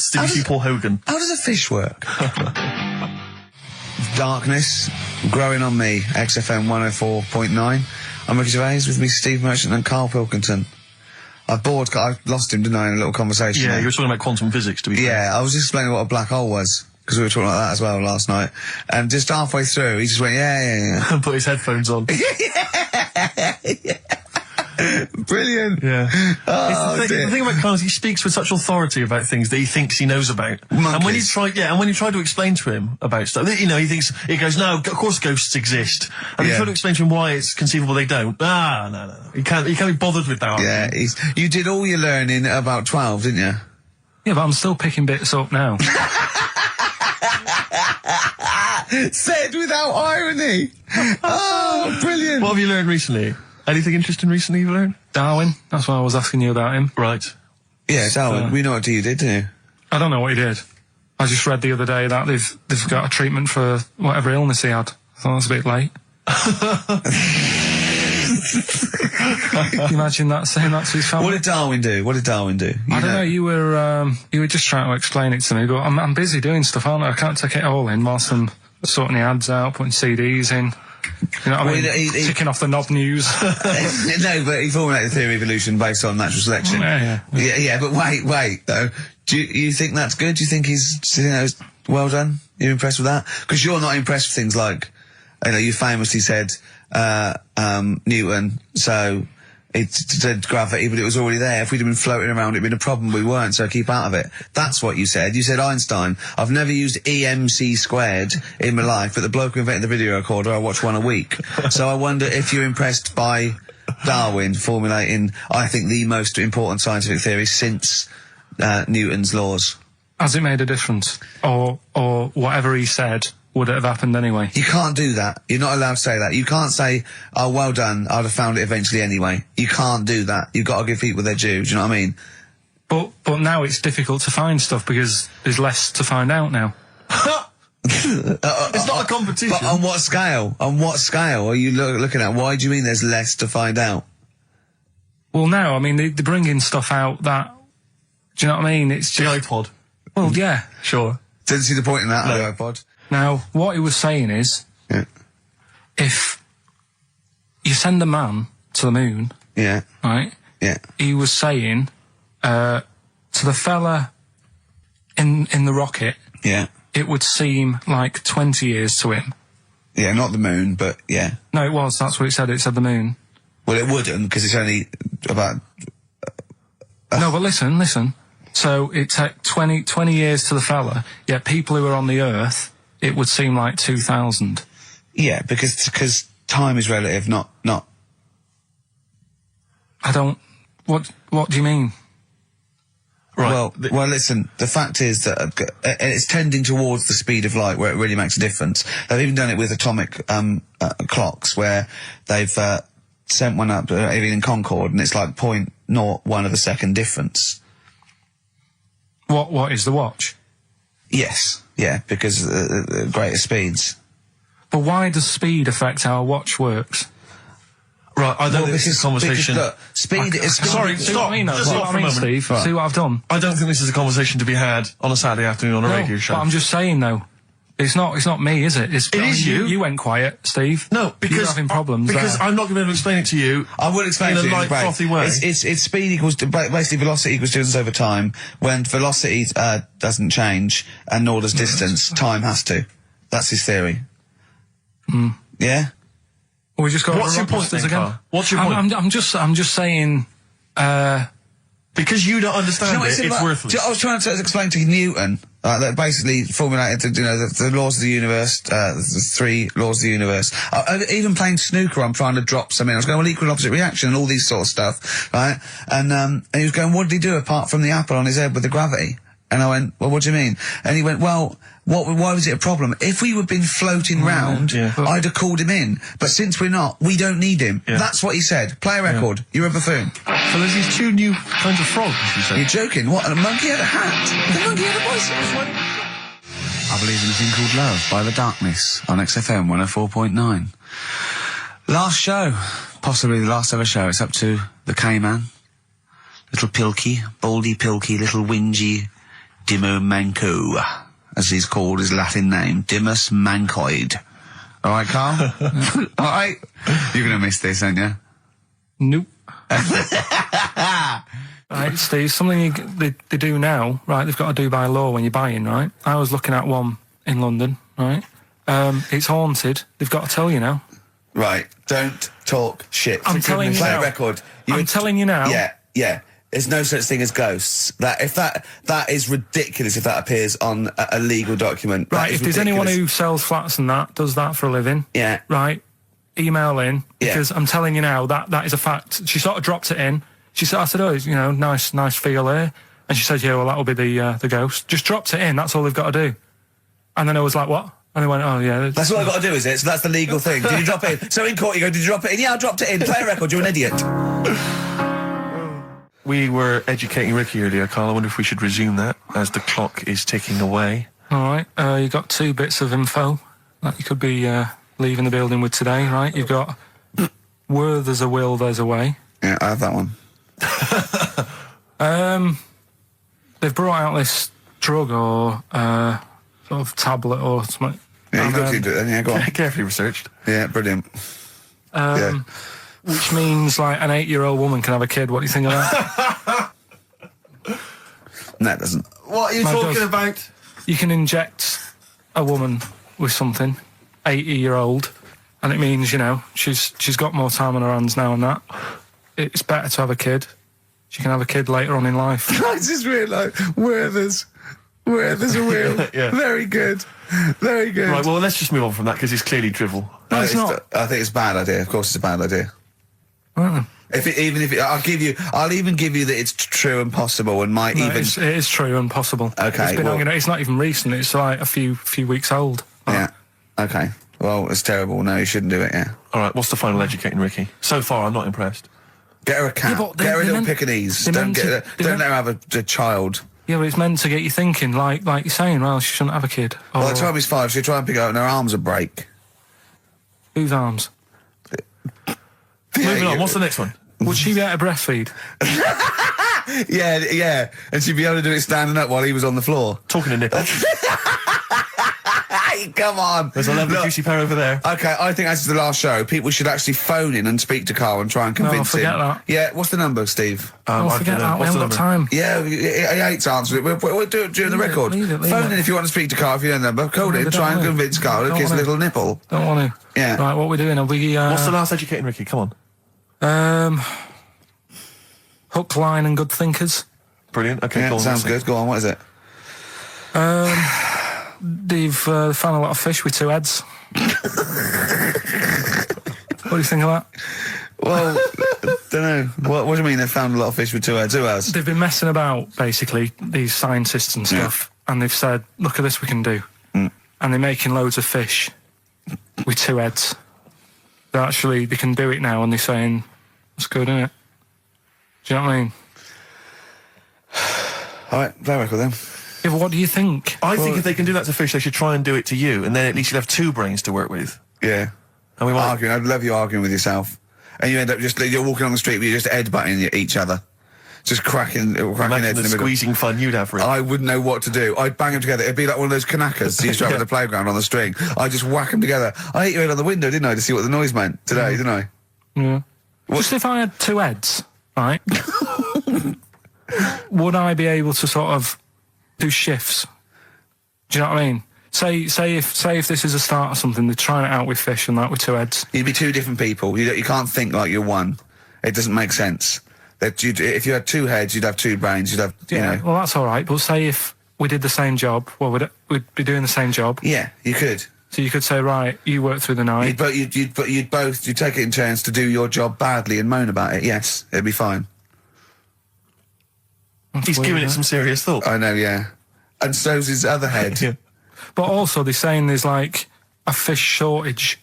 Stevie Paul Hogan. How does a fish work? Darkness, growing on me, XFM 104.9. I'm Ricky Gervais, with me Steve Merchant and Karl Pilkington. I lost him, didn't I, in a little conversation? Yeah, you were talking about quantum physics, to be fair. Yeah, I was explaining what a black hole was, because we were talking about that as well last night. And just halfway through, he just went, yeah. And put his headphones on. Brilliant. Yeah. Oh, the thing about Karl is he speaks with such authority about things that he thinks he knows about. Monkeys. And when you try to explain to him about stuff, you know, he goes, no, of course ghosts exist. And you try to explain to him why it's conceivable they don't. No. He can't be bothered with that. Yeah, you did all your learning at about 12, didn't you? Yeah, but I'm still picking bits up now. Said without irony. Oh, brilliant. What have you learned recently? Anything interesting recently you've learned? Darwin, that's why I was asking you about him. Right. Yeah, Darwin, we know what you did, didn't you? I don't know what he did. I just read the other day that they've got a treatment for whatever illness he had. I thought it was a bit late. Can you imagine that, saying that to his family? What did Darwin do? I don't know, you were just trying to explain it to me, but I'm busy doing stuff, aren't I? I can't take it all in whilst I'm sorting the ads out, putting CDs in. You know what I mean? Ticking off the knob news. No, but he formulated the theory of evolution based on natural selection. Yeah, but wait, though. Do you think that's good? Do you think he's well done? You're impressed with that? Because you're not impressed with things like, you know, you famously said, Newton, so it said gravity, but it was already there. If we'd have been floating around, it'd been a problem. We weren't, so keep out of it. That's what you said. You said Einstein. I've never used EMC squared in my life, but the bloke who invented the video recorder, I watch one a week. So I wonder if you're impressed by Darwin formulating, I think, the most important scientific theory since Newton's laws. Has it made a difference? Or whatever he said, would it have happened anyway? You can't do that. You're not allowed to say that. You can't say, oh, well done, I'd have found it eventually anyway. You can't do that. You've got to give people their due, do you know what I mean? But now it's difficult to find stuff because there's less to find out now. It's not a competition. But on what scale? On what scale are you looking at? Why do you mean there's less to find out? Well, now, I mean, they're bringing stuff out that, do you know what I mean? It's just... The iPod. Well, yeah. Sure. Didn't see the point in that, No. the iPod. Now, what he was saying is, if you send a man to the moon, right? Yeah. He was saying to the fella in the rocket, it would seem like 20 years to him. Yeah, not the moon, but yeah. No, it was. That's what it said. It said the moon. Well, it wouldn't, because it's only about... No, but listen. So it took 20 years to the fella, yet people who are on the Earth, it would seem like 2000. Yeah, because time is relative, not... I don't... What do you mean? Right. Well, listen, the fact is that it's tending towards the speed of light where it really makes a difference. They've even done it with atomic clocks, where they've sent one up, even in Concorde, and it's like 0.01 of a second difference. What is the watch? Yes, yeah, because greater speeds. But why does speed affect how a watch works? Right, I don't think this is a conversation... Look, speed is... Sorry, stop. Just stop for a moment, Steve. Right. See what I've done? I don't think this is a conversation to be had on a Saturday afternoon on a radio show. But I'm just saying, though. It's not me, is it? It is you. You went quiet, Steve. No, because... You're having problems Because I'm not going to be able to explain it to you. I will explain it to you in a light, frothy way. It's speed equals... Basically, velocity equals distance over time. When velocity doesn't change, and nor does distance, time has to. That's his theory. Yeah? Well, we just got... What's your point then, Karl? What's your point? I'm just saying... Because you don't understand it's worthless. I was trying to explain to Newton that basically formulated, the laws of the universe, the 3 laws of the universe. Even playing snooker, I'm trying to drop something. I was going, well, equal and opposite reaction and all these sort of stuff, right? And he was going, what did he do apart from the apple on his head with the gravity? And I went, well, what do you mean? And he went, well, why was it a problem? If we had been floating round, I'd have called him in. But since we're not, we don't need him. Yeah. That's what he said. Play a record. You're a buffoon. So there's these 2 new kinds of frogs, you said? You're joking. What? And a monkey had a hat. The monkey had a bicycle. I Believe in a Thing Called Love by The Darkness on XFM 104.9. Last show. Possibly the last ever show. It's up to the K-Man. Little Pilky. Baldy Pilky. Little whingy Dimmu Manco, as he's called his Latin name, Dimmus Mancoid. All right, Carl? All right? You're going to miss this, aren't you? Nope. Right, Steve, something they do now, right, they've got to do by law when you're buying, right? I was looking at one in London, right? It's haunted. They've got to tell you now. Right, don't talk shit. I'm telling you Play now. a record. I'm telling you now. Yeah. There's no such thing as ghosts. That is ridiculous if that appears on a legal document. Right, if there's anyone who sells flats and does that for a living. Yeah. Right, email in, because I'm telling you now, that is a fact. She sort of dropped it in. I said, oh, you know, nice feel here. And she said, yeah, well, that'll be the ghost. Just dropped it in, that's all they've got to do. And then I was like, what? And they went, oh, yeah. That's all I've got to do, is it? So that's the legal thing. Did you drop it in? So in court you go, did you drop it in? Yeah, I dropped it in. Play a record, you're an idiot. We were educating Ricky earlier, Carl. I wonder if we should resume that as the clock is ticking away. All right, you got 2 bits of info that you could be leaving the building with today, right? You've got where there's a will, there's a way. Yeah, I have that one. They've brought out this drug or sort of tablet or something. Yeah, you've got to do it then, yeah, go on. Carefully researched. Yeah, brilliant. Yeah. Which means, like, an 8-year-old woman can have a kid. What do you think of that? No, it doesn't. What are you talking about? You can inject a woman with something, 80-year-old, and it means, you know, she's got more time on her hands now and that. It's better to have a kid. She can have a kid later on in life. I just realised where there's a will. Yeah. Very good. Very good. Right, well, let's just move on from that, because it's clearly drivel. No, it's not. I think it's a bad idea. Of course it's a bad idea. Right. I'll even give you that it's true and possible and might even... It is true and possible. Okay, it's not even recent. It's like a few weeks old. Yeah. Okay. Well, it's terrible. No, you shouldn't do it, yeah. All right, what's the final educating Ricky? So far, I'm not impressed. Get her a cat. Yeah, get her a little Pekingese. Don't let her have a child. Yeah, but it's meant to get you thinking, like you're saying, well, she shouldn't have a kid. Well, by the time he's 5, she'll try and pick it up and her arms will break. Whose arms? Moving on, what's the next one? Would she be able to breastfeed? Yeah. And she'd be able to do it standing up while he was on the floor. Talking to nipple. Hey, come on. There's a lovely juicy pair over there. Okay, I think that's the last show. People should actually phone in and speak to Carl and try and convince him. Forget that. Yeah, what's the number, Steve? Forget that. We haven't got time. Yeah, he hates answering it. We'll do it during the record. Leave Phone in if you want to speak to Carl, if you know the number. Call in, try and convince Carl to kiss a little nipple. Don't want to. Yeah. Right, what are we doing? Are we... What's the last educating Ricky? Come on. Hook, line and good thinkers. Brilliant. Okay, Yeah, go on. sounds good. Go on, what is it? They've found a lot of fish with 2 heads. What do you think of that? Well, don't know. What do you mean they found a lot of fish with 2 heads? Who has? They've been messing about, basically, these scientists and stuff, and they've said, look at this we can do. And they're making loads of fish with 2 heads. So actually, they can do it now, and they're saying, that's good, isn't it? Do you know what I mean? All right, play a record then. Yeah, but what do you think? I think if they can do that to fish, they should try and do it to you, and then at least you'll have 2 brains to work with. Yeah. And we might... Arguing. I'd love you arguing with yourself. And you end up you're walking on the street, but you're just headbutting each other. Just cracking heads Imagine in the the middle. squeezing fun you'd have, Rick. I wouldn't know what to do. I'd bang them together. It'd be like one of those knackers you used to have at the playground on the string. I'd just whack them together. I hit your head on the window, didn't I, to see what the noise meant today, didn't I? Yeah. Just if I had 2 heads, right, would I be able to sort of do shifts? Do you know what I mean? Say if this is a start or something, they're trying it out with fish and that with 2 heads. You'd be 2 different people. You can't think like you're one. It doesn't make sense. If you had 2 heads, you'd have 2 brains. You'd have, you know. Well, that's all right. But say if we did the same job, well, we'd be doing the same job. Yeah, you could. So you could say, right, you work through the night. You'd take it in turns to do your job badly and moan about it. Yes, it'd be fine. He's giving it some serious thought. I know, yeah. And so's his other head. Yeah. But also, they're saying there's like a fish shortage,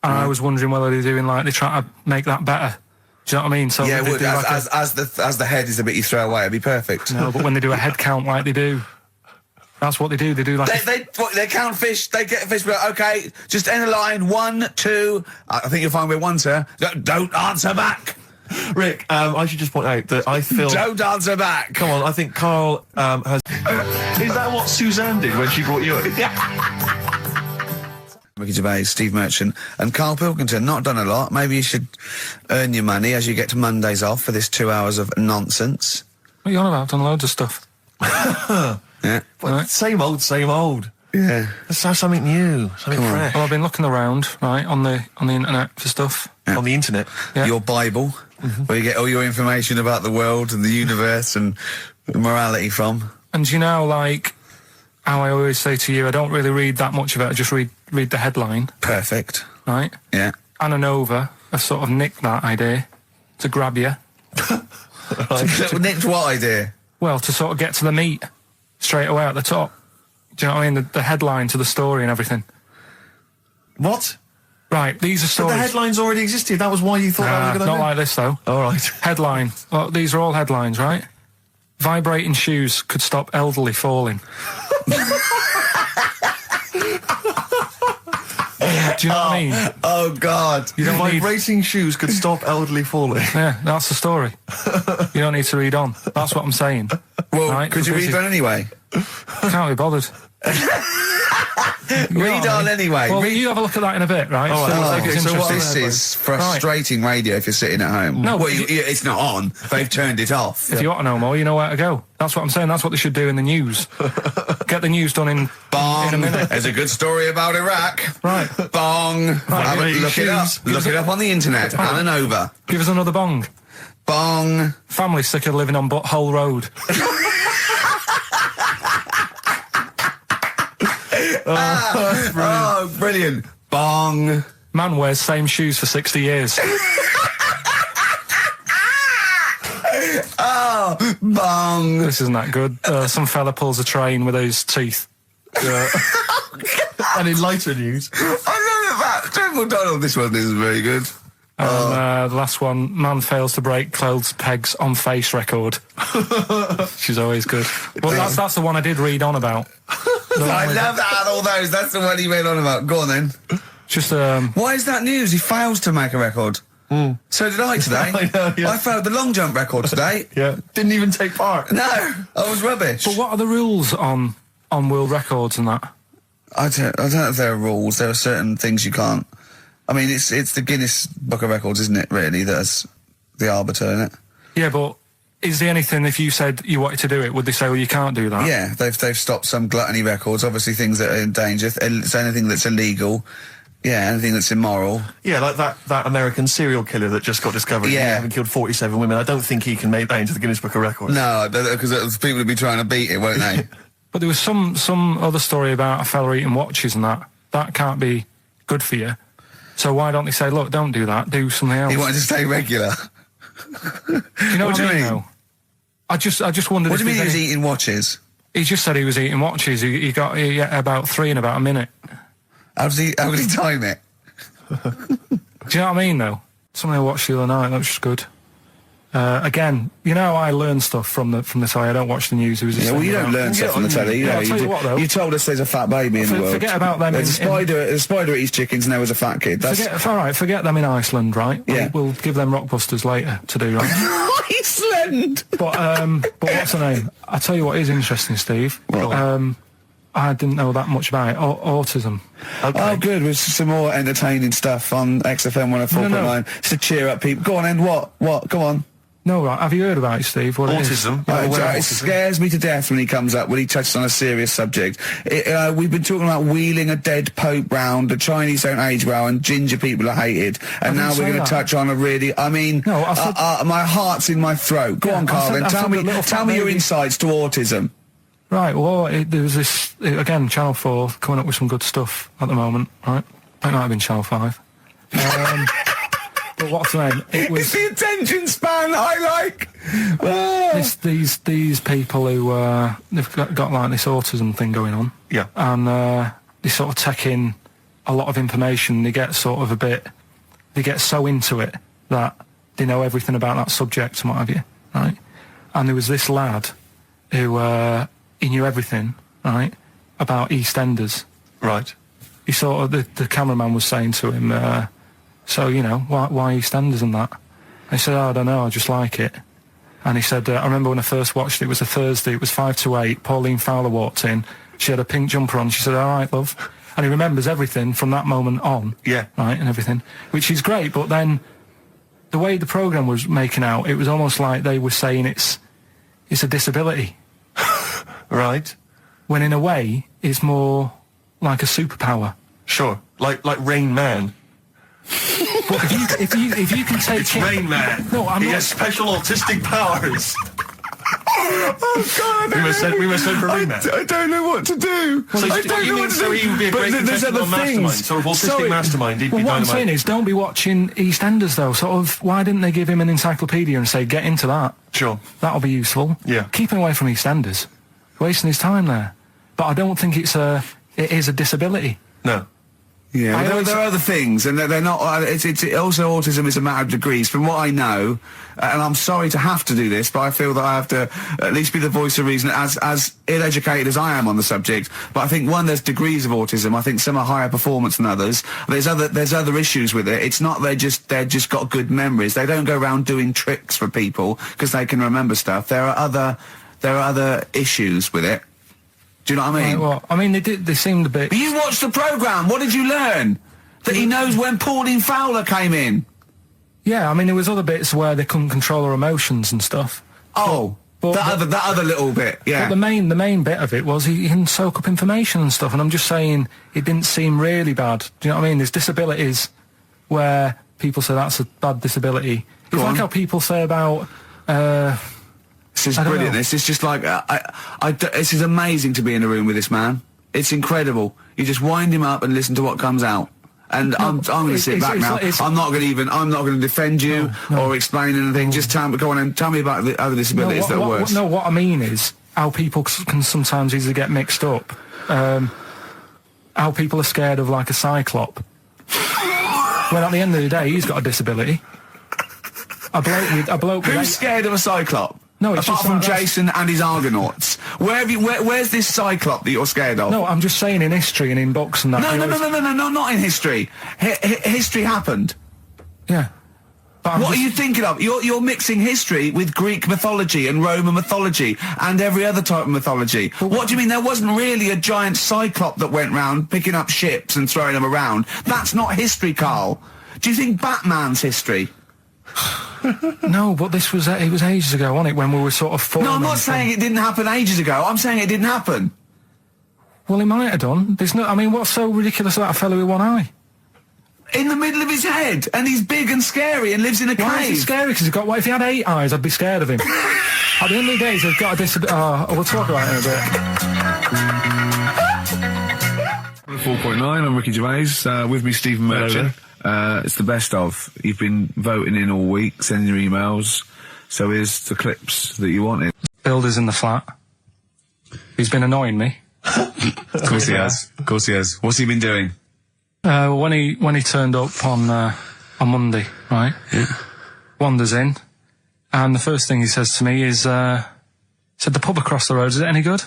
and I was wondering whether they're trying to make that better. Do you know what I mean? So yeah, would, as the head is the bit you throw away, it'd be perfect. No, but when they do a head count like they do, that's what they do. They do like they count fish. They get fish. Okay, just end a line. 1, 2. I think you'll find we're 1, sir. Don't answer back. Rick, I should just point out that I feel... Don't answer back! Come on, I think Karl has... Is that what Suzanne did when she brought you in? Ricky Gervais, Steve Merchant, and Karl Pilkington. Not done a lot. Maybe you should earn your money as you get to Mondays off for this 2 hours of nonsense. What are you on about? I've done loads of stuff. Yeah. Well, Right. Same old, same old. Yeah. Let's have something new, something fresh. Well, I've been looking around, right, on the internet for stuff. On the internet. Yeah. Your Bible, where you get all your information about the world and the universe and morality from. And you know, like, how I always say to you, I don't really read that much of it, I just read the headline, Perfect. right? Yeah. Anna Nova have sort of nicked that idea to grab you. Nicked what idea? Well, to sort of get to the meat straight away at the top. Do you know what I mean? The headline to the story and everything. What? Right, these are But stories. the headlines already existed. That was why you thought that was a good not idea? like this, though. All right. Headline. Well, these are all headlines, right? Vibrating shoes could stop elderly falling. Do you know what I mean? Oh, God. You don't need... Vibrating shoes could stop elderly falling. Yeah, that's the story. You don't need to read on. That's what I'm saying. Well, Right, could you read that anyway? Can't be bothered. Read on anyway. Well, Read- you have a look at that in a bit, right? All right, So, okay, it's so what interesting. This is frustrating radio if you're sitting at home. No, well, but it's not on. They've turned it off. If you want to know more, you know where to go. That's what I'm saying. That's what they should do in the news. Get the news done in Bong. a minute. There's a good story about Iraq. Right. Bong. Look it up. Look it up on the internet. Anna Nova. Give us another bong. Bong. Family sick of living on Butthole Road. Oh, brilliant. Bong. Man wears same shoes for 60 years. Oh, bong. This isn't that good. Some fella pulls a train with his teeth. And in lighter news... I love that. General Donald, this one isn't very good. And the last one, man fails to break clothes pegs on face record. She's always good. Well, that's the one I did read on about. I love that out of all those. That's the one he went on about. Go on then. Just Why is that news? He fails to make a record. So did I today. I know, yeah. I failed the long jump record today. Yeah. Didn't even take part. No, I was rubbish. But what are the rules on world records and that? I don't know if there are rules. There are certain things you can't. I mean, it's the Guinness Book of Records, isn't it? Really, that's the arbiter, isn't it? Yeah, but is there anything, if you said you wanted to do it, would they say, well, you can't do that? Yeah, they've stopped some gluttony records. Obviously, things that are in danger. It's anything that's illegal. Yeah, anything that's immoral. Yeah, like that American serial killer that just got discovered. Yeah. Having killed 47 women. I don't think he can make that into the Guinness Book of Records. No, because people would be trying to beat it, won't they? But there was some other story about a fella eating watches and that. That can't be good for you. So why don't they say, look, don't do that, do something else? He wanted to stay regular. You know What do you I mean? mean? Though? I just wondered. What do you if mean he there's was any- eating watches? He just said he was eating watches. He got about 3 in about a minute. How did he time it? Do you know what I mean, though? Something I watched the other night, that was just good. Again, you know, I learn stuff from the telly. I don't watch the news. It was Yeah, well, you don't learn stuff from the telly. Yeah, I'll tell you what, though. You told us there's a fat baby in the world. Forget about them. There's a spider eats chickens and there was a fat kid. That's Forget them in Iceland, right? Yeah. We'll give them Rockbusters later to do, right? Iceland! But what's the name? I tell you what is interesting, Steve. What? I didn't know that much about it. Autism. Okay. Oh, good. With some more entertaining stuff on XFM 104.9 No. to cheer up people. Go on, then. What? Go on. No, right. Have you heard about it, Steve? What it is? Autism. It scares me to death when he comes up, when he touches on a serious subject. We've been talking about wheeling a dead pope round, the Chinese don't age well, and ginger people are hated. And now we're going to touch on a really, I mean, No, I said- my heart's in my throat. Go Yeah, on, I Carl, said- then I tell said me, the little tell fat me your baby. insights to autism. Right, well, there was this, again, Channel 4 coming up with some good stuff at the moment, right? It might have been Channel 5. But what's the name? It It's was the attention span I like. Oh. these people who, they've got like this autism thing going on. Yeah. And they sort of take in a lot of information. They get sort of they get so into it that they know everything about that subject and what have you, right? And there was this lad who, he knew everything, right, about EastEnders. Right. He sort of, the cameraman was saying to him, so, you know, why EastEnders and that? And he said, I don't know, I just like it. And he said, I remember when I first watched it, it was a Thursday, it was 5 to 8, Pauline Fowler walked in, she had a pink jumper on, she said, all right, love. And he remembers everything from that moment on. Yeah. Right, and everything. Which is great, but then the way the programme was making out, it was almost like they were saying it's a disability. Right. When in a way, it's more like a superpower. Sure. Like Rain Man. But if you can take It's Rain Man. No, I'm he not. has special autistic powers. Oh God! We must send for Rain Man. I don't know what to do. So I don't know what to do. he would be a great contestant on Mastermind, sort of autistic mastermind. He'd be Well, what I'm dynamite. saying is, don't be watching EastEnders though. Sort of, why didn't they give him an encyclopedia and say, get into that? Sure. That'll be useful. Yeah. Keep him away from EastEnders. Wasting his time there. But I don't think it is a disability. No. Yeah, there are other things, and they're not. It's also autism is a matter of degrees. From what I know, and I'm sorry to have to do this, but I feel that I have to at least be the voice of reason, as ill-educated as I am on the subject. But I think there's degrees of autism. I think some are higher performance than others. There's other issues with it. It's not they're just got good memories. They don't go around doing tricks for people because they can remember stuff. There are other issues with it. Do you know what I mean? Right, well, I mean, they seemed a bit... But you watched the programme. What did you learn? That he knows when Pauline Fowler came in. Yeah, I mean, there was other bits where they couldn't control their emotions and stuff. Oh, that other little bit, yeah. But the main bit of it was he can soak up information and stuff, and I'm just saying it didn't seem really bad. Do you know what I mean? There's disabilities where people say that's a bad disability. It's like how people say about... This is brilliant. This is just like this is amazing to be in a room with this man. It's incredible. You just wind him up and listen to what comes out. And I'm going to sit back now. I'm not going to defend you or explain anything. Just go on and tell me about the other disabilities that are worse. What I mean is how people can sometimes easily get mixed up. How people are scared of like a cyclop. When at the end of the day, he's got a disability. A bloke. Who's scared of a cyclop? No, it's apart just from like Jason and his Argonauts. Where's this cyclop that you're scared of? No, I'm just saying in history and in books and that. No, not in history. History happened. Yeah. What are you thinking of? You're mixing history with Greek mythology and Roman mythology and every other type of mythology. What do you mean there wasn't really a giant cyclop that went round picking up ships and throwing them around? That's not history, Carl. Do you think Batman's history? No, but it was ages ago, wasn't it, when we were sort of forming... No, I'm not saying it didn't happen ages ago. I'm saying it didn't happen. Well, it might have done. I mean, what's so ridiculous about a fellow with one eye? In the middle of his head, and he's big and scary and lives in a cave. Why is he scary? Because he's got... What if he had 8 eyes? I'd be scared of him. At the end of the day, he's got a disability... we'll talk about it in a bit. 4.9, I'm Ricky Gervais, with me Stephen Merchant. It's the best of. You've been voting in all week, sending your emails, so here's the clips that you wanted. Builder's in the flat. He's been annoying me. Of course he has. Of course he has. What's he been doing? When he turned up on Monday, right? Yeah. Wanders in, and the first thing he says to me is, said, the pub across the road, is it any good?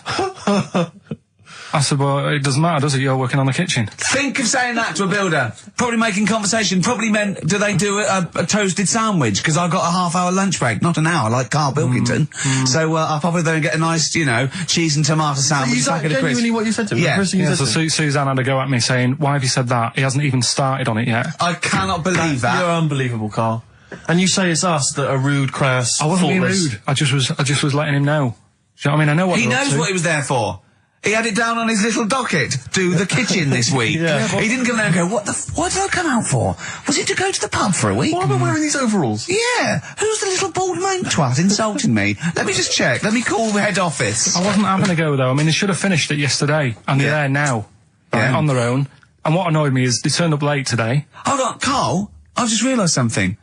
I said, well, it doesn't matter, does it? You're working on the kitchen. Think of saying that to a builder. Probably making conversation. Probably meant, do they do a toasted sandwich? Because I've got a half-hour lunch break. Not an hour, like Karl Pilkington. So I'll probably then get a nice, cheese and tomato sandwich. Is that genuinely what you said to him? Yeah. So Suzanne had a go at me saying, why have you said that? He hasn't even started on it yet. I cannot believe that. You're unbelievable, Karl. And you say it's us that are rude, crass, I wasn't being thoughtless. rude. I just was letting him know. Do you know what I mean? I know what he knows what he was there for. He had it down on his little docket. Do the kitchen this week. Yeah, he didn't come there and go, what did I come out for? Was it to go to the pub for a week? Why am I wearing these overalls? Yeah. Who's the little bald mank twat insulting me? Let me just check. Let me call the head office. I wasn't having a go, though. I mean, they should have finished it yesterday, and they're there now, on their own. And what annoyed me is they turned up late today. Hold on, Carl, I've just realised something.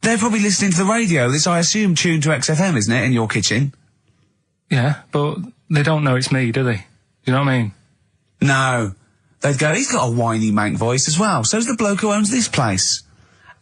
They're probably listening to the radio. This, I assume, tuned to XFM, isn't it, in your kitchen? Yeah, but they don't know it's me, do they? You know what I mean? No. They'd go, he's got a whiny mank voice as well. So's the bloke who owns this place.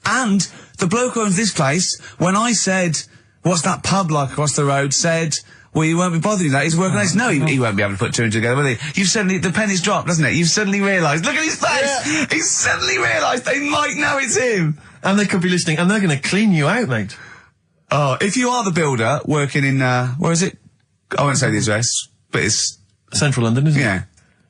And the bloke who owns this place, when I said, what's that pub like across the road, said, well, you won't be bothering that. He's working on this. No, he won't be able to put two and two together, will he? You've suddenly, the penny's dropped, doesn't it? You've suddenly realised. Look at his face! Yeah. He's suddenly realised they might know it's him. And they could be listening, and they're going to clean you out, mate. Oh, if you are the builder working in, where is it? I won't say the address, but it's... Central London, isn't it? Yeah.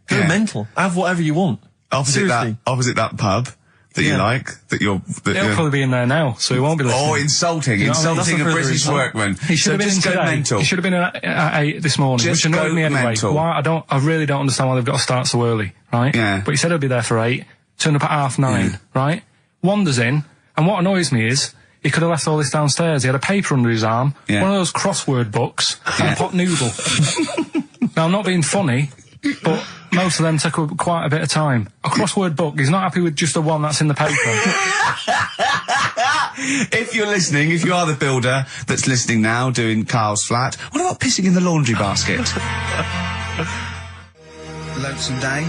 Go mental. Have whatever you want. Opposite that pub that you like, He'll probably be in there now, so he won't be listening. Or insulting a British workman. He should have been in today. Mental. He should have been at 8 this morning, Just which annoyed me anyway. Mental. Why? I really don't understand why they've got to start so early, right? Yeah. But he said he'll be there for 8, turned up at 9:30, right? Wanders in, and what annoys me is, he could have left all this downstairs. He had a paper under his arm, one of those crossword books, and a pot noodle. Now, I'm not being funny, but most of them take up quite a bit of time. A crossword book, he's not happy with just the one that's in the paper. If you're listening, if you are the builder that's listening now, doing Carl's flat, what about pissing in the laundry basket? Lonesome Day,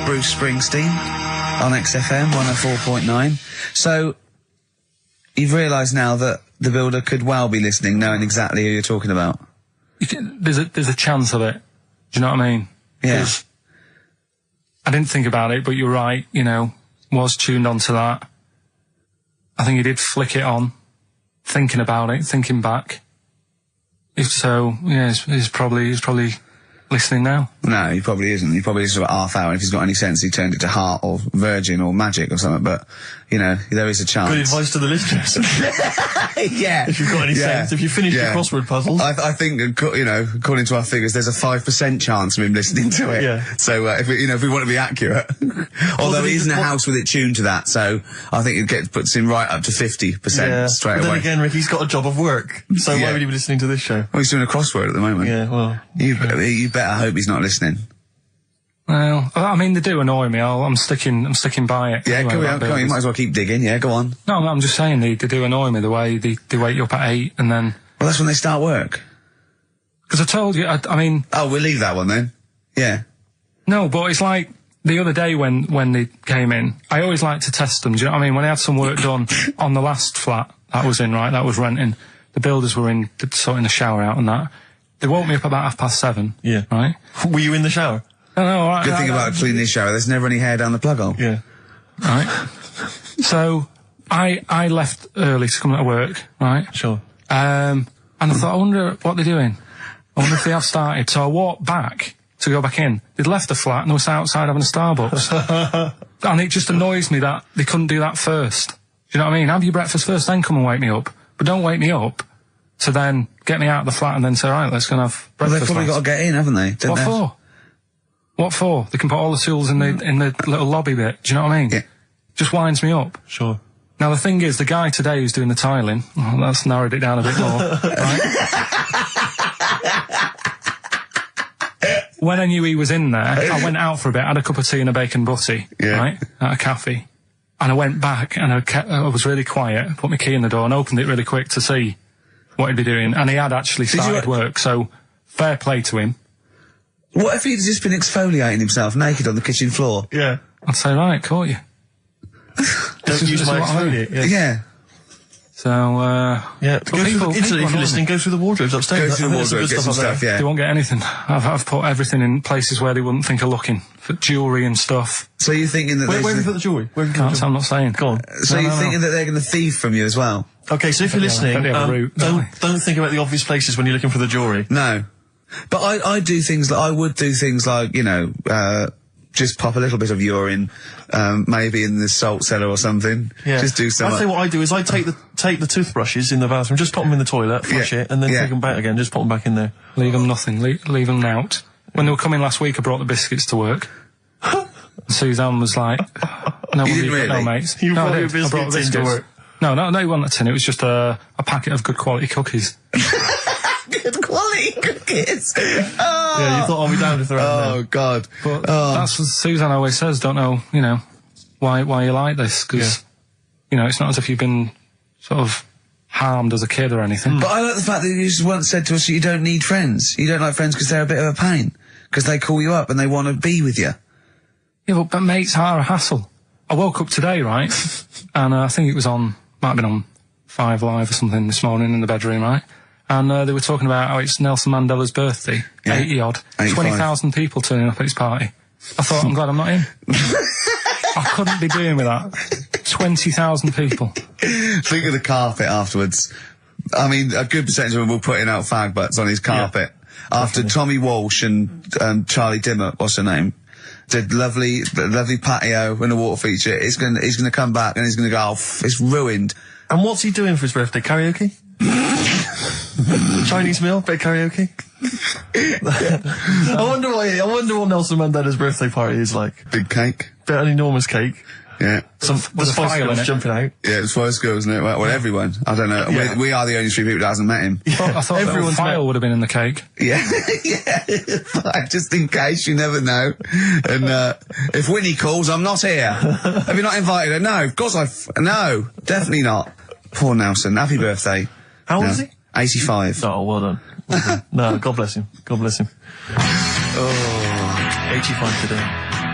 Bruce Springsteen, on XFM 104.9. So, you've realised now that the builder could well be listening, knowing exactly who you're talking about. There's a chance of it. Do you know what I mean? Yeah. I didn't think about it, but you're right, was tuned onto that. I think he did flick it on, thinking about it, thinking back. If so, yeah, he's probably listening now. No, he probably isn't. He probably is about half hour. If he's got any sense, he turned it to Heart or Virgin or Magic or something. But, there is a chance. Good advice to the listeners. Yeah. If you've got any sense, if you finish your crossword puzzles. I think, according to our figures, there's a 5% chance of him listening to it. Yeah. So, if we want to be accurate. Although he isn't a house with it tuned to that, so I think it puts him right up to 50% straight away. But then again, Ricky's got a job of work. So why would he be listening to this show? Well, he's doing a crossword at the moment. Yeah, well. You better hope he's not listening. Well, I mean, they do annoy me. I'm sticking by it. Yeah, anyway, come on, you might as well keep digging. Yeah, go on. No, I'm just saying they do annoy me, the way they wake you up at 8 and then... Well, that's when they start work. Because I told you, I mean... Oh, we'll leave that one then. Yeah. No, but it's like the other day when they came in, I always like to test them. Do you know what I mean? When I had some work done on the last flat that was in, right, that was renting, the builders were sorting the shower out and that. They woke me up about 7:30. Yeah. Right? Were you in the shower? No, right. Good thing about cleaning the shower, there's never any hair down the plug hole. Yeah. Right? So, I left early to come to work, right? Sure. And I thought, I wonder what they're doing. I wonder if they have started. So I walked back to go back in. They'd left the flat and they were outside having a Starbucks. And it just annoys me that they couldn't do that first. Do you know what I mean? Have your breakfast first, then come and wake me up. But don't wake me up to then get me out of the flat and then say, right, let's go and have breakfast. Well, they've probably got to get in, haven't they? What for? What for? They can put all the tools in the little lobby bit. Do you know what I mean? Yeah. Just winds me up. Sure. Now the thing is, the guy today who's doing the tiling, that's narrowed it down a bit more, right? When I knew he was in there, I went out for a bit, had a cup of tea and a bacon butty, right, at a cafe. And I went back and I was really quiet, put my key in the door and opened it really quick to see what he'd be doing. And he had actually started work, so fair play to him. What if he'd just been exfoliating himself naked on the kitchen floor? Yeah. I'd say, right, caught you. Don't use my exfoliate. Yeah. So, yeah. If you're listening, go through the wardrobes upstairs. Go through the wardrobe, get some stuff, yeah. They won't get anything. I've put everything in places where they wouldn't think of looking. For jewellery and stuff. So you're thinking that where have you put the jewellery? I'm not saying. Go on. So you're thinking that they're going to thieve from you as well? Okay, so if you're listening, don't think about the obvious places when you're looking for the jewellery. No. But I do things like, I would do things like, just pop a little bit of urine, maybe in the salt cellar or something. Yeah. Just do something. I'd say what I do is I take the toothbrushes in the bathroom, just pop them in the toilet, flush it, and then take them back again, just pop them back in there. Leave them nothing, leave them out. When they were coming last week, I brought the biscuits to work. Suzanne was like, no, you didn't really? No, mates. You no, brought your biscuits into work. No, it wasn't a tin, it was just a packet of good quality cookies. Good quality cookies. Oh. Yeah, you thought I'll be down if they're out there. God. But that's what Suzanne always says, don't know, why you like this, because, it's not as if you've been sort of harmed as a kid or anything. But I like the fact that you just once said to us that you don't need friends. You don't like friends because they're a bit of a pain. Because they call you up and they want to be with you. Yeah, but mates are a hassle. I woke up today, right, and I think it was might have been on 5 Live or something this morning in the bedroom, right? And they were talking about how it's Nelson Mandela's birthday, 80-odd, 20,000 people turning up at his party. I thought, I'm glad I'm not in. I couldn't be doing with that. 20,000 people. Think of the carpet afterwards. I mean, a good percentage of them will put in out fag butts on his carpet. Yeah, after Tommy Walsh and Charlie Dimmock, what's her name, did lovely patio and a water feature. He's gonna come back and he's gonna go, oh, it's ruined. And what's he doing for his birthday? Karaoke? Chinese meal? Bit of karaoke? I wonder what Nelson Mandela's birthday party is like. Big cake. Bit of an enormous cake. Yeah. The Spice Girls jumping out. Yeah, the Spice Girls, isn't it? Well, everyone. I don't know. Yeah. We are the only three people that hasn't met him. I thought everyone's file would have been in the cake. Yeah. Yeah. Just in case, you never know. And, if Winnie calls, I'm not here. Have you not invited her? No, of course no, definitely not. Poor Nelson. Happy birthday. How old is he? 85. Oh, well done. Well done. No, God bless him. God bless him. Oh, 85 today.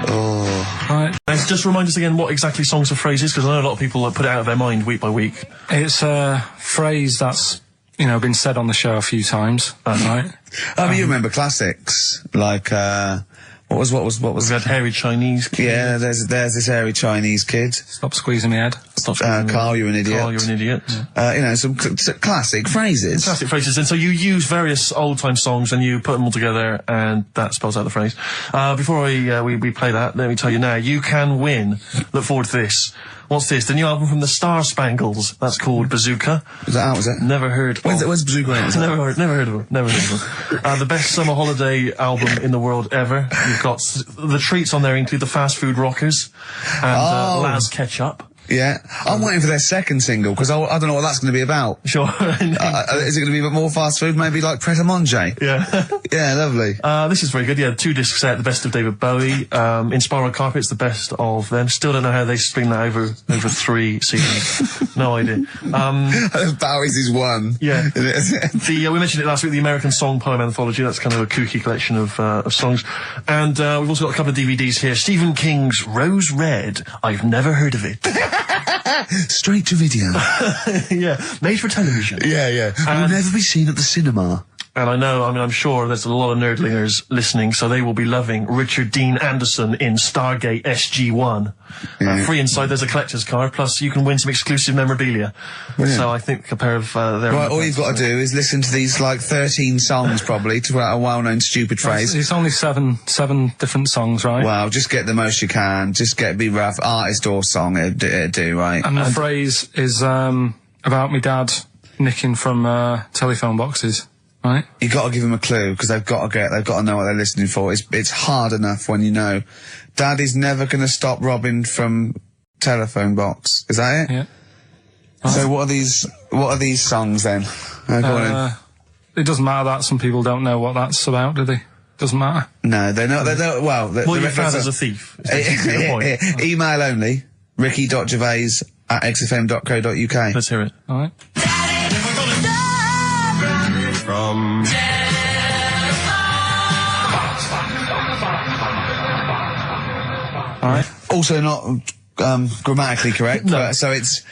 Oh. Right. Let's just remind us again what exactly songs or phrases, because I know a lot of people put it out of their mind week by week. It's a phrase that's, been said on the show a few times, right? I mean, you remember classics, like, what was We had hairy Chinese kid. Yeah, there's this hairy Chinese kid. Stop squeezing my head. Carl, you're an idiot. Carl, you're an idiot. Some classic phrases. Classic phrases. And so you use various old-time songs and you put them all together and that spells out the phrase. Before we play that, let me tell you now, you can win. Look forward to this. What's this? The new album from the Star Spangles. That's called Bazooka. Is that out, was it? Never heard of it. When's Bazooka out? Never heard of them. The best summer holiday album in the world ever. You've got the treats on there include the Fast Food Rockers and Laz Ketchup. Yeah. I'm waiting for their second single, because I don't know what that's going to be about. Sure. Is it going to be a bit more fast food? Maybe like Pret a Manger? Yeah. Yeah, lovely. This is very good. Yeah, 2-disc set, the best of David Bowie. Inspiral Carpets, the best of them. Still don't know how they string that over 3 CDs. No idea. Bowie's is one. Yeah. We mentioned it last week, the American Song Poem Anthology. That's kind of a kooky collection of songs. And we've also got a couple of DVDs here. Stephen King's Rose Red. I've never heard of it. Straight to video. Yeah, made for television. Yeah. Will never be seen at the cinema. And I'm sure there's a lot of nerdlingers listening, so they will be loving Richard Dean Anderson in Stargate SG-1. Yeah. Free inside, there's a collector's card, plus you can win some exclusive memorabilia. Brilliant. So I think a pair of their... Right, all you've got to do is listen to these, 13 songs, probably, to a well-known stupid phrase. It's only seven different songs, right? Well, just get the most you can. Just be rough. Artist or song, it'd do, right? And the phrase is, about me dad nicking from, telephone boxes. Right. You got to give them a clue, because they've got to know what they're listening for. It's hard enough when you know. Daddy's never going to stop robbing from telephone box. Is that it? Yeah. So what are these songs then? Go on it doesn't matter that some people don't know what that's about, do they? Doesn't matter. No, they know. Well, your father's a thief. Email only. ricky.gervais@xfm.co.uk. Let's hear it. All right. From... Alright. Also not grammatically correct, no. But, so it's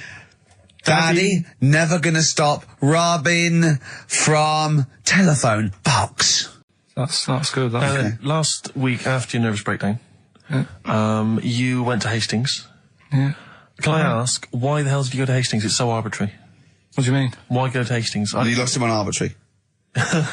Daddy never gonna stop robbing from telephone box. That's good. That's okay. Last week after your nervous breakdown, you went to Hastings. Yeah. Can I ask, why the hell did you go to Hastings? It's so arbitrary. What do you mean? Why go to Hastings? You lost him on arbitrary.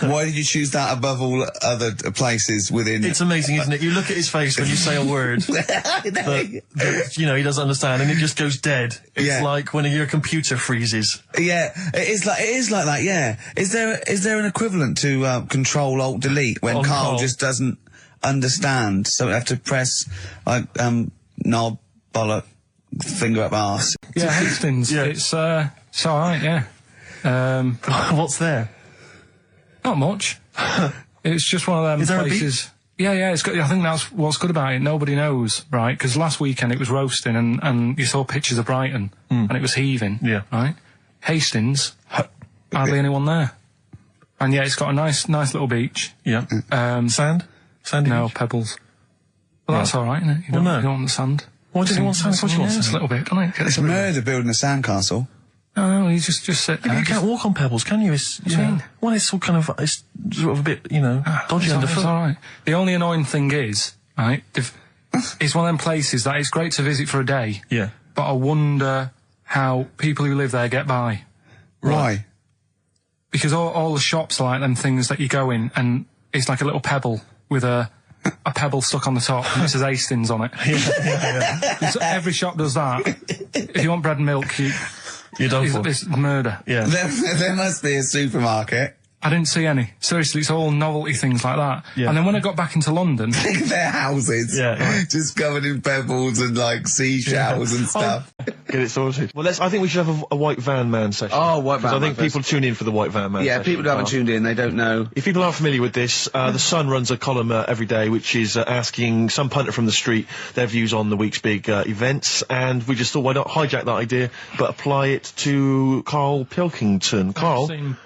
Why did you choose that above all other places within... It's amazing, isn't it? You look at his face when you say a word that, he doesn't understand, and it just goes dead. It's like when your computer freezes. Yeah, it is like that, yeah. Is there an equivalent to Control-Alt-Delete when Carl just doesn't understand, so we have to press, knob, bollock, finger up arse? Yeah, Hastings. Yeah. It's alright, yeah. What's there? Not much. It's just one of them places. Yeah, it's good. I think that's what's good about it. Nobody knows, right? Because last weekend it was roasting and you saw pictures of Brighton and it was heaving. Yeah. Right? Hastings, hardly anyone there. And yeah, it's got a nice little beach. Yeah. Sand? Sandy No, beach? Pebbles. Well, that's alright, isn't it? You don't want the sand. Why does he want sand? What do you want? Just a little bit, doesn't it? It's murder building a sandcastle. No, you just sit there. You can't walk on pebbles, can you? It's, well, it's all kind of, it's sort of a bit, dodgy underfoot. It's alright. The only annoying thing is, right, it's one of them places that it's great to visit for a day. Yeah. but I wonder how people who live there get by. Why? Because all the shops are like them things that you go in and it's like a little pebble with a pebble stuck on the top and it says Hastings on it. So every shop does that. If you want bread and milk, you're done for. It's murder. Yeah. There must be a supermarket. I didn't see any. Seriously, it's all novelty things like that. Yeah. And then when I got back into London... Their houses. Just covered in pebbles and, like, seashells and stuff. Get it sorted. Well, I think we should have a White Van Man session. Oh, White Van Man. I think people tune in for the White Van Man Yeah, session. people who haven't tuned in, they don't know. If people aren't familiar with this, The Sun runs a column every day which is asking some punter from the street their views on the week's big events, and we just thought, why not hijack that idea, but apply it to Karl Pilkington. Karl? I've seen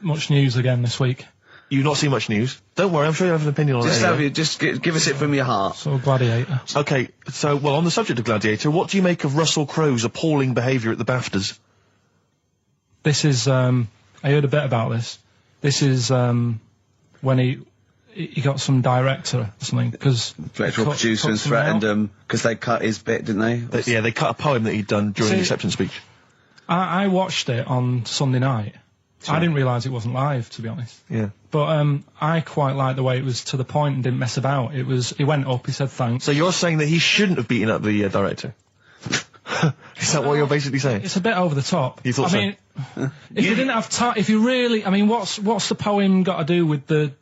much news again this week. You've not seen much news. Don't worry, I'm sure you have an opinion on it. Just give us it from your heart. So, Gladiator. Okay, so, well, on the subject of Gladiator, what do you make of Russell Crowe's appalling behaviour at the BAFTAs? This is, I heard a bit about this. This is, when he got some director or something, because... Director or producer and threatened them, because they cut his bit, didn't they? Yeah, they cut a poem that he'd done during the acceptance speech. I watched it on Sunday night. Sure. I didn't realise it wasn't live, to be honest. Yeah. But I quite liked the way it was to the point and didn't mess about. He went up, he said thanks. So you're saying that he shouldn't have beaten up the director? Is that what you're basically saying? It's a bit over the top. You thought so? I mean, if you didn't have time, if you really, I mean, what's the poem got to do with the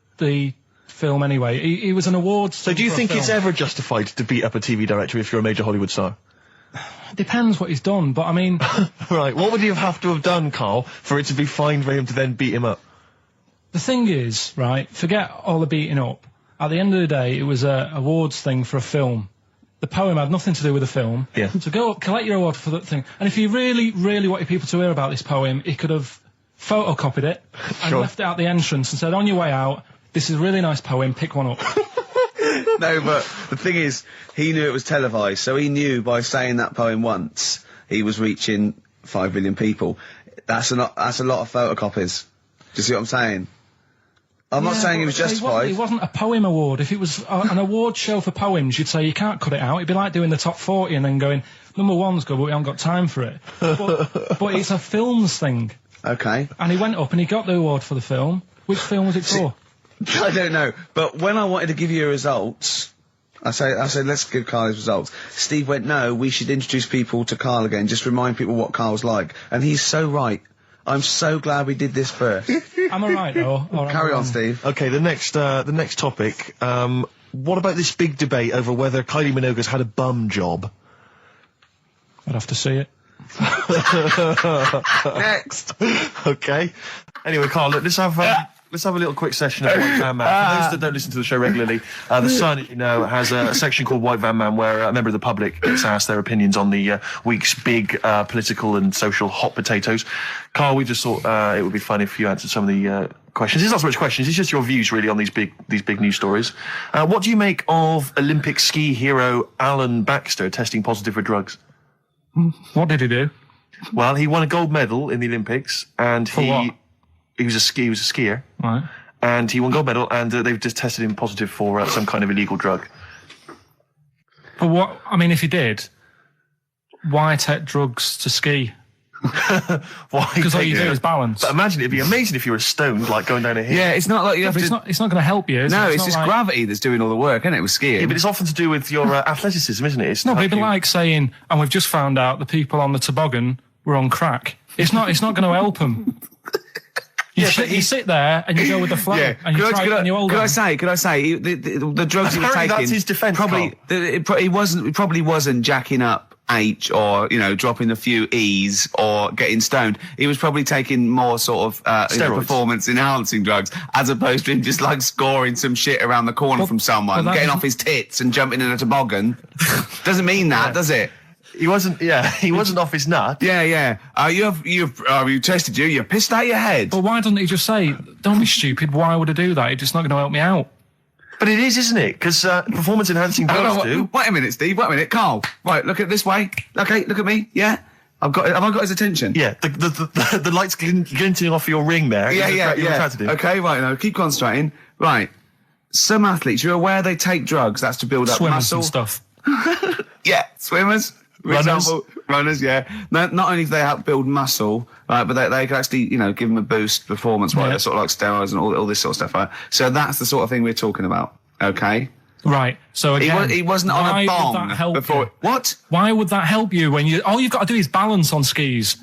film anyway? He was an awards. So do you think it's ever justified to beat up a TV director if you're a major Hollywood star? Depends what he's done, but I mean... Right, what would he have to have done, Karl, for it to be fine for him to then beat him up? The thing is, right, forget all the beating up. At the end of the day, it was a awards thing for a film. The poem had nothing to do with the film. Yeah. So go up, collect your award for that thing. And if he really, really wanted people to hear about this poem, he could have photocopied it and left it at the entrance and said, on your way out, this is a really nice poem, pick one up. No, but the thing is, he knew it was televised, so he knew by saying that poem once, he was reaching 5 billion people. That's a lot of photocopies. Do you see what I'm saying? I'm not saying he was justified. It wasn't a poem award. If it was an award show for poems, you'd say you can't cut it out. It'd be like doing the top 40 and then going, number one's good, but we haven't got time for it. But it's a films thing. Okay. And he went up and he got the award for the film. Which film was it for? I don't know, but when I wanted to give you results, I said, let's give Karl his results. Steve went, no, we should introduce people to Karl again, just remind people what Karl's like. And he's so right. I'm so glad we did this first. Am I right, though? Carry on, Steve. Okay, the next topic, what about this big debate over whether Kylie Minogue's had a bum job? I'd have to see it. Next. Okay. Anyway, Karl, look, let's have a little quick session of White Van Man. For those that don't listen to the show regularly, The Sun, as you know, has a section called White Van Man where a member of the public gets asked their opinions on the week's big political and social hot potatoes. Karl, we just thought it would be fun if you answered some of the questions. It's not so much questions, it's just your views, really, on these big news stories. What do you make of Olympic ski hero Alan Baxter testing positive for drugs? What did he do? Well, he won a gold medal in the Olympics, and what? He was a skier. Right. And he won gold medal, and they've just tested him positive for some kind of illegal drug. But what, I mean, if he did, why take drugs to ski? Why? Because all you do is balance. But imagine, it'd be amazing if you were stoned, like going down a hill. Yeah, it's not like you have to... It's not going to help you, is it? No, it's just like... gravity that's doing all the work, isn't it, with skiing? Yeah, but it's often to do with your athleticism, isn't it? It's no, but it'd be like saying, and we've just found out the people on the toboggan were on crack. It's not going to help them. You sit there and you go with the flow, and you try and you hold on. Could I say, the drugs he was taking... that's his defence, It probably wasn't jacking up H or, dropping a few E's or getting stoned. He was probably taking more sort of performance-enhancing drugs, as opposed to him just, scoring some shit around the corner from someone, getting off his tits and jumping in a toboggan. Doesn't mean that, does it? He wasn't off his nut. Yeah. You tested you. You pissed out your head. But why doesn't he just say, don't be stupid, why would I do that? It's just not going to help me out. But it is, isn't it? Because performance-enhancing drugs do. Wait a minute, Steve. Wait a minute. Karl. Right, look at this way. Okay, look at me. Yeah? Have I got his attention? Yeah, the lights glinting off your ring there. Yeah. Okay, right, now, keep concentrating. Right. Some athletes, you're aware they take drugs. That's to build up swimmers muscle. And stuff. Yeah, swimmers. For Runners. example, runners, yeah. Not only do they help build muscle, right, but they can actually, you know, give them a boost performance, right? They're sort of like steroids and all this sort of stuff, right? So that's the sort of thing we're talking about, okay? Right. So again, he wasn't on a bong would that help before. You? What? Why would that help you when all you've got to do is balance on skis?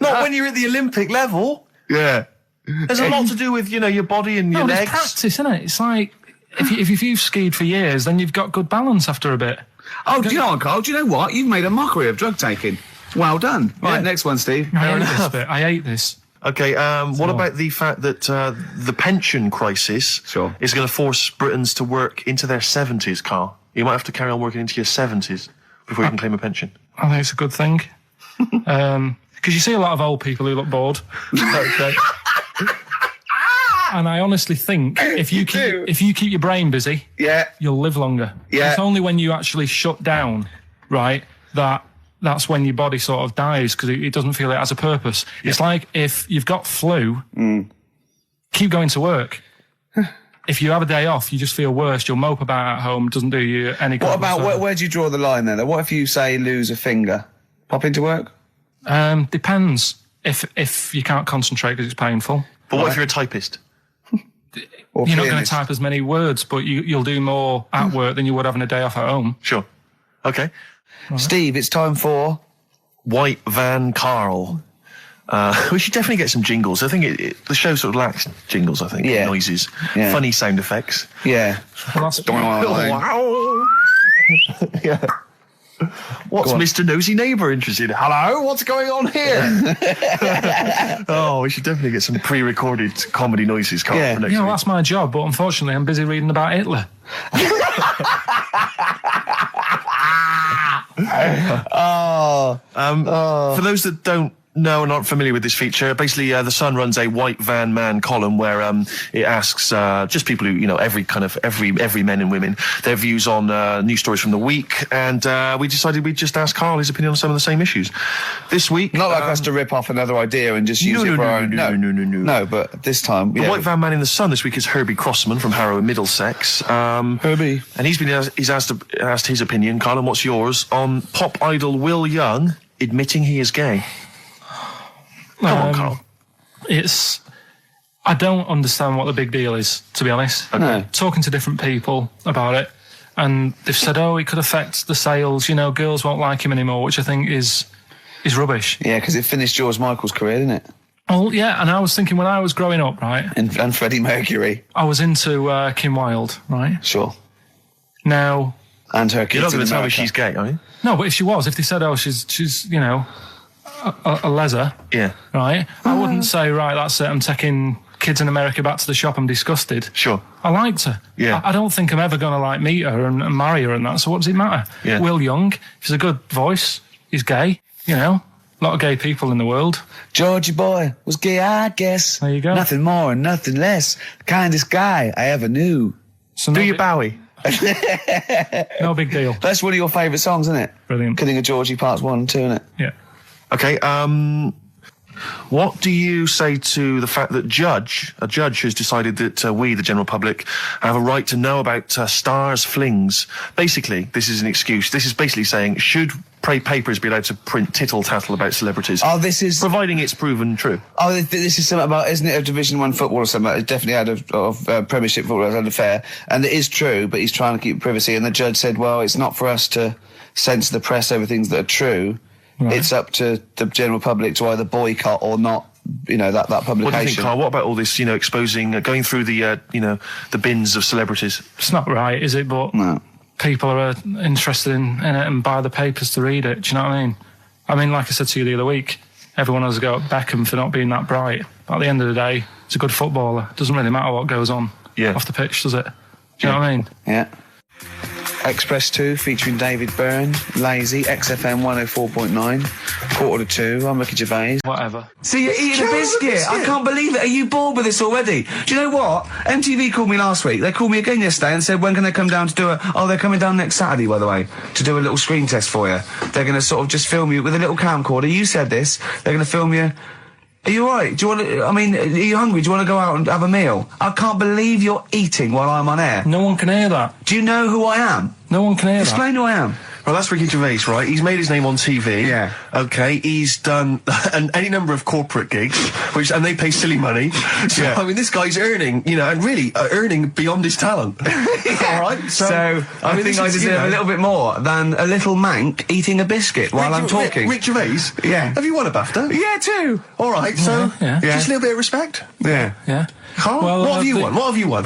Not when you're at the Olympic level. Yeah. There's a lot to do with, you know, your body and your legs. It's practice, isn't it? It's like if you've skied for years, then you've got good balance after a bit. Oh, do you know what, Carl? Do you know what? You've made a mockery of drug taking. Well done. Yeah. Right, next one, Steve. I hate this. Okay, what about the fact that the pension crisis is going to force Britons to work into their 70s, Carl? You might have to carry on working into your 70s before you can claim a pension. I think it's a good thing. Because you see a lot of old people who look bored. Okay. And I honestly think if you keep your brain busy, you'll live longer. Yeah. It's only when you actually shut down, right, that's when your body sort of dies because it doesn't feel it has a purpose. Yeah. It's like if you've got flu, keep going to work. If you have a day off, you just feel worse. You'll mope about at home. Doesn't do you any good. What about where do you draw the line then? What if you say lose a finger? Pop into work? Depends. If you can't concentrate because it's painful. But what if you're a typist? You're not going to type as many words, but you'll do more at work than you would having a day off at home. Sure. Okay. Right. Steve, it's time for White Van Karl. We should definitely get some jingles. I think the show sort of lacks jingles, I think. Yeah. Noises. Yeah. Funny sound effects. Yeah. Wow. Yeah. What's Mr. Nosy Neighbour interested in? Hello? What's going on here? Oh, we should definitely get some pre-recorded comedy noises, Carl, for next week. That's my job, but unfortunately I'm busy reading about Hitler. For those that don't know and aren't familiar with this feature, basically The Sun runs a White Van Man column where it asks just people who, you know, every men and women, their views on news stories from the week, and we decided we'd just ask Carl his opinion on some of the same issues. This week... Not like us to rip off another idea and just use it for our own... No, but this time... The White Van Man in The Sun this week is Herbie Crossman from Harrow in Middlesex. Herbie. And he's asked his opinion, Carl, and what's yours, on pop idol Will Young admitting he is gay. Come on, Carl. I don't understand what the big deal is, to be honest. Okay. Talking to different people about it, and they've said, it could affect the sales, you know, girls won't like him anymore, which I think is rubbish. Yeah, because it finished George Michael's career, didn't it? Well, yeah, and I was thinking when I was growing up, right? And Freddie Mercury. I was into Kim Wilde, right? Sure. Now... And her kids. You're not going to tell me she's gay, are you? No, but if she was, if they said, she's you know... A leather, right? I wouldn't say, right, that's it, I'm taking kids in America back to the shop, I'm disgusted. Sure. I liked her. Yeah. I don't think I'm ever going to, meet her and marry her and that, so what does it matter? Yeah. Will Young, he's a good voice, he's gay, you know, a lot of gay people in the world. Georgie boy was gay, I guess. There you go. Nothing more and nothing less. The kindest guy I ever knew. So Do you Bowie? No big deal. That's one of your favourite songs, isn't it? Brilliant. Killing of Georgie Parts 1 and 2, isn't it? Yeah. Okay, what do you say to the fact that a judge has decided that we, the general public, have a right to know about stars' flings? Basically, this is an excuse. This is basically saying, should papers be allowed to print tittle-tattle about celebrities? Oh, this is... Providing it's proven true. Oh, this is something about, isn't it, a Division 1 football or something? It definitely had a Premiership football had an affair. And it is true, but he's trying to keep privacy. And the judge said, well, it's not for us to censor the press over things that are true. Right. It's up to the general public to either boycott or not, you know, that publication. What do you think, Carl? What about all this, you know, exposing, going through the, the bins of celebrities? It's not right, is it? But no. People are interested in it and buy the papers to read it. Do you know what I mean? I mean, like I said to you the other week, everyone has a go at Beckham for not being that bright. But at the end of the day, he's a good footballer. It doesn't really matter what goes on off the pitch, does it? Do you know what I mean? Yeah. Express 2 featuring David Byrne, Lazy, XFM 104.9, 1:45. I'm Ricky Gervais. Whatever. See, you're eating a biscuit. I can't believe it. Are you bored with this already? Do you know what? MTV called me last week. They called me again yesterday and said, when can they come down to do they're coming down next Saturday, by the way, to do a little screen test for you. They're going to sort of just film you with a little camcorder. You said this. They're going to film you. Are you alright? Do you want to, are you hungry? Do you want to go out and have a meal? I can't believe you're eating while I'm on air. No one can hear that. Do you know who I am? No one can hear that. Explain who I am. Well, that's Ricky Gervais, right? He's made his name on TV. Yeah. Okay, he's done any number of corporate gigs, and they pay silly money. So, I mean, this guy's earning, and really earning beyond his talent. All right? So I think I deserve a little bit more than a little mank eating a biscuit while I'm talking. Rick Gervais? Yeah. Have you won a BAFTA? Yeah, too. All right, so just a little bit of respect. Yeah. Yeah. Carl, Well, what have you won? What have you won?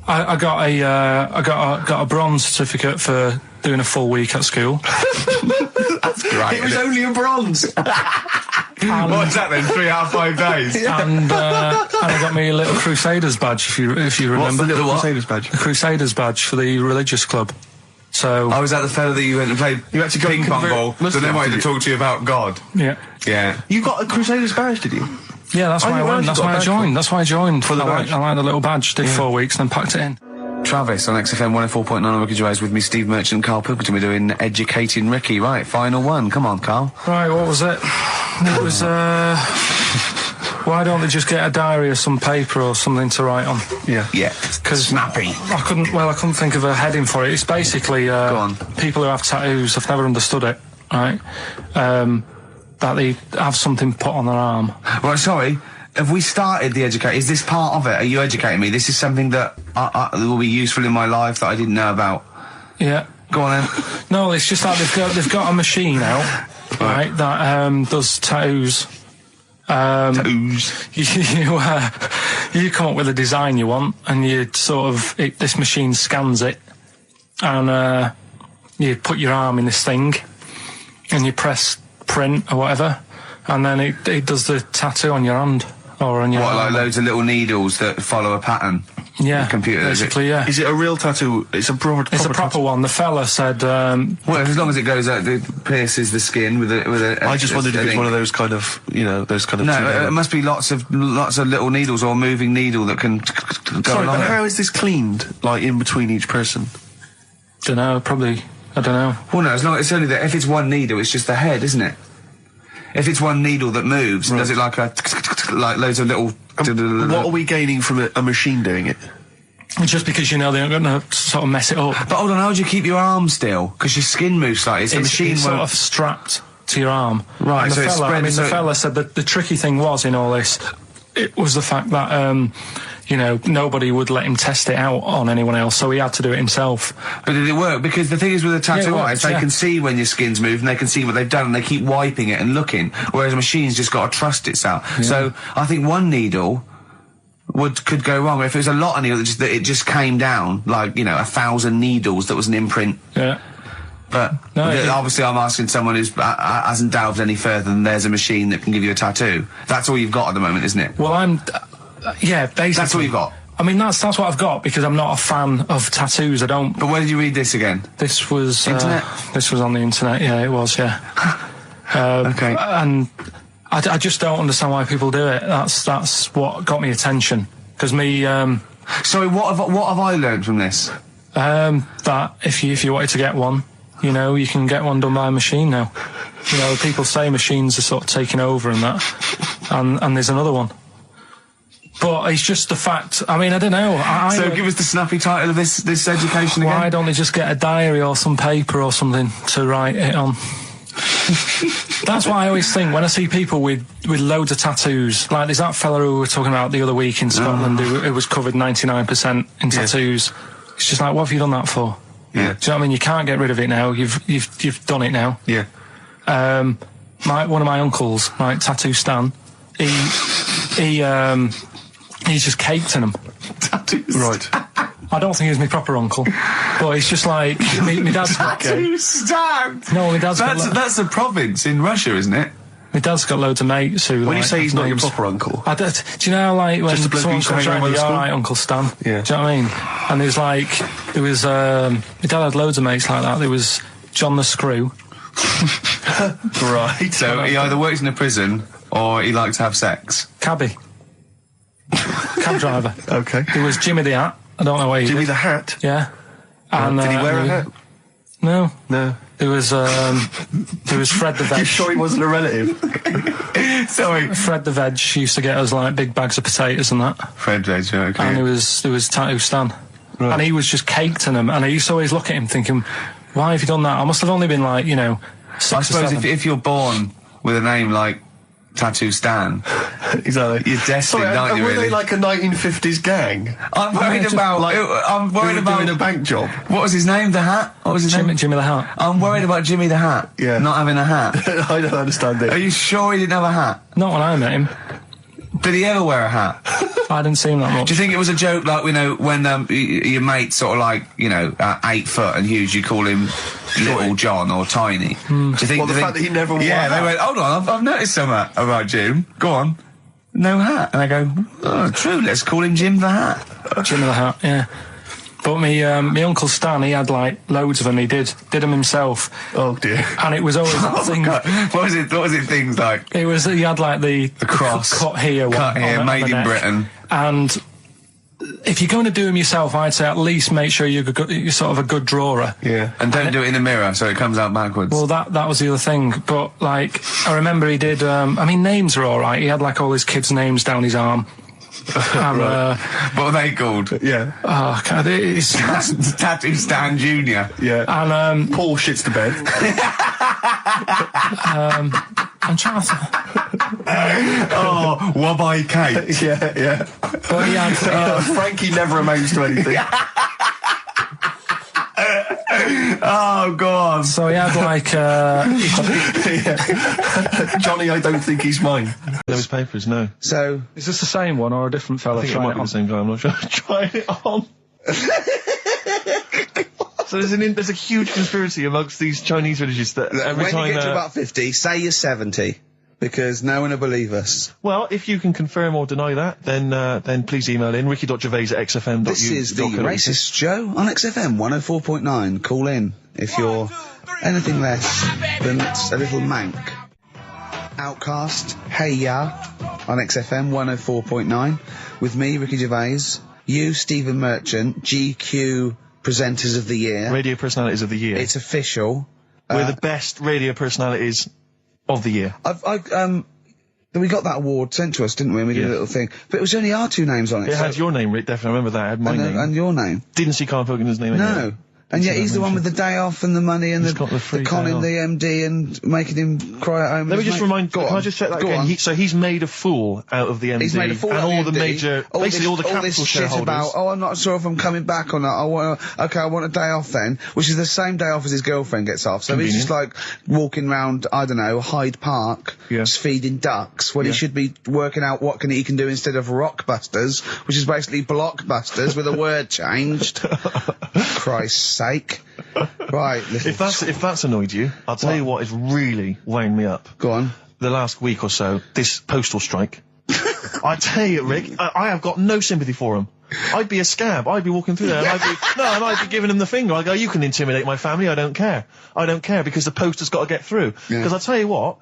I got a bronze certificate for doing a full week at school. That's great. It was only a bronze. What's that then? 3 out of 5 days. And I got me a little Crusaders badge, if you remember. What's the little what? Crusaders badge? The Crusaders badge for the religious club. So I was at the fella that you went and played ping pong ball, so they wanted to talk to you about God. yeah. Yeah. You got a Crusaders badge, did you? Yeah, that's why I went. That's why I joined. That's why I joined. For the badge. I like the little badge. Did 4 weeks, then packed it in. Travis on XFM 104.9 on Ricky Gervais with me, Steve Merchant and Karl Pilkington. We're doing Educating Ricky. Right, final one. Come on, Karl. Right, what was it? It was, why don't they just get a diary or some paper or something to write on? Yeah. Yeah. Because snappy. I couldn't think of a heading for it. It's basically, Go on. people who have tattoos, I've never understood it, right? That they have something put on their arm. Well, sorry. Have we started the educate? Is this part of it? Are you educating me? This is something that will be useful in my life that I didn't know about. Yeah. Go on then. No, it's just that they've got a machine out, right, that does tattoos. Tattoos. You come up with a design you want, and you this machine scans it, and you put your arm in this thing, and you press print or whatever, and then it does the tattoo on your hand or on your arm. Like loads of little needles that follow a pattern? Yeah, the computer, basically, yeah. Is it a real tattoo? It's a proper proper one. The fella said... well, as long as it goes out, it pierces the skin with a... I just wondered if it's one of those kind of, those kind of... No, it must be lots of little needles or a moving needle that can go Sorry, along but it. how is this cleaned, like, in between each person? Dunno, probably... I don't know. Well, no, it's only that if it's one needle, it's just the head, isn't it? If it's one needle that moves, does it like loads of little... What are we gaining from a machine doing it? Just because they're going to sort of mess it up. But hold on, how do you keep your arm still? Because your skin moves slightly. It's a machine it's sort of strapped to your arm. Right, and so it's spread... the fella said that the tricky thing was in all this, it was the fact that, nobody would let him test it out on anyone else, so he had to do it himself. But did it work? Because the thing is with a tattoo artist, they can see when your skin's moved and they can see what they've done and they keep wiping it and looking, whereas a machine's just got to trust itself. Yeah. So I think one needle could go wrong. If it was a lot of needles, that it just came down, like, 1,000 needles that was an imprint. Yeah. But obviously I'm asking someone who hasn't delved any further than there's a machine that can give you a tattoo. That's all you've got at the moment, isn't it? Well, yeah, basically. That's all you've got? I mean, that's what I've got, because I'm not a fan of tattoos. I don't... But where did you read this again? This was... Internet? This was on the internet, yeah, it was, yeah. Okay. And I just don't understand why people do it. That's what got me attention. Because me... Sorry, what have I learned from this? That if you wanted to get one, you can get one done by a machine now. People say machines are sort of taking over and that, and there's another one. But it's just the fact. I mean, I don't know. So give us the snappy title of this education again. Why don't they just get a diary or some paper or something to write it on? That's what I always think when I see people with loads of tattoos. Like there's that fella who we were talking about the other week in Scotland who was covered 99% in tattoos. It's just like, what have you done that for? Yeah. Do you know what I mean? You can't get rid of it now. You've done it now. Yeah. One of my uncles, right, Tattoo Stan, he's just caked in them. Tattoos. Right. I don't think he's my proper uncle, but it's just like my dad's got... Tattoo Stan. No, my dad's got... That's a province in Russia, isn't it? My dad's got loads of mates who... When you say he's not your proper uncle... do you know, like, when just someone comes around, you're alright, Uncle Stan? Yeah. Do you know what I mean? And there was, my dad had loads of mates like that. There was John the Screw. Right. So he either works in a prison or he likes to have sex. Cabbie. Cab driver. Okay. There was Jimmy the Hat. I don't know where he Jimmy did. the Hat? Yeah. And, did he wear a hat? No. No. There was Fred the Veg. You sure he wasn't a relative? Sorry. Fred the Veg used to get us like big bags of potatoes and that. Fred Veg, okay. And there was Tattoo Stan. Right. And he was just caked in them. And I used to always look at him thinking, why have you done that? I must have only been like, you know, 6 I or suppose 7. if you're born with a name like Tattoo Stan, Exactly. you're destined, aren't you, were really? they like a 1950s gang? I'm worried about... I'm worried about... doing a bank job. What was his name? The Hat? What was his name? Jimmy the Hat. I'm worried about Jimmy the Hat. Yeah. Not having a hat. I don't understand Are it. you sure he didn't have a hat? Not when I met him. Did he ever wear a hat? I didn't see him that much. Do you think it was a joke, like, you know, when your mate's sort of like, you know, 8 foot and huge, you call him Little John or Tiny? Do you think... Well, the fact that he never wore a Yeah, hat. they went, hold on, I've noticed something about Jim. Go on. No hat. And I go, oh, true, let's call him Jim the Hat. Jimmy the Hat, yeah. But me Uncle Stan, he had like loads of them. He did them himself. Oh dear. And it was always that Oh, thing. God. What was it things like? It was, he had like the cross. cut here, Cut here, on made the in neck. Britain. And if you're going to do them yourself, I'd say at least make sure you're sort of a good drawer. Yeah. And don't do it in the mirror so it comes out backwards. Well, that was the other thing. But like, I remember he did. I mean, names are all right. He had like all his kids' names down his arm. And, what are they called? Yeah. oh God, it's Tattoo Stan Jr. Yeah. and Paul shits the bed. I'm trying to. Oh, Wabbai Kate. Yeah. But he had. Frankie never amounts to anything. Oh, God. So he had like. Johnny, I don't think he's mine. Those papers, no. So, Is this the same one or a different fella? I think it trying might be on? the same guy, I'm not sure. Try it on. So there's a huge conspiracy amongst these Chinese villages that every when time... you get to about 50, say you're 70, because no one will believe us. Well, if you can confirm or deny that, then please email in ricky.gervais@xfm.uk. This is the Racist Show on XFM 104.9. Call in if you're anything less than a little mank. Outcast, Hey Ya, on XFM 104.9, with me, Ricky Gervais, you, Stephen Merchant, GQ Presenters of the Year. Radio Personalities of the Year. It's official. We're the best radio personalities of the year. We got that award sent to us, didn't we? And we did a little thing. But it was only our 2 names on it. It had your name, Rick, definitely. I remember that. It had my name. And your name. Didn't see Karl Pilkington's name anywhere. No. And yet he's the one with the day off and the money and He's got the free conning day the MD and making him cry at home. Let me just remind. Go Can on. I just check that Go again? on. So he's made a fool out of the MD He's made a fool and out of all the the MD. major, basically all the capital this shit shareholders. about, oh, I'm not sure if I'm coming back or not. I want a day off then, which is the same day off as his girlfriend gets off. So he's just like walking round, I don't know, Hyde Park, just feeding ducks, when he should be working out what he can do instead of Rockbusters, which is basically Blockbusters with a word changed. Christ's sake. Right. If that's annoyed you, I'll tell you what is really wound me up. Go on. The last week or so, this postal strike. I tell you, Rick, I have got no sympathy for him. I'd be a scab. I'd be walking through there and I'd be giving him the finger. I'd go, you can intimidate my family, I don't care. I don't care because the post has got to get through. Because I'll tell you what,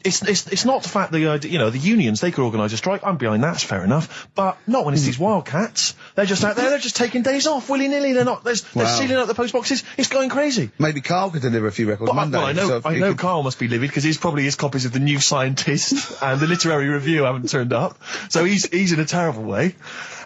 it's not the fact that, the unions, they could organise a strike. I'm behind that, it's fair enough. But not when it's these wildcats. They're just out there, they're just taking days off willy-nilly. They're sealing up the post boxes. It's going crazy. Maybe Carl could deliver a few records Monday. Well, I know Carl must be livid because probably his copies of The New Scientist and the Literary Review haven't turned up. So he's in a terrible way.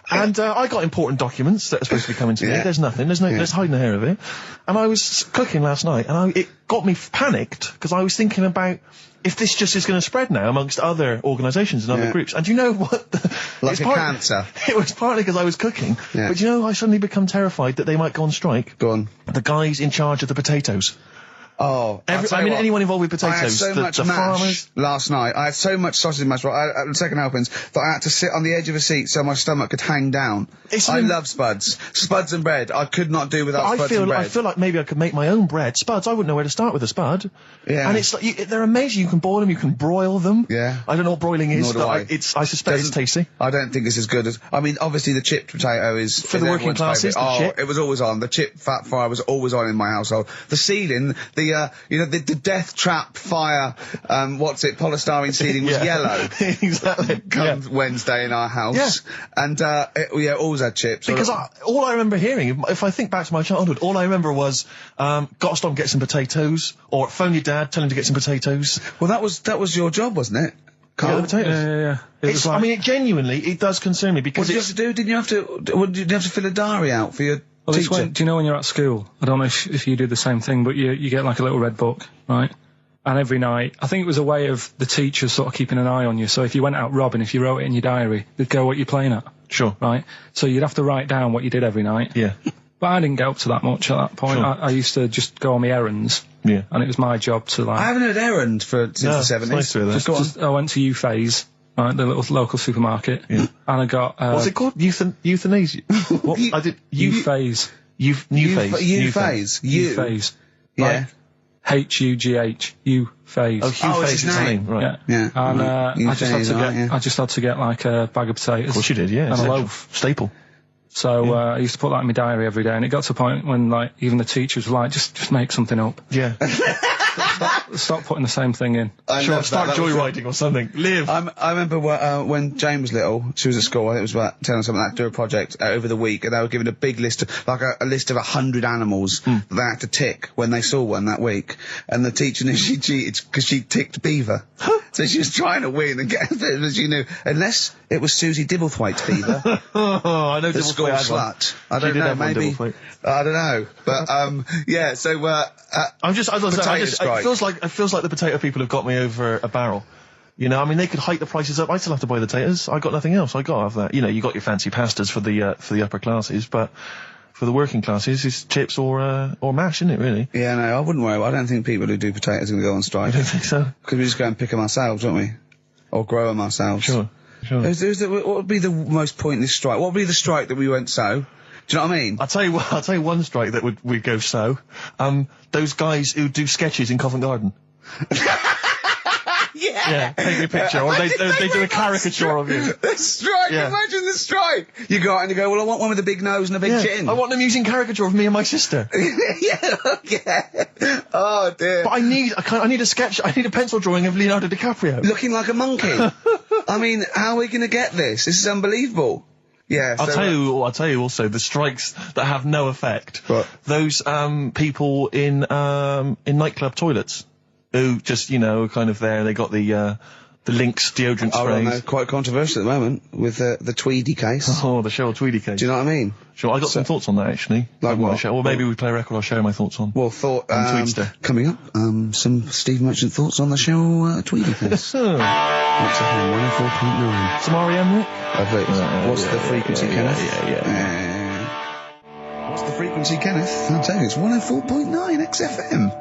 And I got important documents that are supposed to be coming to me. There's nothing. There's hiding a hair of it. And I was cooking last night, and it got me panicked because I was thinking about if this just is going to spread now amongst other organisations and other groups. And you know what? Like cancer. It was partly because I was cooking. Yeah. But I suddenly become terrified that they might go on strike. Go on. The guys in charge of the potatoes. Oh, anyone involved with potatoes. I had so much mash farmers. last night. I had so much sausage mash, the second helpings, that I had to sit on the edge of a seat so my stomach could hang down. I love spuds. Spuds and bread. I could not do without spuds and bread. I feel like maybe I could make my own bread. Spuds, I wouldn't know where to start with a spud. Yeah. And it's like, they're amazing. You can boil them, you can broil them. Yeah. I don't know what broiling is, but I suspect it's tasty. I don't think it's as good as, obviously the chipped potato is... For the working classes, the chip. It was always on. The chip fat fire was always on in my household. The ceiling, the death trap fire, polystyrene ceiling was yellow. Exactly. Come Wednesday in our house. Yeah. And, always had chips. Because all I remember hearing, if I think back to my childhood, all I remember was, gotta stop and get some potatoes, or phone your dad, tell him to get some potatoes. Well, that was your job, wasn't it? Carl? Yeah, yeah. It genuinely, it does concern me because what did you have to do? Didn't you have to fill a diary out for your Well, it's teacher. do you know when you're at school? I don't know if you do the same thing, but you get like a little red book, right? And every night, I think it was a way of the teachers sort of keeping an eye on you. So if you went out robbing, if you wrote it in your diary, they'd go, what you're playing at. Sure. Right? So you'd have to write down what you did every night. Yeah. But I didn't get up to that much at that point. Sure. I used to just go on my errands. Yeah. And it was my job to like... I haven't heard errand since the 70s. Nice to hear that. I went to U-Phase, right, the little local supermarket. Yeah. And I got... What's it called? Euthanasia? What? I did... U-Phase. New phase. U-Phase. U-Phase. Yeah. H-U-G-H. U-Phase. Oh, Hugh it's Phase his is his name. name, right. Yeah. Yeah. And I Euthanasia, just had to get like a bag of potatoes. Of course you did, yeah. And a essential. loaf. Staple. So I used to put that in my diary every day, and it got to a point when like even the teachers were like, just make something up. Yeah. Stop putting the same thing in. Sure, start joyriding or something. Live. I remember when Jane was little, she was at school, it was about telling us something like that, do a project over the week, and they were given a big list of, like a list of 100 animals that they had to tick when they saw one that week. And the teacher knew she cheated because she ticked beaver. So she was trying to win and get it, but she knew, unless it was Susie Dibblethwaite's beaver. I know The school slut. I don't did know, have one, maybe. Dibblethwaite. I don't know. But, yeah, so, it feels like the potato people have got me over a barrel. You know, I mean, they could hike the prices up. I still have to buy the potatoes. I got nothing else. I got to have that. You know, you got your fancy pastas for the upper classes, but for the working classes, it's chips or mash, isn't it? Really? Yeah, no, I wouldn't worry. I don't think people who do potatoes are going to go on strike. I don't think so. Because we just go and pick them ourselves, don't we? Or grow them ourselves. Sure. What would be the most pointless strike? What would be the strike that we went so? Do you know what I mean? I'll tell you one strike that would go so. Those guys who do sketches in Covent Garden. Yeah, take me a picture, or they do a caricature of you. The strike, Yeah. imagine the strike! You go out and you go, well, I want one with a big nose and a big chin. I want them using caricature of me and my sister. yeah. Oh, dear. But I need a sketch, I need a pencil drawing of Leonardo DiCaprio. Looking like a monkey. I mean, how are we going to get this? This is unbelievable. Yeah, I'll tell you also the strikes that have no effect. What? Those people in nightclub toilets who just, you know, are kind of there. They got the Lynx deodorant I don't know, sprays. quite controversial at the moment with the Tweedy case. Oh, the Cheryl Tweedy case. Do you know what I mean? Sure, I got some thoughts on that actually. Like what? Well, maybe we play a record. I'll share my thoughts on. Well, Tweedster. coming up, some Steve Merchant thoughts on the Cheryl Tweedy case. What's XFM 104.9. Some R.E.M. Rick? What's the frequency, Kenneth? What's the frequency, Kenneth? I'll tell you, it's 104.9 XFM.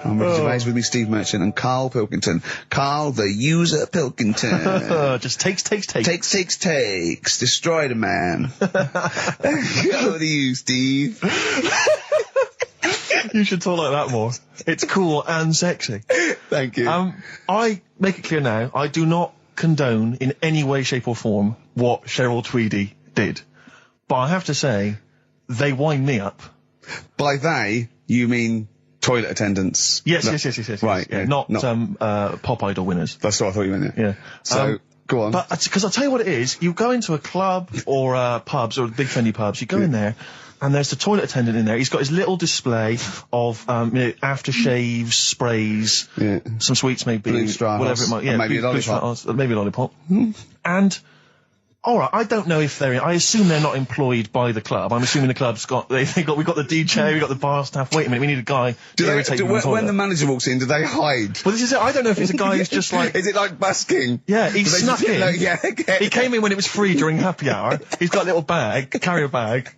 I'm Ricky Gervais, with me, Steve Merchant and Karl Pilkington. Karl, the user Pilkington. Just takes. Takes. Destroy the man. Go to you, Steve. You should talk like that more. It's cool and sexy. Thank you. I make it clear now, I do not condone in any way, shape or form what Cheryl Tweedy did. But I have to say, they wind me up. By they, you mean toilet attendants? Yes. Right, Yeah, yeah, not Pop Idol winners. That's what I thought you meant, Yeah. So, go on. But, because I'll tell you what it is, you go into a club or pubs, or big trendy pubs, you go in there, and there's the toilet attendant in there. He's got his little display of, aftershaves, sprays, some sweets maybe, Blue Straw whatever it might, yeah, maybe a lollipop. Maybe a lollipop. And, alright, I don't know if I assume they're not employed by the club. I'm assuming the club's we've got the DJ, we've got the bar staff. Wait a minute, we need a guy to irritate you on the toilet. When the manager walks in, do they hide? Well, this is it. I don't know if it's a guy who's just like... Is it like busking? Yeah, he snuck in. Okay. He came in when it was free during happy hour. He's got a little carrier bag.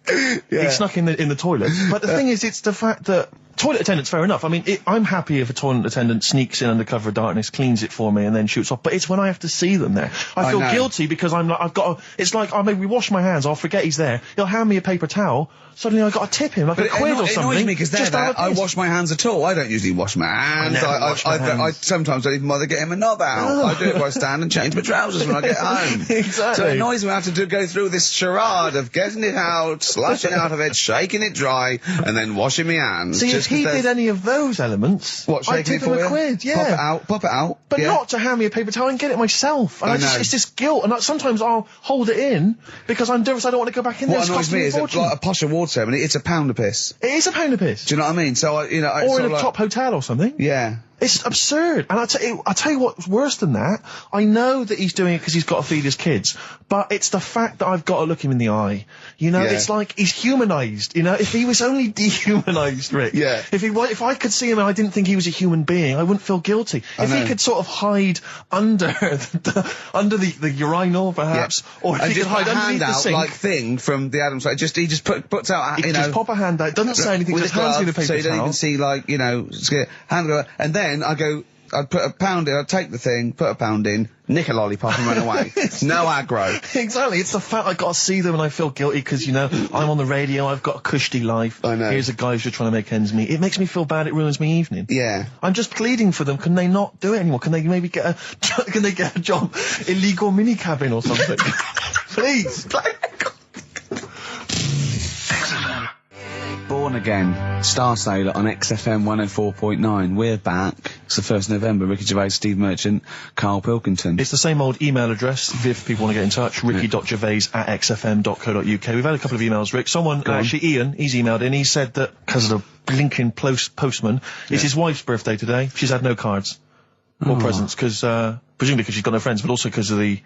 He snuck in the toilet. But the thing is, it's the fact that toilet attendants, fair enough. I mean, I'm happy if a toilet attendant sneaks in under cover of darkness, cleans it for me, and then shoots off. But it's when I have to see them there. I feel guilty because it's like, maybe wash my hands, I'll forget he's there. He'll hand me a paper towel. Suddenly I've got to tip him like a quid or something. It annoys me because I wash my hands at all. I don't usually wash my hands. I sometimes don't even bother getting my knob out. I do it while I stand and change my trousers when I get home. Exactly. So it annoys me I have to go through this charade of getting it out, slashing out of it, shaking it dry, and then washing my hands. See, if he did any of those elements, I'd tip him a quid, yeah. Pop it out. But not to hand me a paper towel and get it myself. And it's just guilt. And sometimes I'll hold it in because I'm nervous I don't want to go back in there. What annoys me is like a posh award ceremony, it's £1 a piss. It is £1 a piss. Do you know what I mean? So, or in a top hotel or something. Yeah. It's absurd. And I'll tell you what's worse than that. I know that he's doing it because he's got to feed his kids, but it's the fact that I've got to look him in the eye. You know, it's like he's humanised. You know, if he was only dehumanised, Rick. Yeah. If I could see him and I didn't think he was a human being, I wouldn't feel guilty. If he could sort of hide under the urinal, perhaps, or if he could hide underneath the sink. Like thing from the Addams Family. He just puts out, you know, just pop a hand out. Doesn't say anything. Just hands in a paper so you don't towel. even see, like, you know, hand go, and then I'd put a pound in, I'd take the thing, put a pound in, nick a lollipop and run away. No aggro. Exactly. It's the fact I got to see them and I feel guilty because, you know, I'm on the radio, I've got a cushy life. I know. Here's a guy who's just trying to make ends meet. It makes me feel bad, it ruins my evening. Yeah. I'm just pleading for them. Can they not do it anymore? Can they maybe get a job? Illegal mini cabin or something? Please. Born Again, Star Sailor on XFM 104.9. We're back. It's the 1st of November. Ricky Gervais, Steve Merchant, Karl Pilkington. It's the same old email address if people want to get in touch. ricky.gervais@xfm.co.uk. We've had a couple of emails, Rick. Someone, actually Ian, he's emailed in. He said that because of the blinking postman, it's his wife's birthday today. She's had no cards or presents because, presumably because she's got no friends, but also because of the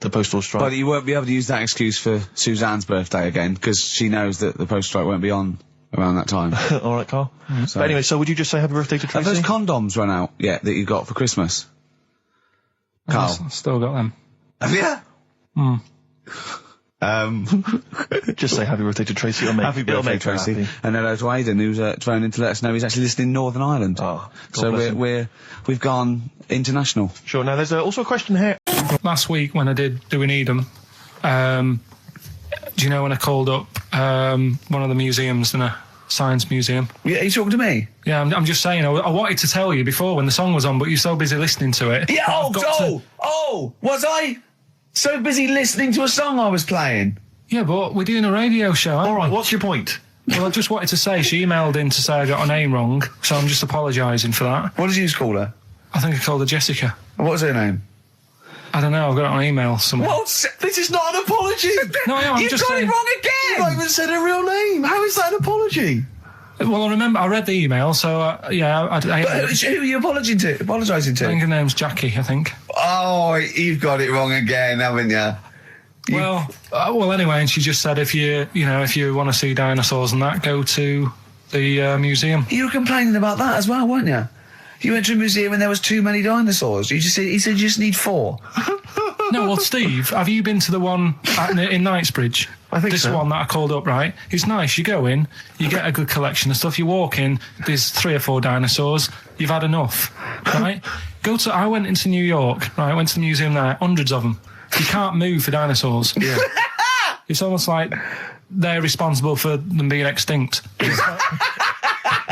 postal strike. But you won't be able to use that excuse for Suzanne's birthday again because she knows that the postal strike won't be on around that time. All right, Carl. So. But anyway, so would you just say happy birthday to Tracy? Have those condoms run out yet that you got for Christmas? Carl? I've still got them. Have you? Just say happy birthday to Tracy. Happy birthday, Tracy. Happy. And hello to Aidan, who's phoned in to let us know he's actually listening in Northern Ireland. Oh, so we've gone international. Sure. Now there's also a question here. Last week when I did Do We Need 'Em, do you know when I called up one of the museums in a science museum? Yeah, you talking to me? Yeah, I'm just saying, I wanted to tell you before when the song was on, but you're so busy listening to it. Yeah, was I so busy listening to a song I was playing? Yeah, but we're doing a radio show, aren't we? All right, what's your point? Well, I just wanted to say she emailed in to say I got her name wrong, so I'm just apologising for that. What did you call her? I think I called her Jessica. What was her name? I don't know, I've got it on email somewhere. This is not an apology! No, I'm You've just got saying... it wrong again! You've not even said her real name! How is that an apology? Well, I remember, I read the email, so, yeah, But who are you apologising to? I think her name's Jackie, I think. Oh, you've got it wrong again, haven't you? Well, anyway, and she just said if you want to see dinosaurs and that, go to the museum. You were complaining about that as well, weren't you? You went to a museum and there was too many dinosaurs. He said you just need 4. No, well, Steve, have you been to the one in Knightsbridge? I think this so. one that I called up, right? It's nice. You go in, you get a good collection of stuff. You walk in, there's 3 or 4 dinosaurs. You've had enough, right? I went into New York, right? I went to the museum there, hundreds of them. You can't move for dinosaurs. Yeah. It's almost like they're responsible for them being extinct.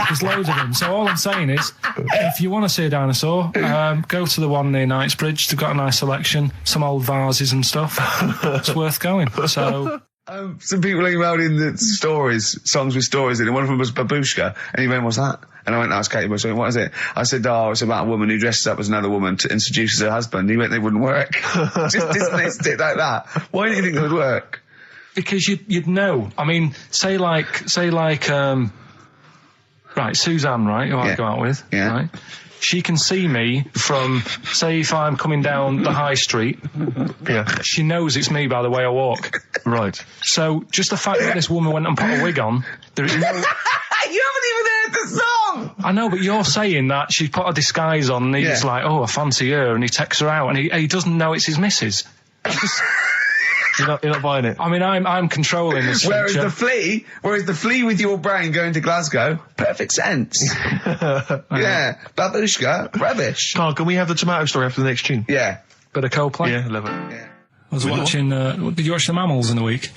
There's loads of them. So all I'm saying is, if you want to see a dinosaur, go to the one near Knightsbridge. They've got a nice selection, some old vases and stuff. It's worth going. So. Some people emailed in the songs with stories in it. One of them was Babushka, and he went, "What's that?" And I went, "Ask Katie Bush, what is it?" I said, "Oh, it's about a woman who dresses up as another woman and seduces her husband." He went, "They wouldn't work." Just dismissed it like that. Why do you think it would work? Because you'd know. I mean, say like, right, Suzanne, right, who I go out with, right? She can see me from, say, if I'm coming down the high street. Yeah. She knows it's me by the way I walk. Right. So, just the fact that this woman went and put a wig on, there is no... You haven't even heard the song! I know, but you're saying that she put a disguise on and he's like, oh, I fancy her, and he texts her out, and he doesn't know it's his missus. You're not buying it. I mean, I'm controlling this Whereas feature. the flea with your brain going to Glasgow, perfect sense. Yeah, Babushka, rubbish. Carl, can we have the tomato story after the next tune? Yeah. Bit of Coldplay. Yeah, love it. Yeah. I was watching, did you watch The Mammals in the week?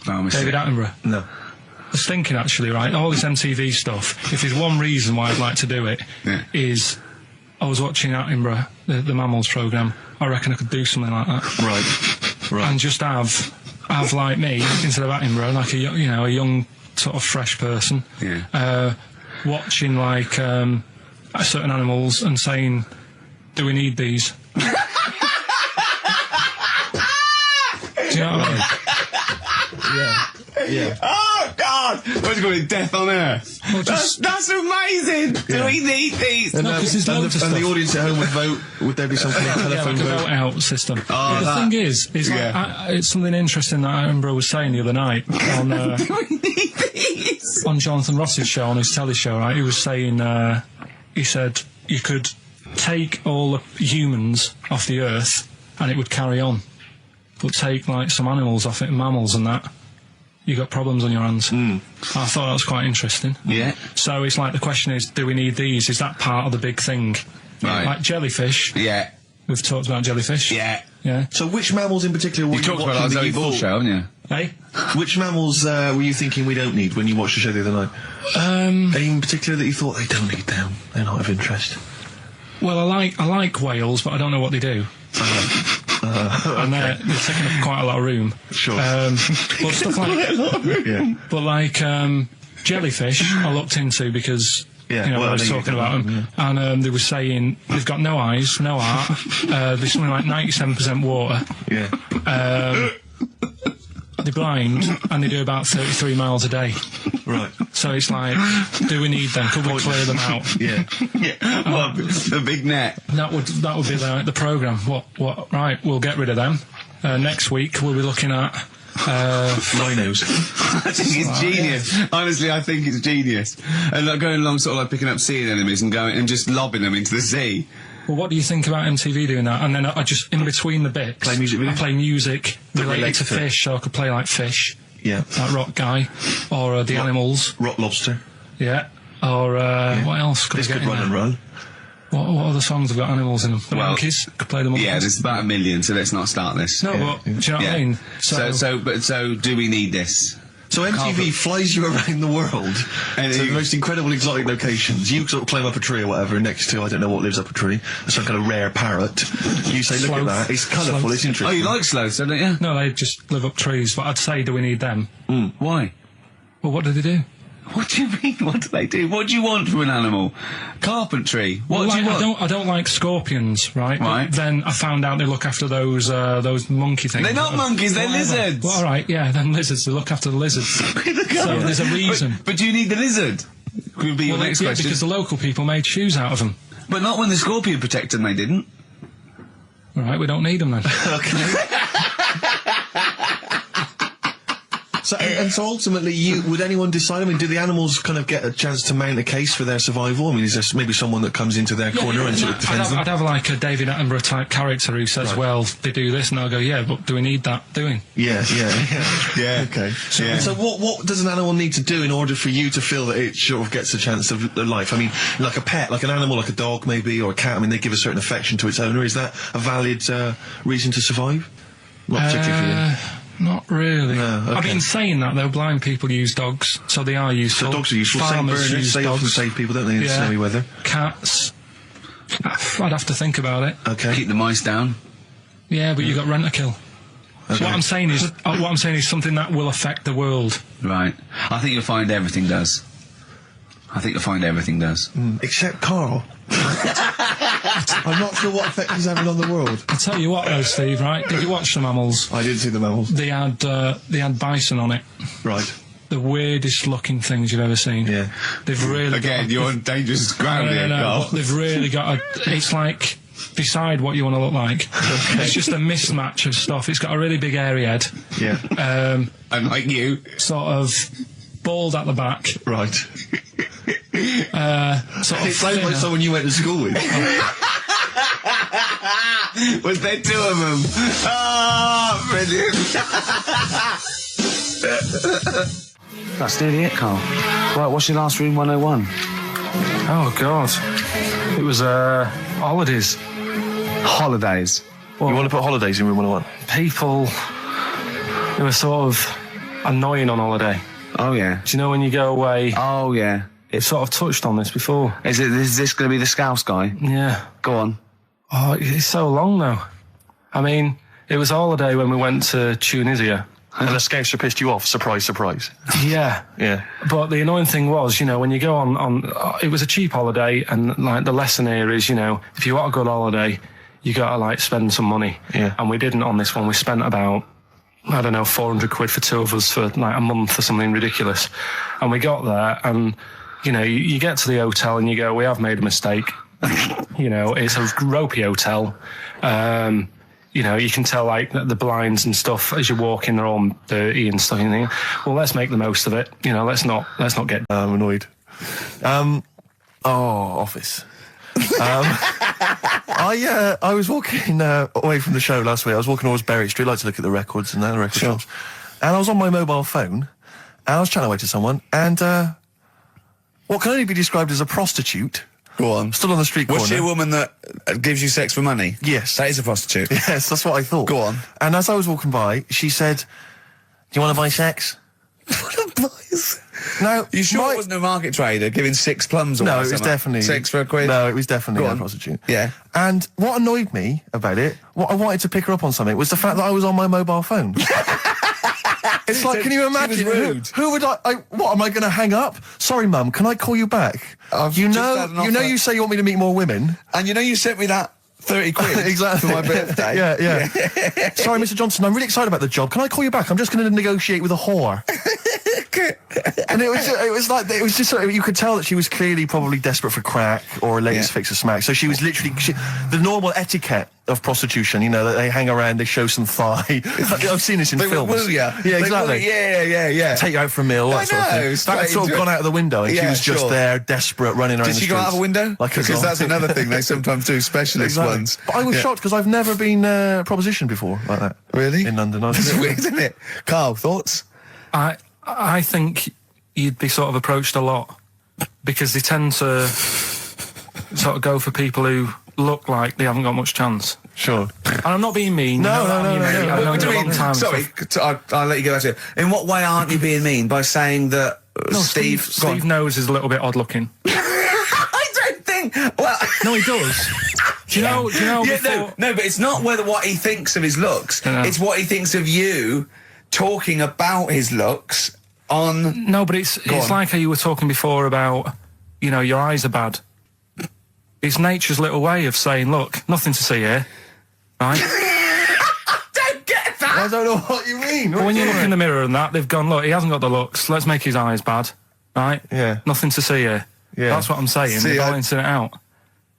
No, David Attenborough. No. I was thinking, actually, right, all this MTV stuff, if there's one reason why I'd like to do it, is I was watching Attenborough, the Mammals programme. I reckon I could do something like that. Right. And just have like me, instead of Attenborough, like a young sort of fresh person, watching like certain animals and saying, do we need these? Do you know what I mean? Yeah. Oh, God! God! What's it called? Death on Earth. Well, That's amazing! Do we need these? And, No, 'cause there's loads of and the stuff. audience at home would vote. Would there be some kind of telephone like a vote? vote out system. Oh, the thing is like, it's something interesting that I remember I was saying the other night on Do we need these? on Jonathan Ross's show, on his telly show, right? He was saying, he said you could take all the humans off the earth and it would carry on, but take like some animals off it, mammals and that, you got problems on your hands. I thought that was quite interesting. Yeah. So it's like the question is, do we need these? Is that part of the big thing? Right. Like jellyfish. Yeah. We've talked about jellyfish. Yeah. Yeah. So which mammals in particular were You talked about watching our that Zoe you Ball thought- show, haven't you? Hey? Which mammals were you thinking we don't need when you watched the show the other night? Any in particular that you thought they don't need them? They're not of interest. Well, I like whales, but I don't know what they do. And they're taking up quite a lot of room. Sure. But stuff like Yeah. but like jellyfish, I looked into because Yeah, you know well, I was I know you talking don't about them, and they were saying they've got no eyes, no heart. There's something like 97% water. Yeah. They're blind, and they do about 33 miles a day. Right. So it's like, do we need them? Could we clear them out? Yeah. Well, the big net. That would be the programme. What? Right, we'll get rid of them. Next week we'll be looking at Rhinos. I think it's genius. Honestly, I think it's genius. And like going along, sort of like picking up sea anemones and going and just lobbing them into the sea. Well, what do you think about MTV doing that? And then I just, in between the bits, Play music videos? I play music related relates to to it. fish, so I could play like Fish, Yeah. that rock guy, or the animals, Rock lobster. yeah, or what else could This I get could in run there? and run. What other songs have got animals in them? The Well, monkeys, could play the monkeys. Yeah, there's about 1 million, so let's not start this. No, but do you know what I mean? So do we need this? So MTV flies you around the world And to you- the most incredible exotic locations. You sort of climb up a tree or whatever next to, I don't know what lives up a tree, some kind of rare parrot. You say, look at Sloth. that, it's colourful, Sloth. it's Oh, interesting. you like sloths, don't you? No, they just live up trees, but I'd say, do we need them? Why? Well, what do they do? What do you mean? What do they do? What do you want from an animal? Carpentry. What do you want? I don't like scorpions, right? Right. But then I found out they look after those monkey things. They're not monkeys, they're Whatever. lizards. Well, all right, yeah, then lizards. They look after the lizards. So there's a reason. But do you need the lizard? Could be your Well, next yeah, question. because the local people made shoes out of them. But not when the scorpion protected them, they didn't. All right, we don't need them then. So, and so ultimately, would anyone decide? I mean, do the animals kind of get a chance to mount a case for their survival? I mean, is there maybe someone that comes into their corner and sort of defends them? I'd have like a David Attenborough type character who says, Right. well, they do this, and I'll go, yeah, but do we need that doing? Yeah. Yeah. Okay. So, Yeah. so what does an animal need to do in order for you to feel that it sort of gets a chance of life? I mean, like a pet, like an animal, like a dog maybe, or a cat, I mean, they give a certain affection to its owner. Is that a valid reason to survive? Not particularly for you. Not really. No, okay. I've been saying that, though. Blind people use dogs, so they are useful. So dogs are useful. Saint Farmers Bernards, use they often dogs. save people, don't they, in Yeah. snowy weather? Cats. I'd have to think about it. Okay. Keep the mice down. Yeah, but you got rent a kill. Okay. What I'm saying is something that will affect the world. Right. I think you'll find everything does. Except Karl. I'm not sure what effect he's having on the world. I'll tell you what, though, Steve. Right? Did you watch the mammals? I did see the mammals. They had bison on it. Right. The weirdest looking things you've ever seen. Yeah. They've really Again, you're on dangerous ground here, Carl. but they've really got it's like, decide what you want to look like. It's just a mismatch of stuff. It's got a really big airy head. Yeah. And like you. Sort of bald at the back. Right. Sort of It sounds like thinner. someone you went to school with. Was there two of them? Oh, brilliant. That's nearly it, Carl. Right, what's your last room 101? Oh, God. It was, holidays. Holidays. Well, You want to put holidays in room 101? people who are sort of annoying on holiday. Oh, yeah. Do you know when you go away? Oh, yeah. It sort of touched on this before. Is this going to be the Scouse guy? Yeah. Go on. Oh, it's so long, though. I mean, it was a holiday when we went to Tunisia. And the Scouser pissed you off. Surprise, surprise. Yeah. Yeah. But the annoying thing was, you know, when you go on it was a cheap holiday, and like the lesson here is, you know, if you want a good holiday, you gotta like spend some money. Yeah. And we didn't on this one. We spent about I don't know, 400 quid for two of us for like a month or something ridiculous. And we got there, and, you know, you get to the hotel and you go, we have made a mistake. You know, it's a ropey hotel. You know, you can tell, like, the blinds and stuff as you walk in, they're all dirty and stuff. And you think, well, let's make the most of it. You know, let's not get... I'm annoyed. Office. I was walking away from the show last week. I was walking towards Berry Street. I like to look at the records and the record shops. And I was on my mobile phone, and I was chatting away to someone, and what can only be described as a prostitute... Go on. Stood on the street corner. Was she a woman that gives you sex for money? Yes. That is a prostitute. Yes, that's what I thought. Go on. And as I was walking by, she said, do you want to buy sex? Now, you sure it wasn't a market trader giving 6 plums or no, it was definitely... 6 for a quid? No, it was definitely a prostitute. Yeah. And what annoyed me about it, what I wanted to pick her up on something, was the fact that I was on my mobile phone. It's like, can you imagine? Who would what, am I going to hang up? Sorry, Mum, can I call you back? You say you want me to meet more women. And you know you sent me that 30 quid exactly. for my birthday. Yeah. Sorry, Mr. Johnson, I'm really excited about the job. Can I call you back? I'm just going to negotiate with a whore. And it was just you could tell that she was clearly probably desperate for crack or a latest fix of smack. So she was literally the normal etiquette of prostitution, you know, that they hang around, they show some thigh. I've seen this in films. Will ya? Yeah, exactly. Yeah. Take you out for a meal, that sort of thing. That had sort of gone out of the window, and she was just there, desperate, running around the streets. Did she go out of a window? Because that's another thing they sometimes do, specialist ones. But I was shocked, because I've never been propositioned before like that. Really? In London. That's weird, isn't it? Carl, thoughts? I think you'd be sort of approached a lot, because they tend to sort of go for people who look like they haven't got much chance. Sure. And I'm not being mean. No. What do you mean? Sorry, I'll let you go back to it. In what way aren't you being mean? By saying that Steve knows is a little bit odd looking. I don't think... Well... No, he does. Do you know yeah, no, but it's not what he thinks of his looks. It's what he thinks of you talking about his looks on... No, but it's like how you were talking before about, you know, your eyes are bad. It's nature's little way of saying, look, nothing to see here, right? I don't get that! I don't know what you mean. When you look in the mirror and that, they've gone, look, he hasn't got the looks, let's make his eyes bad, right? Yeah. Nothing to see here. Yeah. That's what I'm saying, they're balancing it out,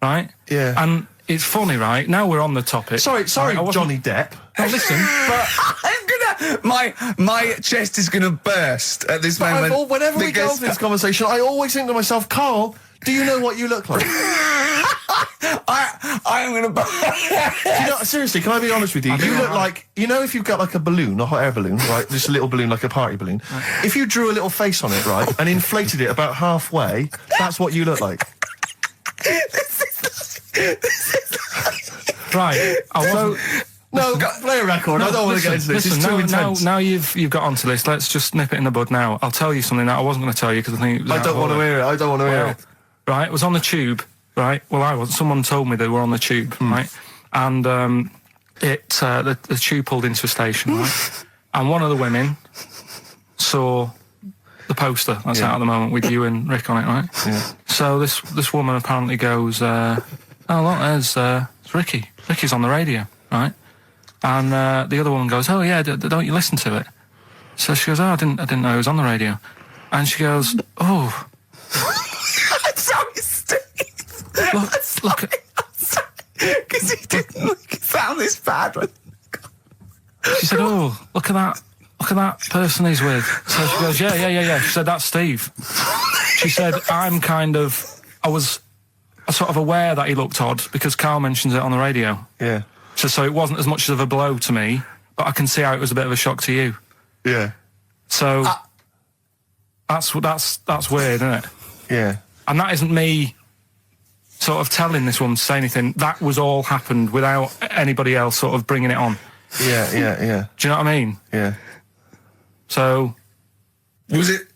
right? Yeah. And it's funny, right? Now we're on the topic. Sorry, Johnny Depp. No, listen, but... My chest is gonna burst at this moment. Whenever we go into this conversation, I always think to myself, Carl, do you know what you look like? I'm gonna burst. Seriously, can I be honest with you? You look like, you know, if you've got like a balloon, a hot air balloon, right? Just a little balloon, like a party balloon. If you drew a little face on it, right, and inflated it about halfway, that's what you look like. Right. No, play a record. I don't want to get into this. It's too intense. Now you've got onto this. Let's just nip it in the bud now. I'll tell you something that I wasn't going to tell you because I think it was I don't want to hear it. I don't want to hear it. Right, it was on the tube. Right. Well, I was. Someone told me they were on the tube. Right, and the tube pulled into a station. Right, and one of the women saw the poster that's out at the moment with you and Rick on it. Right. Yeah. So this woman apparently goes, "Oh look, there's Ricky. Ricky's on the radio." Right. And the other woman goes, "Oh yeah, don't you listen to it?" So she goes, "Oh, I didn't know he was on the radio." And she goes, "Oh, I'm sorry, Steve. look at." Because he didn't make it sound this bad. She said, "Oh, look at that person he's with." So she goes, "Yeah." She said, "That's Steve." She said, I was sort of aware that he looked odd because Carl mentions it on the radio. Yeah. So it wasn't as much of a blow to me, but I can see how it was a bit of a shock to you. Yeah. So that's weird, isn't it? Yeah. And that isn't me sort of telling this woman to say anything. That was all happened without anybody else sort of bringing it on. Yeah. Do you know what I mean? Yeah. So... Was it...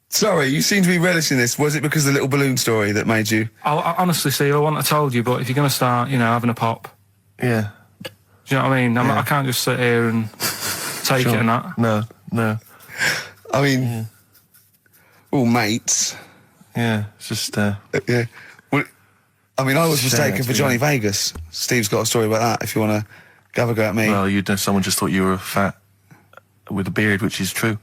Sorry, you seem to be relishing this. Was it because of the little balloon story that made you... I honestly, Steve, I wouldn't have told you, but if you're going to start, having a pop... Yeah. Do you know what I mean? I can't just sit here and take it and that. No. I mean, all mates. Yeah, it's just... Yeah. Well, I mean, I was mistaken for Johnny Vegas. Steve's got a story about that, if you want to have a go at me. Well, someone just thought you were fat. with a beard, which is true.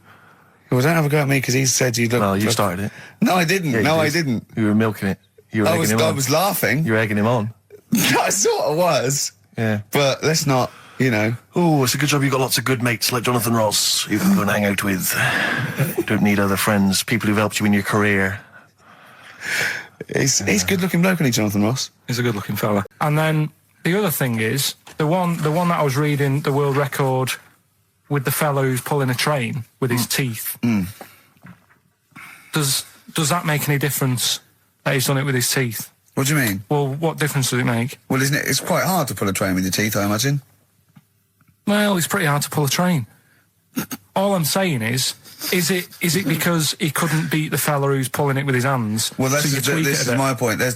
Well, don't have a go at me because he said you look. Well, you started it. No, I didn't. Yeah, I didn't. You were milking it. You were egging him on. I was laughing. You were egging him on. I sort of was. Yeah. But let's not, you know. Oh, it's a good job you've got lots of good mates like Jonathan Ross you can go and hang out with. You don't need other friends, people who've helped you in your career. He's a good-looking bloke, isn't he, Jonathan Ross? He's a good-looking fella. And then the other thing is, the one that I was reading, the world record with the fellow who's pulling a train with his teeth. Does that make any difference that he's done it with his teeth? What do you mean? Well, what difference does it make? Well, isn't it? It's quite hard to pull a train with your teeth, I imagine. Well, it's pretty hard to pull a train. All I'm saying is it because he couldn't beat the fella who's pulling it with his hands? Well, this is my point. I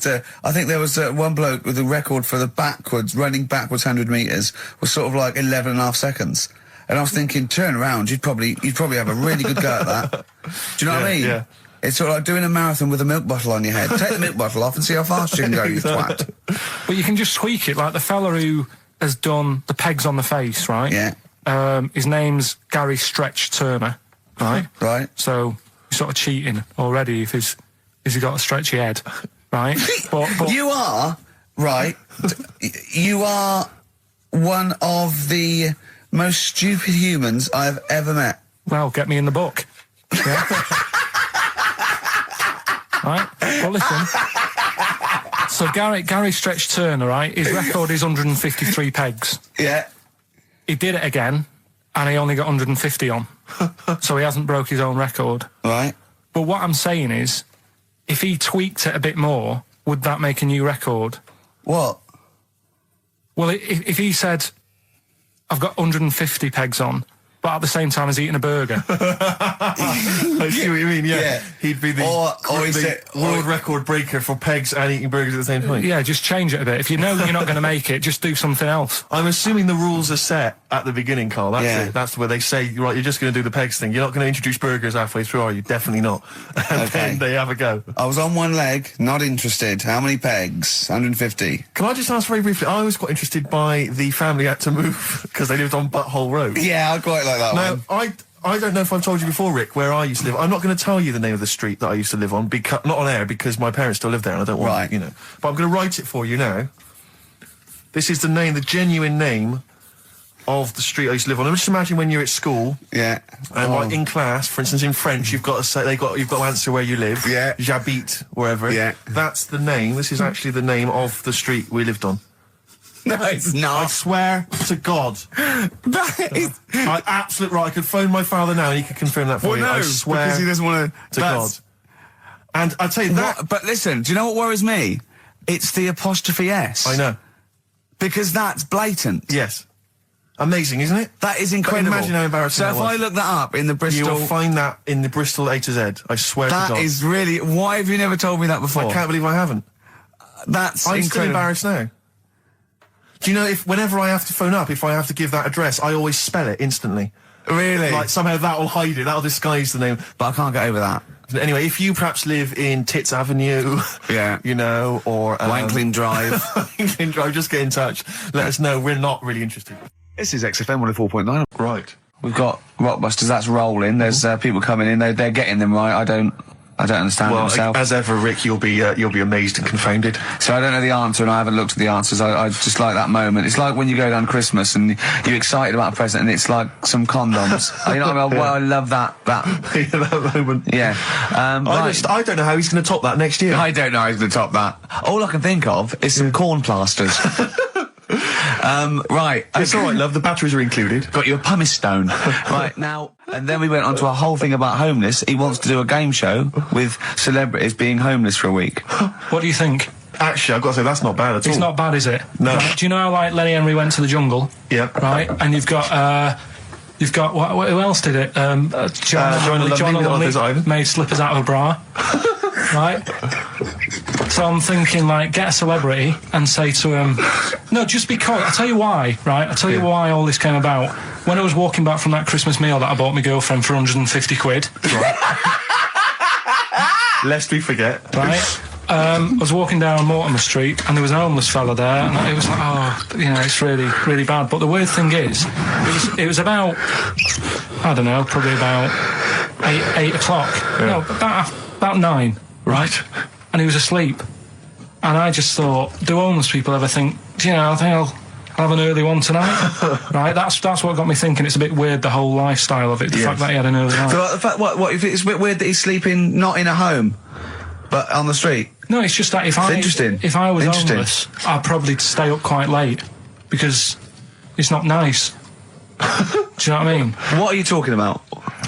think there was one bloke with a record for the running backwards 100 metres was sort of like 11 and a half seconds. And I was thinking, turn around, you'd probably have a really good go at that. Do you know what I mean? Yeah. It's sort of like doing a marathon with a milk bottle on your head. Take the milk bottle off and see how fast you can go, you twat. But you can just tweak it, like the fella who has done the pegs on the face, right? Yeah. His name's Gary Stretch Turner, right? Right. So you're sort of cheating already if he's got a stretchy head, right? but you are, right, you are one of the most stupid humans I've ever met. Well, get me in the book. Yeah. Right? Well, listen. So Gary Stretch Turner, right? His record is 153 pegs. Yeah. He did it again, and he only got 150 on. So he hasn't broke his own record. Right. But what I'm saying is, if he tweaked it a bit more, would that make a new record? What? Well, if he said, I've got 150 pegs on, but at the same time as eating a burger. I see what you mean, yeah. He'd be the world record breaker for pegs and eating burgers at the same time. Yeah, just change it a bit. If you know you're not going to make it, just do something else. I'm assuming the rules are set at the beginning, Carl. That's it. That's where they say, right, you're just going to do the pegs thing. You're not going to introduce burgers halfway through, are you? Definitely not. And then they have a go. I was on one leg, not interested. How many pegs? 150. Can I just ask very briefly, I was quite interested by the family had to move because they lived on Butthole Road. Yeah, I quite like that one. I don't know if I've told you before, Rick, where I used to live. I'm not going to tell you the name of the street that I used to live on, not on air, because my parents still live there and I don't want, you know. But I'm going to write it for you now. This is the genuine name of the street I used to live on. Just imagine when you're at school. Yeah. And like in class, for instance, in French, you've got to say, you've got to answer where you live. Yeah. J'habite, wherever. Yeah. That's the name. This is actually the name of the street we lived on. No, it's not. I swear to God. That is... I could phone my father now and he could confirm that for you. No, I swear because he doesn't want to God. And I'll tell you that... But listen, do you know what worries me? It's the apostrophe S. I know. Because that's blatant. Yes. Amazing, isn't it? That is incredible. But imagine how embarrassing that was. So if I look that up in the Bristol... You will find that in the Bristol A to Z. I swear to God. That is really... Why have you never told me that before? I can't believe I haven't. That's I'm incredible. still embarrassed now. Do you know, whenever I have to phone up, if I have to give that address, I always spell it instantly. Really? Like, somehow that will hide it, that'll disguise the name. But I can't get over that. Anyway, if you perhaps live in Tits Avenue, you know, or... Wankling Drive. Wankling Drive, just get in touch. Let us know, we're not really interested. This is XFM 104.9. Right. We've got Rockbusters, that's rolling. There's people coming in, they're getting them right. I don't understand it myself. As ever, Rick, you'll be amazed and confounded. So I don't know the answer, and I haven't looked at the answers. I just like that moment. It's like when you go down Christmas and you're excited about a present, and it's like some condoms. You know what I mean? Well, I love that. That moment. Yeah. I don't know how he's going to top that next year. I don't know how he's going to top that. All I can think of is some corn plasters. Right. It's all right, love. The batteries are included. Got you a pumice stone. Right, now... And then we went on to a whole thing about homeless. He wants to do a game show with celebrities being homeless for a week. What do you think? Actually, I've got to say, that's not bad at all. It's not bad, is it? No. Right. Do you know how, like, Lenny Henry went to the jungle? Yeah. Right? And you've got, who else did it? John Lovely made slippers out of a bra. Right? So I'm thinking, like, get a celebrity and say to him, no, just because, I'll tell you why, right? I'll tell you why all this came about. When I was walking back from that Christmas meal that I bought my girlfriend for 150 quid. Right. Lest we forget. Right? I was walking down Mortimer Street and there was an homeless fella there, and it was like, oh, it's really, really bad. But the weird thing is, it was about, I don't know, probably about 8 o'clock. Yeah. No, about 9. Right. And he was asleep. And I just thought, do homeless people ever think, I think I'll have an early one tonight? Right, that's what got me thinking. It's a bit weird, the whole lifestyle of it, the fact that he had an early night. So, the fact, what, if it's a bit weird that he's sleeping not in a home, but on the street? No, it's just that if I was homeless, I'd probably stay up quite late, because it's not nice. Do you know what I mean? What are you talking about?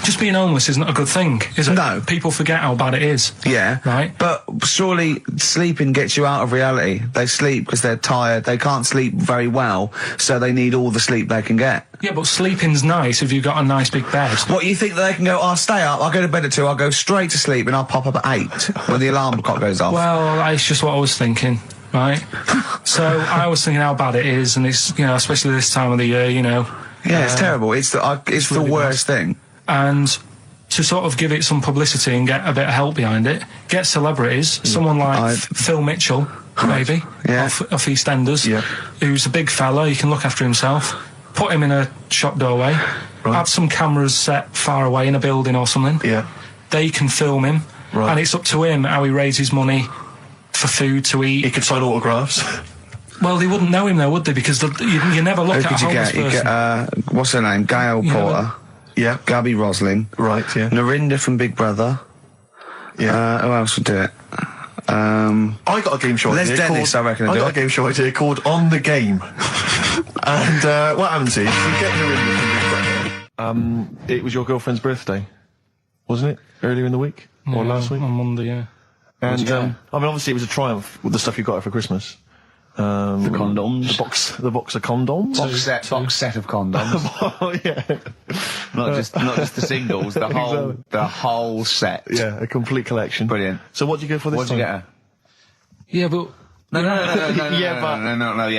Just being homeless isn't a good thing, is it? No. People forget how bad it is. Yeah. Right? But surely sleeping gets you out of reality. They sleep because they're tired. They can't sleep very well, so they need all the sleep they can get. Yeah, but sleeping's nice if you've got a nice big bed. What, you think that they can go, I'll stay up, I'll go to bed at 2, I'll go straight to sleep, and I'll pop up at 8 when the alarm clock goes off? Well, that's just what I was thinking, right? So I was thinking how bad it is, and it's, especially this time of the year, Yeah, it's terrible. It's the worst thing. And to sort of give it some publicity and get a bit of help behind it, get celebrities, someone like Phil Mitchell, maybe, off EastEnders, who's a big fella, he can look after himself, put him in a shop doorway, have some cameras set far away in a building or something, they can film him, and it's up to him how he raises money for food to eat. He could sign autographs. Well, they wouldn't know him though, would they? Because you never look at a homeless person. You get, what's her name? Gail Porter. Yeah. Gabby Roslin. Right, yeah. Narinda from Big Brother. Yeah. Who else would do it? I got a game show idea. Les Dennis, I reckon. I got a game show idea called On the Game. And what happens is, you get Narinda from Big Brother. It was your girlfriend's birthday, wasn't it? Earlier in the week? Or last week? On Monday, yeah. And, obviously it was a triumph with the stuff you got her for Christmas. The condoms. The box of condoms. Box set of condoms. Oh, yeah. Not just the singles, the whole set. Yeah, a complete collection. Brilliant. So what did you go for this time? What did you get her? Yeah, but... No,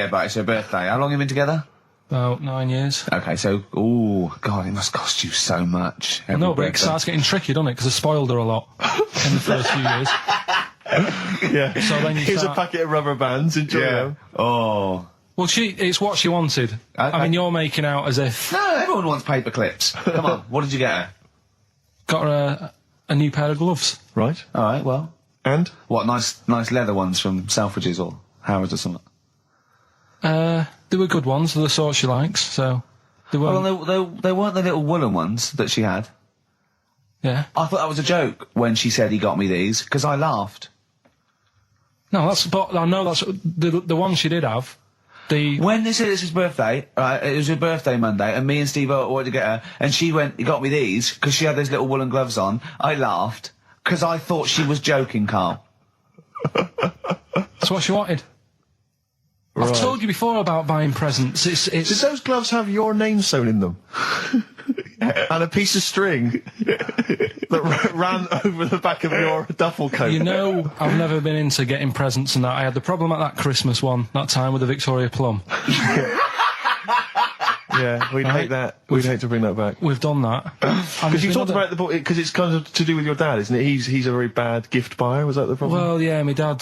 but it's her birthday. How long have you been together? About 9 years. Okay, so, God, it must cost you so much. No, but it starts getting tricky, doesn't it? Because I spoiled her a lot in the first few years. Yeah. So then Here's a packet of rubber bands. Enjoy them. Oh. Well, it's what she wanted. Okay. I mean, you're making out as if... No, everyone wants paper clips. Come on, what did you get her? Got her a new pair of gloves. Right. All right, well. And? What, nice leather ones from Selfridges or Harrods or something? They were good ones, the sort she likes, so... They weren't... Well, they weren't the little woolen ones that she had. Yeah. I thought that was a joke when she said he got me these, because I laughed. No, I know that's the one she did have. When they said it was his birthday, it was her birthday Monday, and me and Steve wanted to get her, and she went, he got me these, because she had those little woolen gloves on. I laughed, because I thought she was joking, Carl. That's what she wanted. Right. I've told you before about buying presents. Did those gloves have your name sewn in them? And a piece of string that ran over the back of your duffel coat? I've never been into getting presents and that. I had the problem at that Christmas one, that time with the Victoria Plum. Yeah, we'd hate that. We'd hate to bring that back. We've done that. Because you talked about the book, because it's kind of to do with your dad, isn't it? He's a very bad gift buyer, was that the problem? Well, yeah, my dad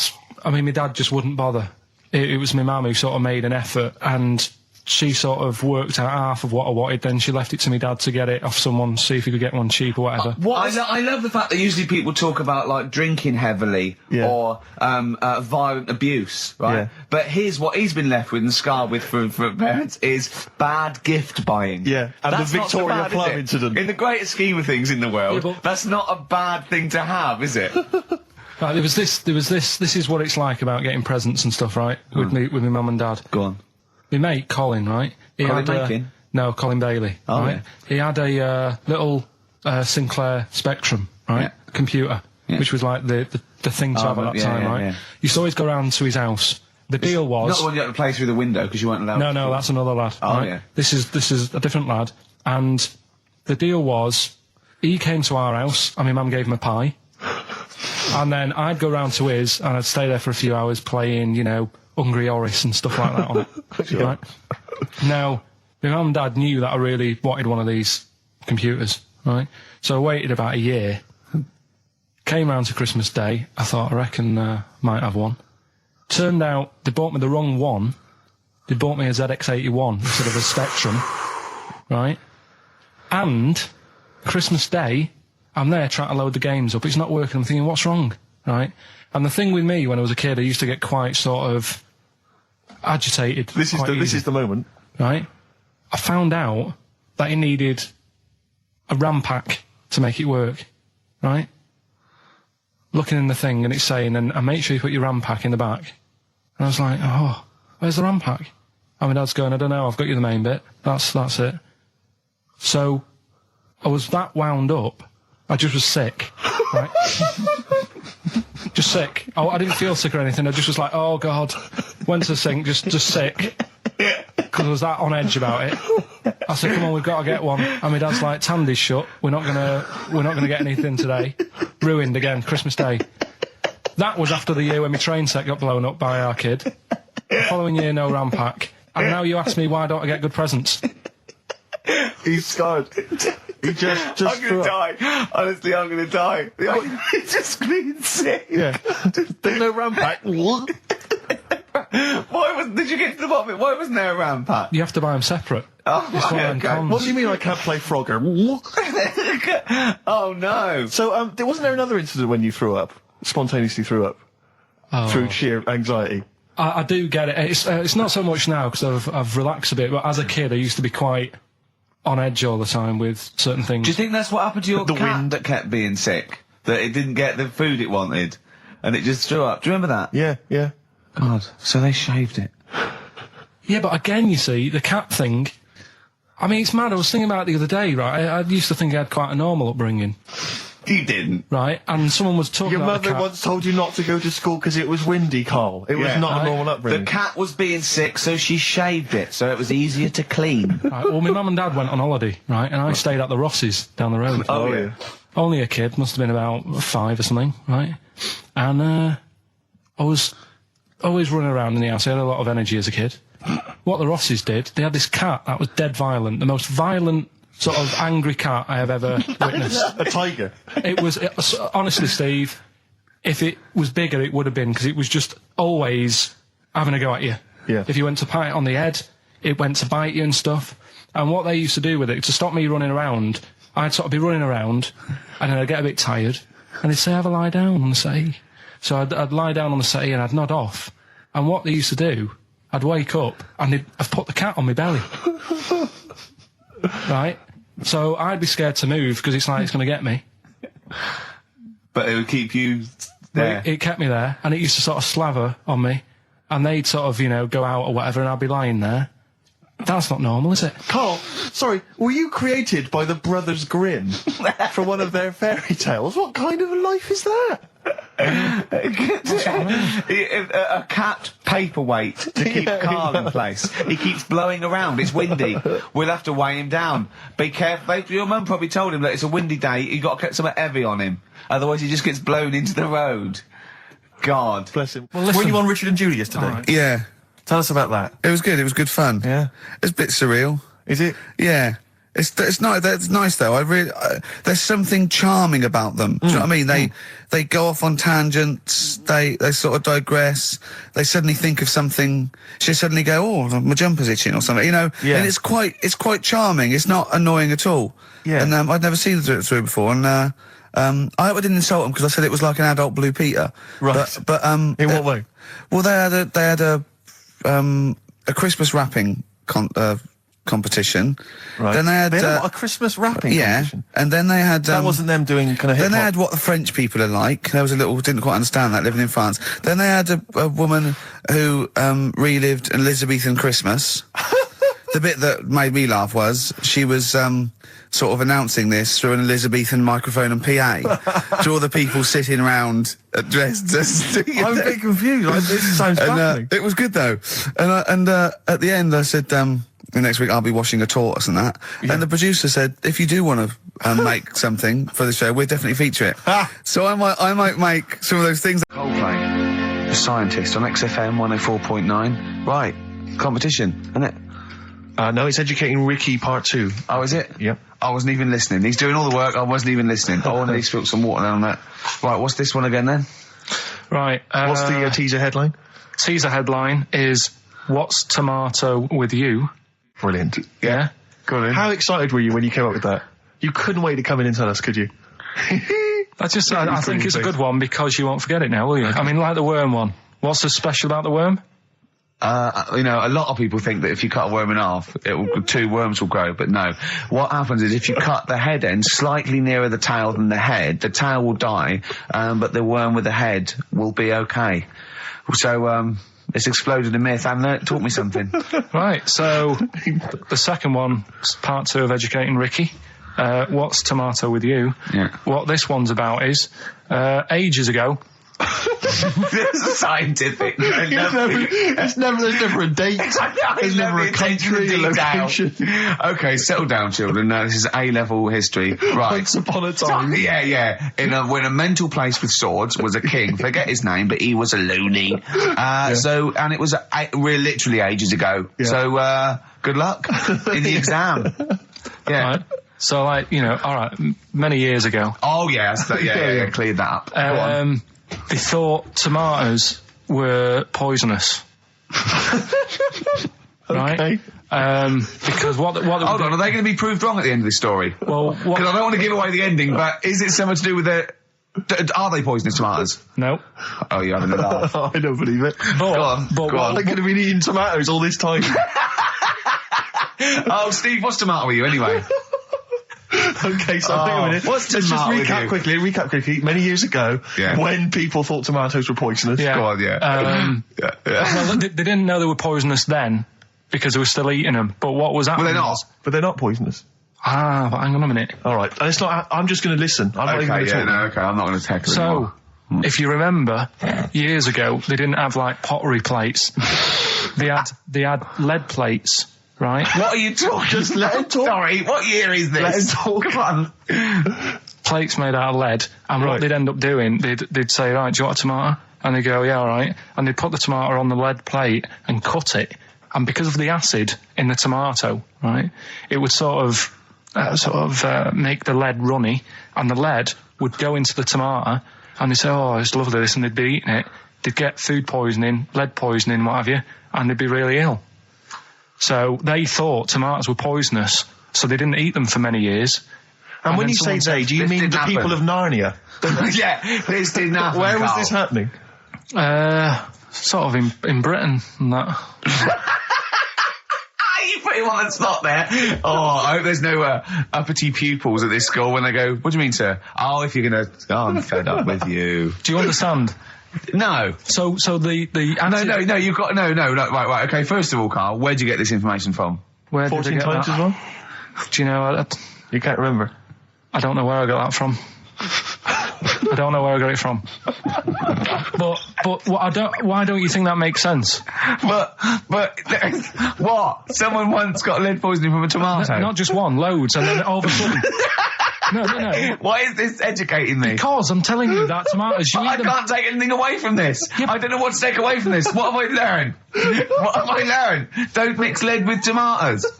just wouldn't bother. It was my mum who sort of made an effort, and she sort of worked out half of what I wanted, then she left it to my dad to get it off someone, see if he could get one cheap or whatever. I love the fact that usually people talk about, like, drinking heavily or violent abuse, right? Yeah. But here's what he's been left with and scarred with from parents is bad gift buying. Yeah, and that's the Victoria Plum incident. In the greater scheme of things in the world, that's not a bad thing to have, is it? Right, there was this. This is what it's like about getting presents and stuff, right? With my mum and dad. Go on. My mate Colin, right? No, Colin Bailey. Oh, right? Yeah. He had a little Sinclair Spectrum, right? Yeah. Computer, which was like the thing to have at that time, right? Yeah. You used to always go round to his house. The deal was not the one you had to play through the window because you weren't allowed. No, that's another lad. Oh right? yeah. This is a different lad, and the deal was he came to our house and my mum gave him a pie. And then I'd go round to his, and I'd stay there for a few hours playing, Hungry Horace and stuff like that on it. Sure. Right? Now, my mum and dad knew that I really wanted one of these computers, right? So I waited about a year, Came round to Christmas Day. I thought, I reckon might have one. Turned out they bought me the wrong one. They bought me a ZX81 instead of a Spectrum, right? And Christmas Day, I'm there trying to load the games up. It's not working. I'm thinking, what's wrong, right? And the thing with me, when I was a kid, I used to get quite sort of agitated. This is the moment, right? I found out that it needed a RAM pack to make it work, right? Looking in the thing and it's saying, and make sure you put your RAM pack in the back. And I was like, oh, where's the RAM pack? And my dad's going, I don't know, I've got you the main bit. That's it. So, I was that wound up, I just was sick, right? Just sick. I didn't feel sick or anything, I just was like, oh God. Went to the sink, just sick. Because I was that on edge about it. I said, come on, we've got to get one. And my dad's like, Tandy's shut, we're not gonna get anything today. Ruined again, Christmas Day. That was after the year when my train set got blown up by our kid. The following year, no RAM pack. And now you ask me why don't I get good presents? He's scarred. He just I'm gonna die. Honestly, I'm gonna die. He's just been sick. Yeah. There's no RAM pack. Did you get to the bottom of it? Why wasn't there a RAM pack? You have to buy them separate. Oh, okay. What do you mean I can't play Frogger? Oh no. So, wasn't there another incident when you threw up? Spontaneously threw up? Through sheer anxiety? I do get it. It's not so much now because I've relaxed a bit, but as a kid I used to be quite on edge all the time with certain things. Do you think that's what happened to your cat that kept being sick? That it didn't get the food it wanted and it just threw up? Do you remember that? Yeah. God, so they shaved it. Yeah, but again, you see, the cat thing, I mean, it's mad. I was thinking about it the other day, right? I used to think I had quite a normal upbringing. You didn't. Right? And someone was talking Your about mother once told you not to go to school because it was windy, Carl. It was not a normal upbringing. The cat was being sick, so she shaved it, so it was easier to clean. Right, well, my mum and dad went on holiday, right? And I stayed at the Rosses down the road. Oh, yeah. Only a kid, must have been about 5 or something, right? And I was always running around in the house. I had a lot of energy as a kid. What the Rosses did, they had this cat that was dead violent, the most violent sort of angry cat I have ever witnessed. A tiger. It was, honestly, Steve, if it was bigger, it would have been, because it was just always having a go at you. Yeah. If you went to pat it on the head, it went to bite you and stuff. And what they used to do with it, to stop me running around, I'd sort of be running around, and then I'd get a bit tired, and they'd say, have a lie down on the settee. So I'd lie down on the settee and I'd nod off. And what they used to do, I'd wake up, and I'd put the cat on my belly. Right? So I'd be scared to move because it's like it's going to get me. But it would keep you there. It kept me there, and it used to sort of slaver on me, and they'd sort of, go out or whatever, and I'd be lying there. That's not normal, is it? Carl, sorry, were you created by the Brothers Grimm for one of their fairy tales? What kind of a life is that? A cat paperweight to keep Carl in place. He keeps blowing around. It's windy. We'll have to weigh him down. Be careful. Your mum probably told him that it's a windy day. You got to get something heavy on him, otherwise he just gets blown into the road. God bless him. Well, were you on Richard and Judy yesterday? Right. Yeah. Tell us about that. It was good. It was good fun. Yeah. It's a bit surreal. Is it? Yeah. It's not. It's nice though. There's something charming about them. Do you know what I mean? They go off on tangents. They sort of digress. They suddenly think of something. She suddenly go, oh, my jumper's itching or something. Yeah. And it's quite charming. It's not annoying at all. Yeah. And I'd never seen them do it through before. And I hope I didn't insult them because I said it was like an adult Blue Peter. Right. But in what way? Well, they had a Christmas wrapping competition. Right. Then they had a Christmas wrapping competition. And then they had that wasn't them doing kind of hip-hop. Then they had what the French people are like. There was a little didn't quite understand that living in France. Then they had a woman who relived an Elizabethan Christmas. The bit that made me laugh was she was sort of announcing this through an Elizabethan microphone and PA to all the people sitting around dressed as I'm a bit confused. This sounds fascinating. It was good though. And at the end I said next week I'll be washing a tortoise and that. Yeah. And the producer said, if you do want to make something for the show, we'll definitely feature it. So I might make some of those things. Coldplay, The Scientist on XFM 104.9. Right, competition, isn't it? No, it's Educating Ricky Part 2. Oh, is it? Yep. I wasn't even listening. He's doing all the work, I wasn't even listening. I want to spill some water down that. Right, what's this one again then? Right. What's the teaser headline? Teaser headline is, What's Tomato with You? Brilliant. Yeah? Go on in. How excited were you when you came up with that? You couldn't wait to come in and tell us, could you? I think it's a good one because you won't forget it now, will you? Okay. I mean, like the worm one. What's so special about the worm? You know, a lot of people think that if you cut a worm in half, 2 worms will grow, but no. What happens is if you cut the head end slightly nearer the tail than the head, the tail will die, but the worm with the head will be okay. So, it's exploded a myth, and it taught me something. Right, so the second one, part 2 of Educating Ricky. What's Tomato with You? Yeah. What this one's about is, ages ago... This is scientific. There's never a date. There's never a country, a location. Okay, settle down, children. This is A-level history. Right. Once upon a time. Yeah. When a mental place with swords was a king. Forget his name, but he was a loony. So, and it was literally ages ago. Yeah. So, good luck in the exam. Yeah. Right. So, like, you know, all right, many years ago. Oh, yes. Yeah, cleared that up. Go on. They thought tomatoes were poisonous. Right? Because what hold on, are they going to be proved wrong at the end of this story? Well, because I don't want to give away the ending, but is it something to do with are they poisonous tomatoes? No. Oh, you're having a laugh. I don't believe it. Go on. They could have been eating tomatoes all this time. Oh, Steve, what's tomato with you anyway? Okay, so I think a minute. Let's just recap quickly. Many years ago, when people thought tomatoes were poisonous. Yeah. Go on, Well, they didn't know they were poisonous then because they were still eating them. But what was happening? Well, they're not. But they're not poisonous. But hang on a minute. All right, and it's not. I'm just going to listen. I'm not even going to talk. Okay, I'm not going to tackle it anymore. If you remember, years ago they didn't have like pottery plates. They had lead plates. Right? What are you talking? Just let him talk. Sorry, what year is this? Let him talk. Come on. Plates made out of lead, and what they'd end up doing, they'd say, right, do you want a tomato? And they'd go, yeah, all right. And they'd put the tomato on the lead plate and cut it. And because of the acid in the tomato, right, it would sort of make the lead runny, and the lead would go into the tomato, and they'd say, oh, it's lovely this, and they'd be eating it. They'd get food poisoning, lead poisoning, what have you, and they'd be really ill. So they thought tomatoes were poisonous, so they didn't eat them for many years. And when you say they, do you mean the people of Narnia? Yeah, this didn't happen. Where was this happening? Sort of in Britain and that. You put him on the spot there. Oh, I hope there's no uppity pupils at this school when they go, what do you mean, sir? Oh, if you're going to... Oh, I'm fed up with you. Do you understand? No. So the No, you've got... No, right, okay, first of all, Carl, where'd you get this information from? Where 14 times as well? Do you know... You can't remember? I don't know where I got that from. I don't know where I got it from. But why don't you think that makes sense? But what? Someone once got lead poisoning from a tomato? Not just one, loads, and then all of a sudden... No. Why is this educating me? Because I'm telling you that tomatoes... I can't take anything away from this. Yeah, I don't know what to take away from this. What have I learned? What have I learned? Don't mix lead with tomatoes.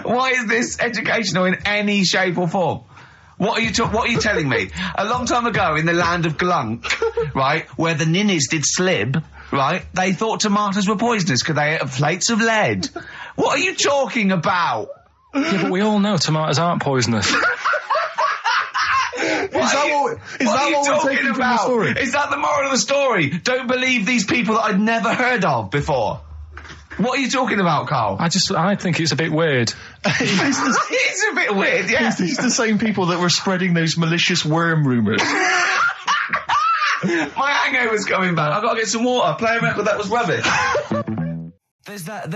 Why is this educational in any shape or form? What are you telling me? A long time ago in the land of Glunk, right, where the ninnies did slib, right, they thought tomatoes were poisonous because they ate plates of lead. What are you talking about? Yeah, but we all know tomatoes aren't poisonous. Is that what we're taking from the story? Is that the moral of the story? Don't believe these people that I'd never heard of before. What are you talking about, Carl? I think it's a bit weird. It's a bit weird, yeah. It's the same people that were spreading those malicious worm rumours. My hangover's coming back. I've got to get some water. Play a record that was rubbish. There's that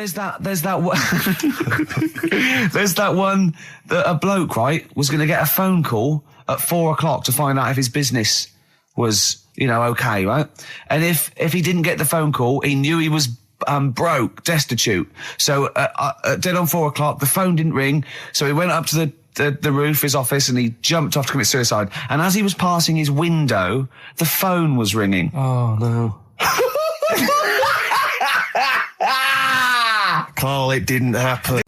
one that a bloke, right, was going to get a phone call at 4:00 to find out if his business was, okay, right? And if he didn't get the phone call, he knew he was broke, destitute. So dead on 4:00, the phone didn't ring, so he went up to the roof of his office and he jumped off to commit suicide. And as he was passing his window, the phone was ringing. Oh, no. Carl, it didn't happen.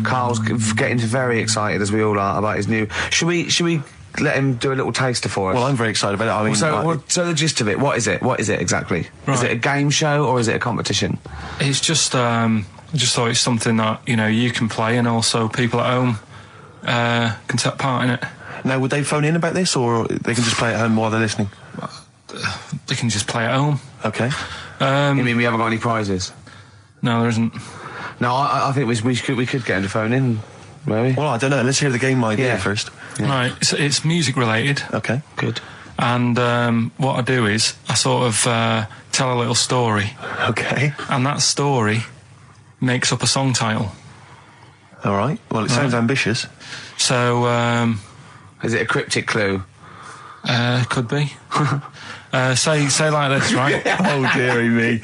Carl's getting very excited, as we all are, about his new... Should we let him do a little taster for us? Well, I'm very excited about it. I mean, so the gist of it, what is it? What is it exactly? Right. Is it a game show or is it a competition? It's just, I just thought it's something that, you know, you can play and also people at home can take part in it. Now, would they phone in about this, or they can just play at home while they're listening? They can just play at home. Okay. You mean we haven't got any prizes? No, there isn't. No, I think we could get him to phone in, maybe. Well, I don't know. Let's hear the game idea first. Yeah. Right, it's music related. Okay. Good. And what I do is I sort of tell a little story. Okay. And that story makes up a song title. All right. Well, it sounds ambitious. So, is it a cryptic clue? Could be. Say like this, right? Oh, dearie me.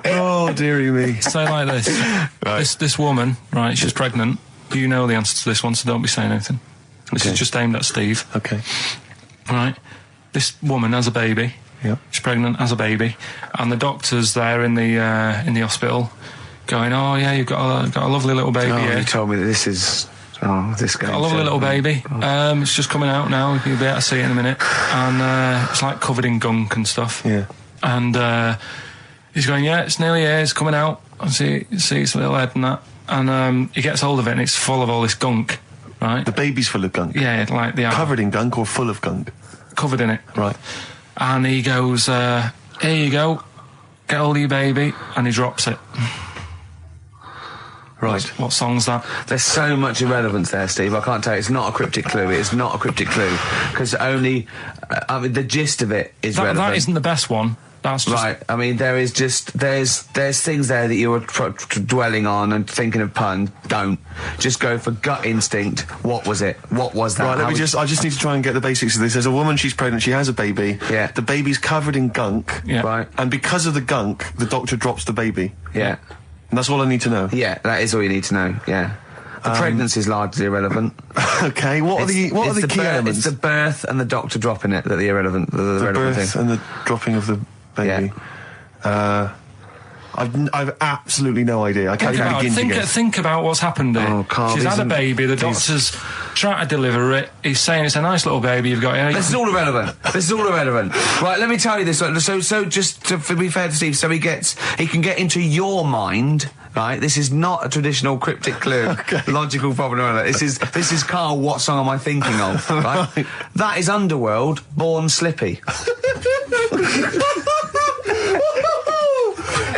Oh, dearie me. Say like this. Right. This woman, right, she's pregnant. You know the answer to this one, so don't be saying anything. This is just aimed at Steve. Okay. Right. This woman has a baby. Yeah. She's pregnant, has a baby. And the doctor's there in the hospital going, oh, yeah, you've got a lovely little baby here. You told me that this is... Oh, this guy. Got a lovely little baby. It's just coming out now. You'll be able to see it in a minute. And it's like covered in gunk and stuff. Yeah. And he's going, yeah, it's nearly here. It's coming out. I see its little head and that. And he gets hold of it and it's full of all this gunk, right? The baby's full of gunk? Yeah, like the... Covered in gunk or full of gunk? Covered in it. Right. And he goes, here you go. Get hold of your baby. And he drops it. Right. What song's that? There's so much irrelevance there, Steve. I can't tell you. It's not a cryptic clue. It's not a cryptic clue. Because only... I mean, the gist of it is relevant. That isn't the best one. That's just... Right. I mean, there is just... There's things there that you were dwelling on and thinking of puns. Don't. Just go for gut instinct. What was it? What was that? Right, I just need to try and get the basics of this. There's a woman, she's pregnant, she has a baby. Yeah. The baby's covered in gunk. Yeah. Right. And because of the gunk, the doctor drops the baby. Yeah. And that's all I need to know. Yeah, that is all you need to know, yeah. The pregnancy is largely irrelevant. Okay, what are the key elements? It's the birth and the doctor dropping it that are irrelevant. The birth thing. and the dropping of the baby. Yeah. I've absolutely no idea. I can't even begin to guess. Think about what's happened here. Oh, Carl, she's had a baby, the doctor's trying to deliver it, he's saying it's a nice little baby you've got here. This is all irrelevant. This is all irrelevant. Right, let me tell you this. So just to be fair to Steve, so he can get into your mind, right? This is not a traditional cryptic clue, logical problem. This is Carl, what song am I thinking of, right? That is Underworld, Born Slippy.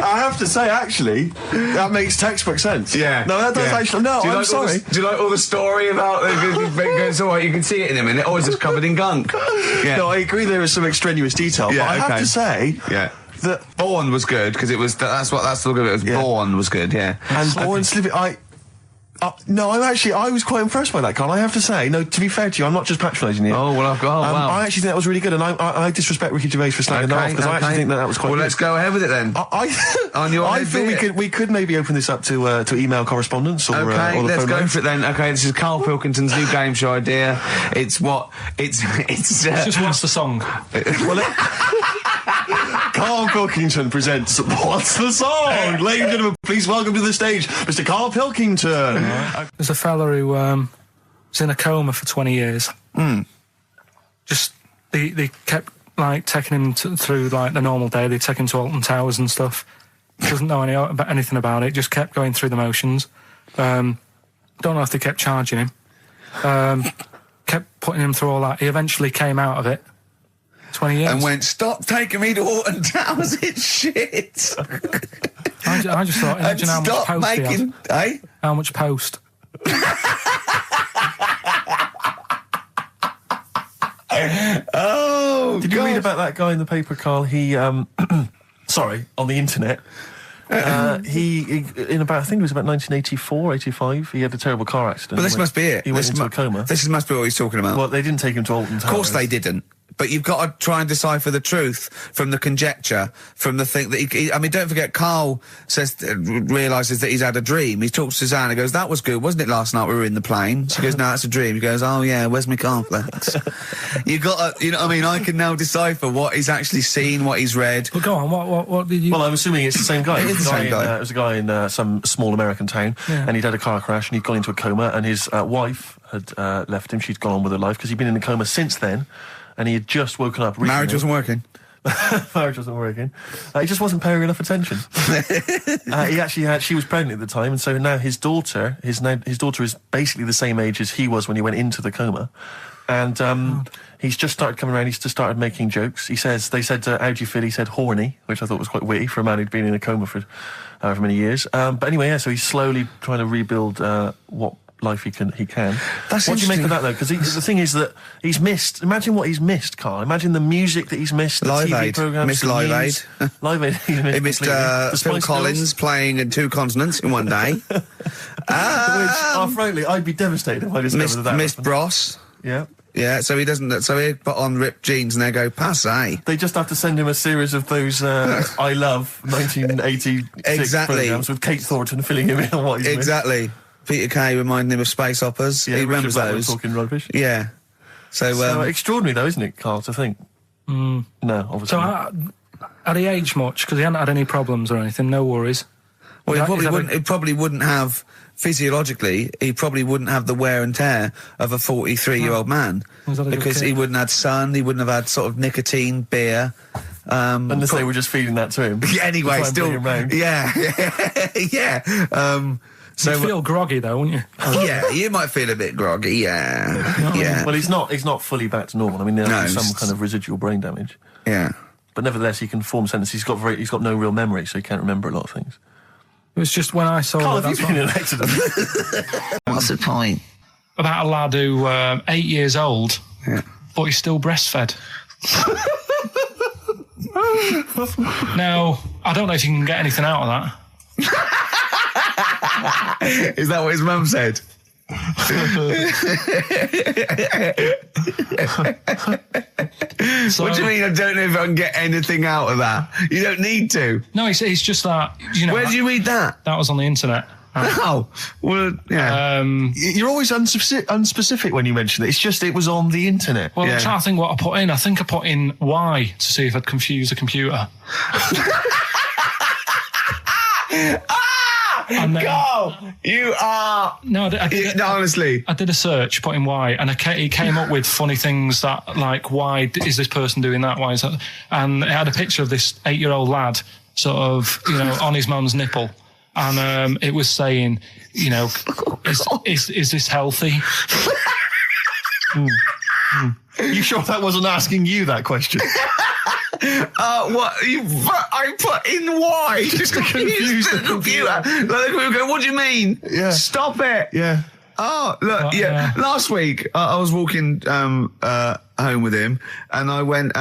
I have to say, actually, that makes textbook sense. Yeah. No, that does actually... No, I'm sorry. Do you like all the story about... It's all right, you can see it in a minute. Oh, it's just covered in gunk. Yeah. No, I agree there is some extraneous detail, yeah, but I have to say... Yeah. That Born was good, because it was... That's the look of it. Yeah. Born was good, yeah. And Born Slippy... no, I was quite impressed by that, Carl. I have to say, no, to be fair to you, I'm not just patronising you. Oh, well, wow. I actually think that was really good, and I disrespect Ricky Gervais for slagging that off, because I actually think that was quite good. Well, let's go ahead with it then. I feel we could maybe open this up to email correspondence or okay, or the let's phone go lines. for it then. Okay, this is Karl Pilkington's new game show idea. It's just what's the song? Karl Pilkington presents What's the Song? Ladies and gentlemen, please welcome to the stage Mr. Karl Pilkington. There's a fella who was in a coma for 20 years. Just they kept like taking him through like the normal day. They take him to Alton Towers and stuff. Doesn't know anything about it. Just kept going through the motions. Don't know if they kept charging him. Kept putting him through all that. He eventually came out of it. 20 years. And went, stop taking me to Alton Towers, it's shit. I just thought, imagine how much post he had. Eh? How much post? Oh, Did you read about that guy in the paper, Carl? He, sorry, on the internet. He in about, I think it was about 1984, 85, he had a terrible car accident. But this must be it. He went into a coma. This must be what he's talking about. Well, they didn't take him to Alton Towers. Of course they didn't. but you've got to try and decipher the truth from the conjecture, from the thing that I mean, don't forget, Karl realises that he's had a dream. He talks to Suzanne and goes, that was good, wasn't it, last night we were in the plane? She goes, no, that's a dream. He goes, oh yeah, where's my cornflakes? You've got to, you know what I mean? I can now decipher what he's actually seen, what he's read. But go on, what did you... Well, I'm assuming it's the same guy. It is the same guy. It was a guy in some small American town, and he'd had a car crash and he'd gone into a coma, and his wife had left him. She'd gone on with her life because he'd been in a coma since then, and he had just woken up recently. Marriage wasn't working. Marriage wasn't working. He just wasn't paying enough attention. She was pregnant at the time, and so now his daughter is basically the same age as he was when he went into the coma. And he's just started coming around. He's just started making jokes. They said, how do you feel? He said horny, which I thought was quite witty for a man who'd been in a coma for however many years. But anyway, yeah, so he's slowly trying to rebuild what life he can. That's what do you make of that, though? Because the thing is that he's missed. Imagine what he's missed, Karl. Imagine the music that he's missed. The Live TV Aid. programs. Missed Live Aid. Live Aid. He missed Phil Collins playing in 2 continents in one day. Which, frankly, I'd be devastated if I discovered that. Missed Bros. Yeah. Yeah, so he doesn't. So he put on ripped jeans and they go passe. They just have to send him a series of those I Love 1986 programs with Kate Thornton filling him in on what he's exactly. missed. Peter Kay reminding him of space operas. Yeah, he remembers those. Talking rubbish. Yeah. So extraordinary, though, isn't it, Karl? To think. No, obviously. So had he aged much? Because he hadn't had any problems or anything. No worries. Well, he probably wouldn't have. Physiologically, he probably wouldn't have the wear and tear of a 43-year-old man because he wouldn't have had sun, he wouldn't have had sort of nicotine, beer. Unless they were just feeding that to him. Anyway, still, yeah. So you'd feel groggy though, wouldn't you? Yeah, you might feel a bit groggy. Yeah, yeah. Well, he's not fully back to normal. I mean, there's some kind of residual brain damage. Yeah, but nevertheless, he can form sentences. He's got no real memory, so he can't remember a lot of things. It was just when I saw... Karl, have you been in an accident? What's the point? About a lad who 8 years old, but he's still breastfed. Now, I don't know if you can get anything out of that. Is that what his mum said? So, what do you mean? I don't know if I can get anything out of that. You don't need to. No, it's just that. You know, where did you read that? That was on the internet. Oh, well, yeah. You're always unspecific when you mention it. It's just it was on the internet. Well, I'm trying to think what I put in. I think I put in Y to see if I'd confuse a computer. Go! You are... No, honestly. I did a search, put in why, and he came up with funny things that, like, why is this person doing that? Why is that? And it had a picture of this 8-year-old lad, sort of, on his mum's nipple. And it was saying, is this healthy? You sure that wasn't asking you that question? What? I put in why? Just to confuse the computer. Like, the go, what do you mean? Yeah. Stop it. Yeah. Oh, look, last week, I was walking home with him, and I went,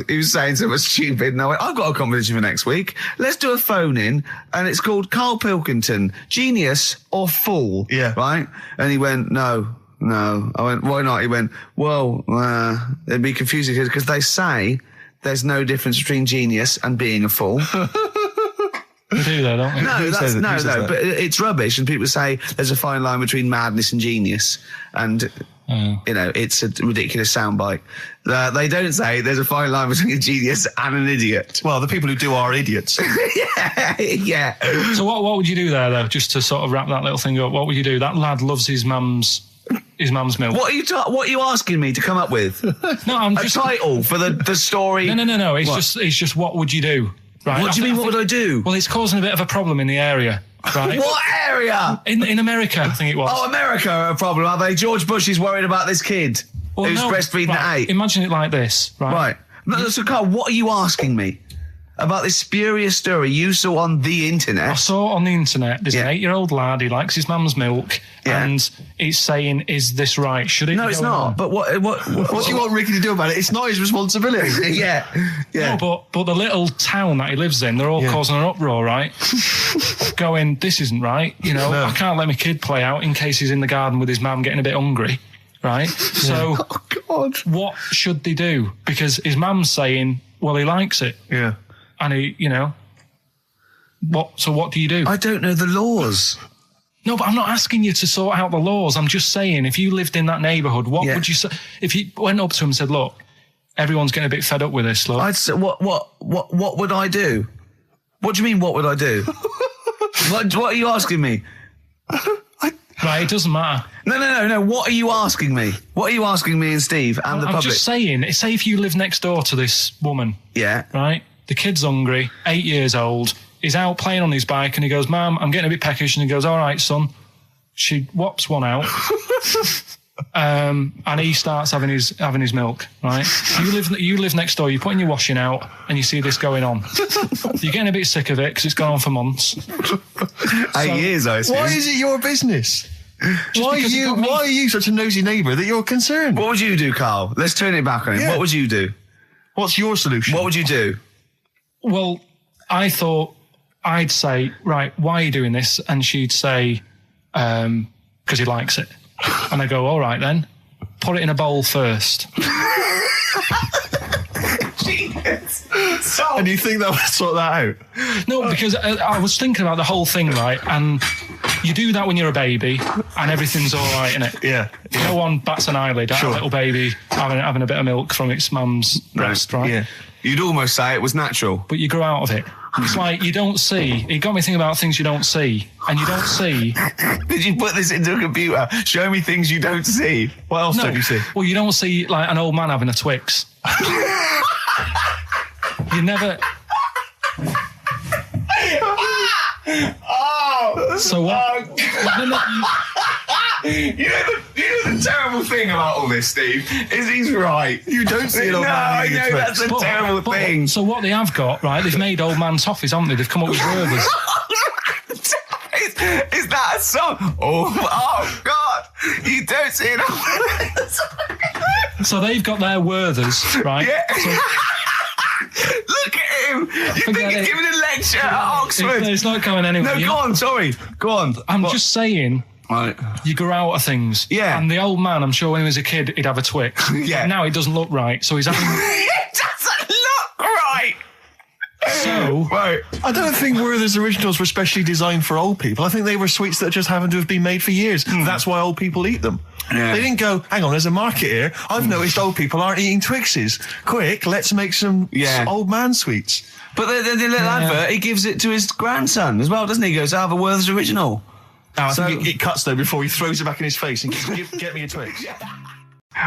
he was saying something stupid, and I went, I've got a competition for next week. Let's do a phone-in, and it's called Karl Pilkington, Genius or Fool. Yeah. Right? And he went, No. I went, why not? He went, well, it'd be confusing because they say there's no difference between genius and being a fool. We do that, don't we? No, but it's rubbish, and people say there's a fine line between madness and genius, and it's a ridiculous soundbite. They don't say there's a fine line between a genius and an idiot. Well, the people who do are idiots. Yeah. So what would you do there, though, just to sort of wrap that little thing up? What would you do? That lad loves his mum's milk. What are you asking me to come up with? No, I'm just... A title for the story? No. It's just what would you do? Right? What do you mean, what would I do? Well, it's causing a bit of a problem in the area, right? What area? In America, I think it was. Oh, America are a problem, are they? George Bush is worried about this kid who's breastfeeding at 8. Imagine it like this, right? Right. No, so, Karl, what are you asking me? About this spurious story you saw on the internet? I saw it on the internet. There's an 8-year-old lad, he likes his mum's milk, and it's saying, is this right? Should it No, it's not. On? But what do you want Ricky to do about it? It's not his responsibility. Yeah. No, but the little town that he lives in, they're all causing an uproar, right? Going, this isn't right. I can't let my kid play out in case he's in the garden with his mum getting a bit hungry. Right? So God. What should they do? Because his mum's saying, well, he likes it. Yeah. And he, you know, so what do you do? I don't know the laws. No, but I'm not asking you to sort out the laws. I'm just saying, if you lived in that neighbourhood, what would you say? If you went up to him and said, look, everyone's getting a bit fed up with this, look. I'd say, what would I do? What do you mean, what would I do? what are you asking me? Right, it doesn't matter. No. What are you asking me? What are you asking me and Steve and the public? I'm just saying, say if you live next door to this woman. Yeah. Right? The kid's hungry, 8 years old. He's out playing on his bike and he goes, Mum, I'm getting a bit peckish. And he goes, all right, son. She whops one out. And he starts having his milk, right? You live next door, you're putting your washing out and you see this going on. You're getting a bit sick of it because it's gone on for months. 8 years, I assume. Why is it your business? Why are you such a nosy neighbour that you're concerned? What would you do, Carl? Let's turn it back on him. Yeah. What would you do? What's your solution? What would you do? Well, I thought I'd say, right, why are you doing this? And she'd say, because he likes it. And I go, all right then, put it in a bowl first. And you think that would sort that out? No, because I was thinking about the whole thing, right? And you do that when you're a baby and everything's all right, innit? Yeah. No one bats an eyelid at a little baby having a bit of milk from its mum's breast, right? Yeah. You'd almost say it was natural. But you grow out of it. It's like you don't see. It got me thinking about things you don't see. And you don't see. Did you put this into a computer? Show me things you don't see. What else don't you see? Well, you don't see like an old man having a Twix. You never. So what? You know the terrible thing about all this, Steve, is he's right. You don't see an old man I eating a know, Twix. that's a terrible thing. So what they have got, right, they've made old man toffees, haven't they? They've come up with Werthers. Is that a song? Oh God! You don't see it. So they've got their Werthers, right? Yeah. So, look at him. You think he's giving a lecture at Oxford? It's not going anywhere. No, go on. Sorry. Go on. I'm just saying. Right. You grow out of things. Yeah. And the old man, I'm sure when he was a kid, he'd have a Twix. Yeah. But now it doesn't look right, so he's having. It doesn't look right. So. Right. I don't think Werther's originals were specially designed for old people. I think they were sweets that just happened to have been made for years. That's why old people eat them. Yeah. They didn't go, hang on, there's a market here. I've noticed old people aren't eating Twixes. Quick, let's make some old man sweets. But the little advert, he gives it to his grandson as well, doesn't he? He goes, I have a Werther's original. Oh, I think it cuts, though, before he throws it back in his face and goes, get me a Twix.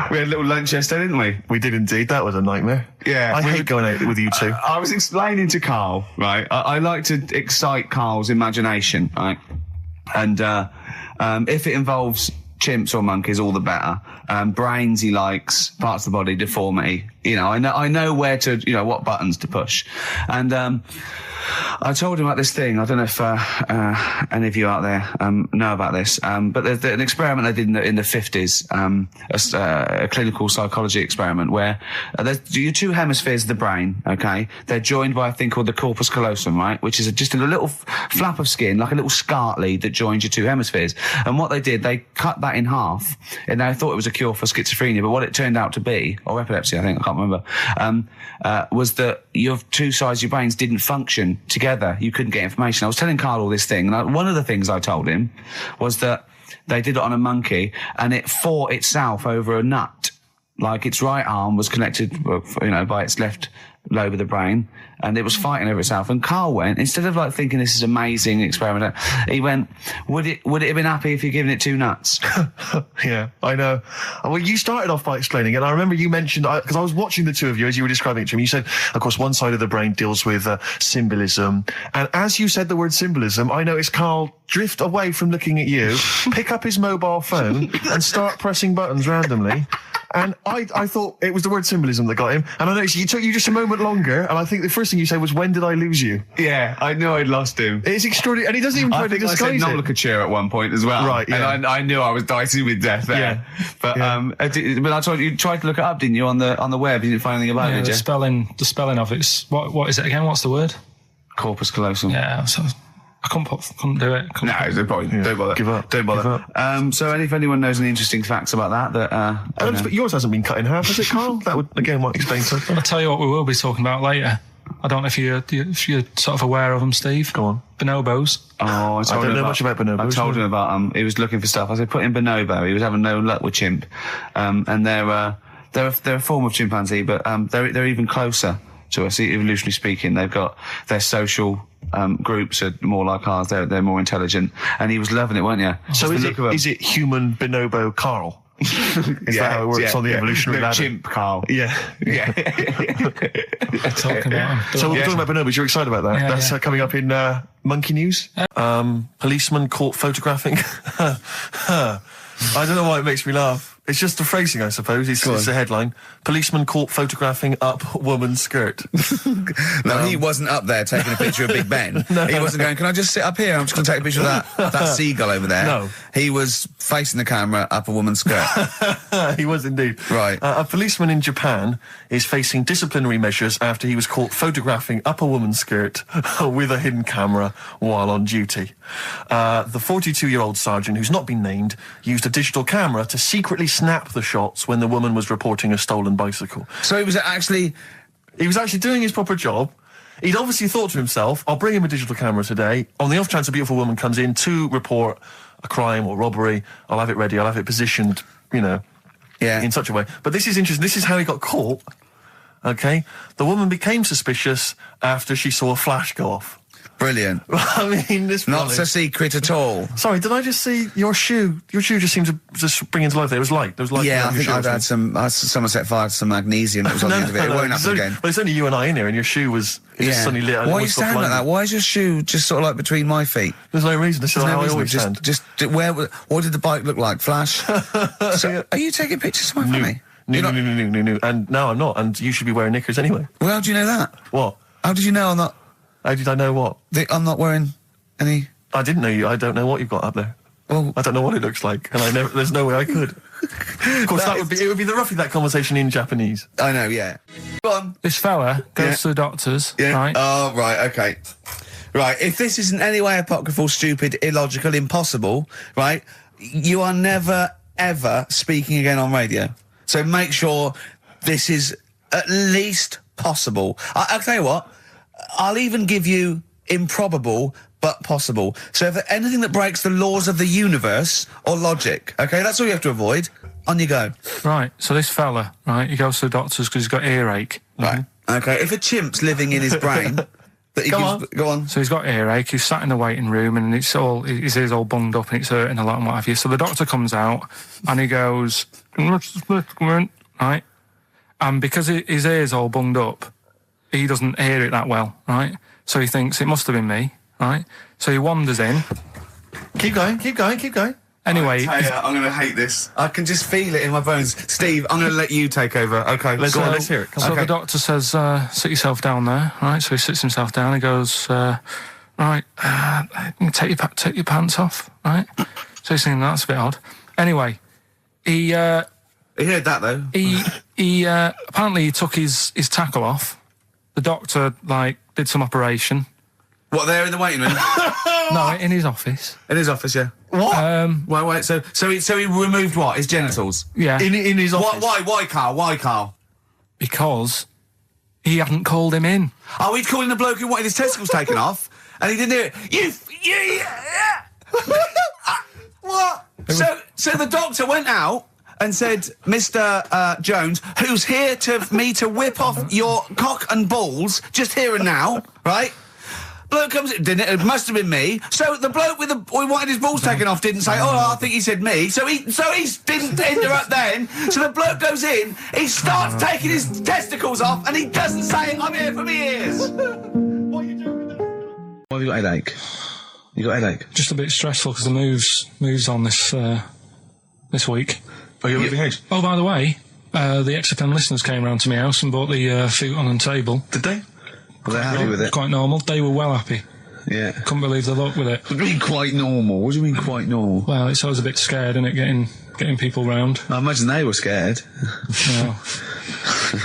We had a little lunch yesterday, didn't we? We did indeed. That was a nightmare. Yeah. I hate going out with you two. I was explaining to Carl, right? I like to excite Carl's imagination, right? And if it involves chimps or monkeys, all the better. Brains he likes, parts of the body, deformity. You know, I know where to, what buttons to push. And I told him about this thing. I don't know if any of you out there know about this, but there's an experiment they did in the 50s, a clinical psychology experiment where there's your two hemispheres of the brain, okay? They're joined by a thing called the corpus callosum, right? Which is just a little flap of skin, like a little scarlet lead that joins your two hemispheres. And what they did, they cut that in half, and they thought it was a cure for schizophrenia, but what it turned out to be, or epilepsy, I think, I can't remember, was that your two sides of your brains didn't function together. You couldn't get information. I was telling Carl all this thing, and one of the things I told him was that they did it on a monkey, and it fought itself over a nut. Like its right arm was connected, by its left lobe of the brain, and it was fighting over itself. And Carl went, instead of like thinking this is amazing experiment, he went, would it have been happy if you'd given it two nuts? Yeah, I know. Well, you started off by explaining, and I remember you mentioned, because I was watching the two of you as you were describing it to me, you said, of course, one side of the brain deals with symbolism. And as you said the word symbolism, I noticed Carl drift away from looking at you, pick up his mobile phone, and start pressing buttons randomly. And I thought it was the word symbolism that got him. And I noticed it took you just a moment longer. And I think the first thing you said was, when did I lose you? Yeah, I knew I'd lost him. It's extraordinary. And he doesn't even try to disguise it. I said nomenclature at one point as well. Right, yeah. And I knew I was dicey with death there. Yeah. But, but I told you tried to look it up, didn't you, on the web? You didn't find anything about it, did you? The spelling of it's, what is it again? What's the word? Corpus callosum. Yeah, so I couldn't do it. No, don't bother. Give up. Don't bother. So if anyone knows any interesting facts about that, yours hasn't been cut in half, has it, Carl? That would, again, might explain something. I'll tell you what we will be talking about later. I don't know if you're sort of aware of them, Steve. Go on. Bonobos. Oh, I don't know much about bonobos. I told him about, he was looking for stuff. I said, put in bonobo. He was having no luck with chimp. And they're a form of chimpanzee, but they're even closer to us, evolutionarily speaking. They've got their social groups are more like ours. They're more intelligent. And he was loving it, weren't you? So is it human bonobo Carl? Is that how it works on the evolutionary ladder? Chimp Carl. Yeah. Talking about him. So we're talking about bonobos. You're excited about that? Yeah, That's coming up in Monkey News. Policeman caught photographing. I don't know why it makes me laugh. It's just the phrasing, I suppose. It's a headline. Policeman caught photographing up woman's skirt. No, he wasn't up there taking a picture of Big Ben. He wasn't going, can I just sit up here? I'm just going to take a picture of that seagull over there. No. He was facing the camera up a woman's skirt. He was indeed. Right. A policeman in Japan is facing disciplinary measures after he was caught photographing up a woman's skirt with a hidden camera while on duty. The 42-year-old sergeant, who's not been named, used a digital camera to secretly snap the shots when the woman was reporting a stolen bicycle. So he was actually doing his proper job. He'd obviously thought to himself, I'll bring him a digital camera today. On the off chance a beautiful woman comes in to report a crime or robbery, I'll have it ready, I'll have it positioned, in such a way. But this is interesting. This is how he got caught. Okay? The woman became suspicious after she saw a flash go off. brilliant. I mean, this not so secret at all. Sorry, did I just see your shoe? Your shoe just seemed to just bring into life. There was light. There was light. Yeah, I think I've had someone set fire to some magnesium that was on the end of it. It won't happen again. Well, it's only you and I in here, and your shoe was just suddenly lit. Why are you standing like that? Why is your shoe just sort of like between my feet? There's no reason. This is how I always stand. What did the bike look like? Flash? So, are you taking pictures of my family? No. And no, I'm not. And you should be wearing knickers anyway. Well, how do you know that? What? How did you know I'm not? How did I know what? I'm not wearing any... I didn't know you. I don't know what you've got up there. Well, I don't know what it looks like, and there's no way I could. Of course, it would be roughly that conversation in Japanese. I know, yeah. Go on. This fella goes to the doctors, right? Oh, right, okay. Right, if this isn't any way apocryphal, stupid, illogical, impossible, right, you are never, ever speaking again on radio. So make sure this is at least possible. I'll tell you what, I'll even give you improbable but possible. So if anything that breaks the laws of the universe or logic, okay, that's all you have to avoid. On you go. Right, so this fella, right, he goes to the doctors because he's got earache. Right, okay, if a chimp's living in his brain... Go on. So he's got earache, he's sat in the waiting room and his ear's all bunged up and it's hurting a lot and what have you. So the doctor comes out and he goes, right? And because his ear's all bunged up, he doesn't hear it that well, right? So he thinks it must have been me, right? So he wanders in. Keep going. Anyway, I'm going to hate this. I can just feel it in my bones. Steve, I'm going to let you take over. Okay, let's hear it. So the doctor says, sit yourself down there, right? So he sits himself down. He goes, right, take your pants off, right? So he's thinking that's a bit odd. Anyway, he heard that though. He apparently he took his tackle off. The doctor did some operation. What, there in the waiting room? No, in his office. In his office, yeah. What? Wait. So he removed what? His genitals? Yeah. In his office. Why, Carl? Why, Carl? Because he hadn't called him in. Oh, he'd called in the bloke who wanted his testicles taken off, and he didn't hear it. What? So the doctor went out and said, Mr. Jones, who's here to whip off your cock and balls just here and now, right? Bloke comes in, didn't it? It must have been me. So the bloke who wanted his balls taken off didn't say, oh, I think he said me. So he didn't interrupt then. So the bloke goes in, he starts taking his testicles off, and he doesn't say, I'm here for my ears. What are you doing with that? Why have you got a headache? You got a headache? Just a bit stressful because the moves on this week. Oh, you're leaving house? Oh, by the way, the XFM listeners came round to my house and bought the futon and table. Did they? Were they happy with it? Quite normal. They were well happy. Yeah. Couldn't believe the luck with it. What do you mean quite normal? What do you mean quite normal? Well, it's always a bit scared, isn't it, getting people round. I imagine they were scared. No.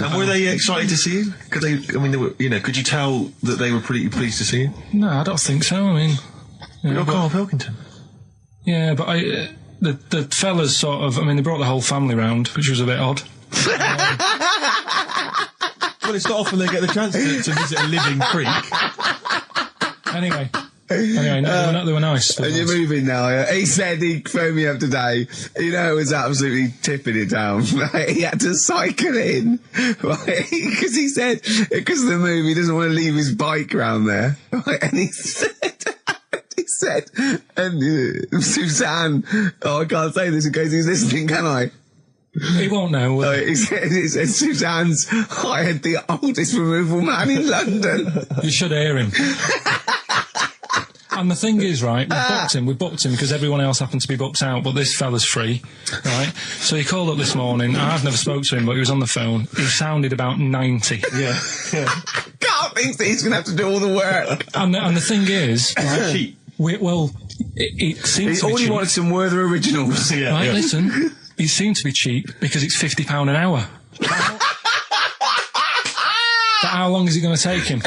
And were they excited to see you? Could you tell that they were pretty pleased to see you? No, I don't think so. I mean, You're Karl Pilkington. Yeah, but the fellas sort of, I mean, they brought the whole family round, which was a bit odd. Well, it's not often they get the chance to visit a living creek. Anyway, no, they were nice. And you're moving now, yeah? He said, he phoned me up today, you know, it was absolutely tipping it down. Right? He had to cycle in, right? Because he said, because of the move, he doesn't want to leave his bike round there. Right? And he said, and Suzanne, oh, I can't say this in case he's listening, can I? He won't know. He said Suzanne's hired the oldest removal man in London. You should hear him. And the thing is, right, we booked him because everyone else happened to be booked out, but this fella's free, right? So he called up this morning. I've never spoke to him, but he was on the phone. He sounded about 90. Yeah. Can't think that he's going to have to do all the work. And the thing is, right, it seems to be all he cheap. wanted some Werther originals. Yeah, right, listen, he seemed to be cheap because it's £50 an hour. But how long is it going to take him?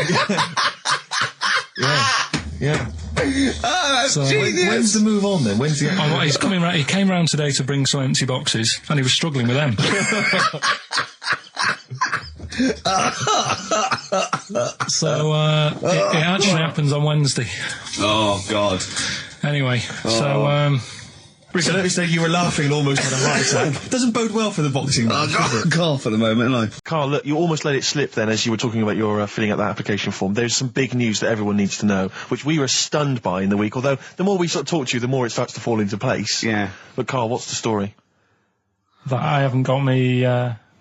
Yeah. Oh, that's So, genius. When's the move on then? When's the... He's coming round. He came round today to bring some empty boxes, and he was struggling with them. So it actually happens on Wednesday. Oh, God. Anyway, so Richard, let me say you were laughing and almost had a heart attack. Doesn't bode well for the boxing match, does it? Carl for the moment, aren't I? Carl, look, you almost let it slip then as you were talking about your filling out that application form. There's some big news that everyone needs to know, which we were stunned by in the week, although the more we sort of talk to you, the more it starts to fall into place. Yeah. But Carl, what's the story? that I haven't got me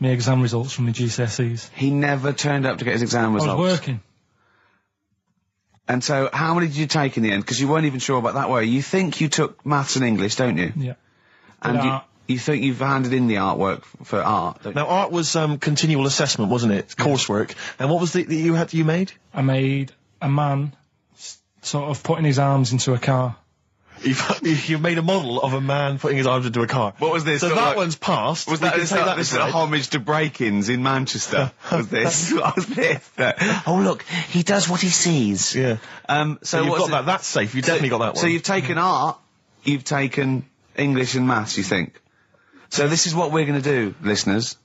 exam results from my GCSEs. He never turned up to get his exam results. I was working. And so, how many did you take in the end? Because you weren't even sure about that, were you? You think you took maths and English, don't you? Yeah. And you think you've handed in the artwork for art, don't you? Now, art was continual assessment, wasn't it? Coursework. And what was the that you made? I made a man sort of putting his arms into a car. You made a model of a man putting his arms into a car. What was this? So that one's passed. Was that, this is a homage to break-ins in Manchester? Was this? What was this? Oh look, he does what he sees. Yeah. So you've got that. That's safe. You've definitely got that one. So you've taken art, you've taken English and maths, you think? So this is what we're going to do, listeners.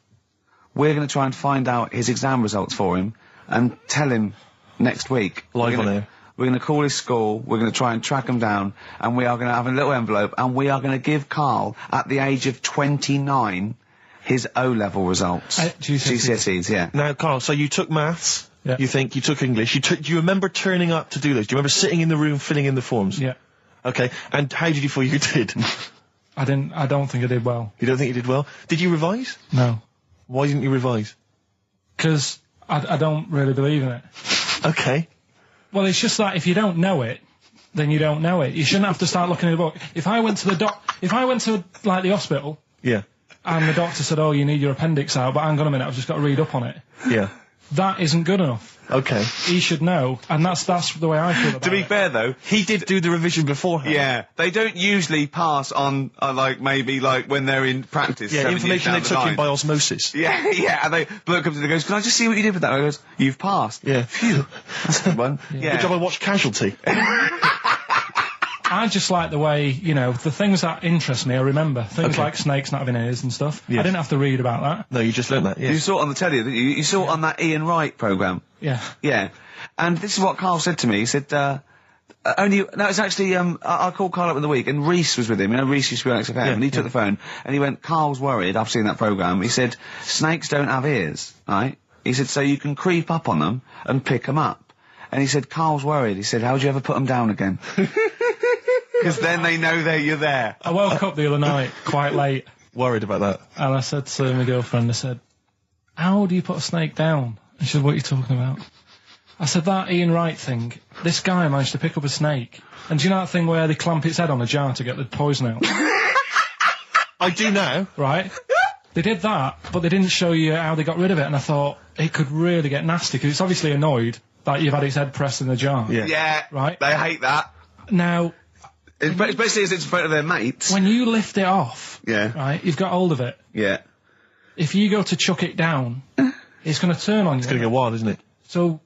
We're going to try and find out his exam results for him and tell him next week. Live on air. We're going to call his school, we're going to try and track him down, and we are going to have a little envelope, and we are going to give Karl, at the age of 29, his O-level results. GCSEs, yeah. Now, Karl, so you took maths, Yeah. you think, you took English, do you remember turning up to do those? Do you remember sitting in the room filling in the forms? Yeah. Okay, and how did you feel you did? I don't think I did well. You don't think you did well? Did you revise? No. Why didn't you revise? Because I don't really believe in it. Okay. Well, it's just that if you don't know it, then you don't know it. You shouldn't have to start looking at a book. If I went to like the hospital, Yeah. and the doctor said, "Oh, you need your appendix out," but hang on a minute, I've just got to read up on it. Yeah. That isn't good enough. Okay. He should know, and that's the way I feel about it. To be fair, though, He did do the revision beforehand. yeah, they don't usually pass on, like, maybe, like, when they're in practice. Yeah, 7 years information they down the took in line. by osmosis. Yeah, yeah, and the bloke comes in and goes, "Can I just see what you did with that?" And I goes, "You've passed." Yeah. Phew. That's a good one. Yeah. Good job I watched Casualty. I just like the way, the things that interest me, I remember. Things like snakes not having ears and stuff. Yes. I didn't have to read about that. No, you just learnt that, yeah. You saw it on the telly, didn't you? You saw it on that Ian Wright programme. Yeah. Yeah. And this is what Karl said to me. He said, it's actually, I called Karl up in the week, and Reese was with him. You know, Reese used to be on XFM, and he took the phone, and he went, "Karl's worried, I've seen that programme." He said, "Snakes don't have ears, right?" He said, "So you can creep up on them and pick them up." And he said, "Karl's worried." He said, "How'd you ever put them down again?" Because then they know you're there. I woke up the other night quite late, Worried about that. and I said to my girlfriend, I said, "How do you put a snake down?" And she said, "What are you talking about?" I said, "That Ian Wright thing, this guy managed to pick up a snake. And do you know that thing where they clamp its head on a jar to get the poison out?" I do now. Right? They did that, but they didn't show you how they got rid of it, and I thought, it could really get nasty, because it's obviously annoyed that you've had its head pressed in the jar. Yeah. Yeah. Right? They hate that. Now, Especially as it's in front of their mates. when you lift it off, Yeah. right, you've got hold of it. Yeah. If you go to chuck it down, it's going to turn on you. It's going to go wild, isn't it? So,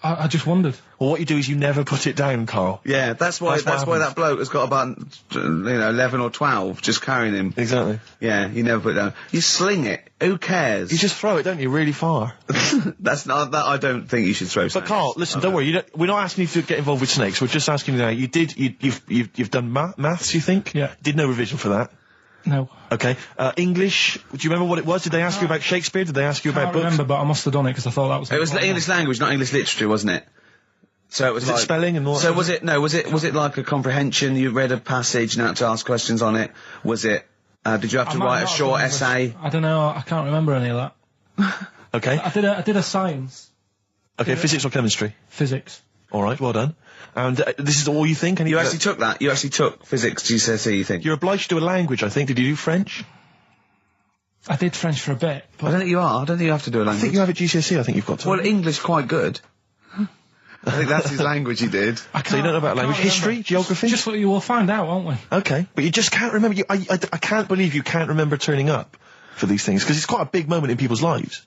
I just wondered. Well, what you do is you never put it down, Carl. Yeah, that's why that bloke has got about 11 or 12 just carrying him. Exactly. Yeah, you never put it down. You sling it. Who cares? You just throw it, don't you, really far. That's not that. I don't think you should throw. But Carl, listen, don't worry. We're not asking you to get involved with snakes. We're just asking you now. You've done maths, you think? Yeah. Did no revision for that. No. Okay. English. Do you remember what it was? Did they ask you about Shakespeare? Did they ask you about books? I remember, but I must have done it because I thought that was. It was English language, not English literature, wasn't it? So it was like spelling and all. So was it like a comprehension? You read a passage and had to ask questions on it. Was it? Did you have to write a short essay? I don't know. I can't remember any of that. Okay. I did a science. Okay, physics or chemistry? Physics. All right, well done. And this is all you think? You actually took that? You actually took physics GCSE, you think? You're obliged to do a language, I think. Did you do French? I did French for a bit. I don't think you are. I don't think you have to do a language. I think you have a GCSE, I think you've got to. Well, English quite good. I think that's his language he did. So you don't know about language? History? Geography? Just what you will find out, won't we? Okay. But you just can't remember. I can't believe you can't remember turning up for these things, because it's quite a big moment in people's lives.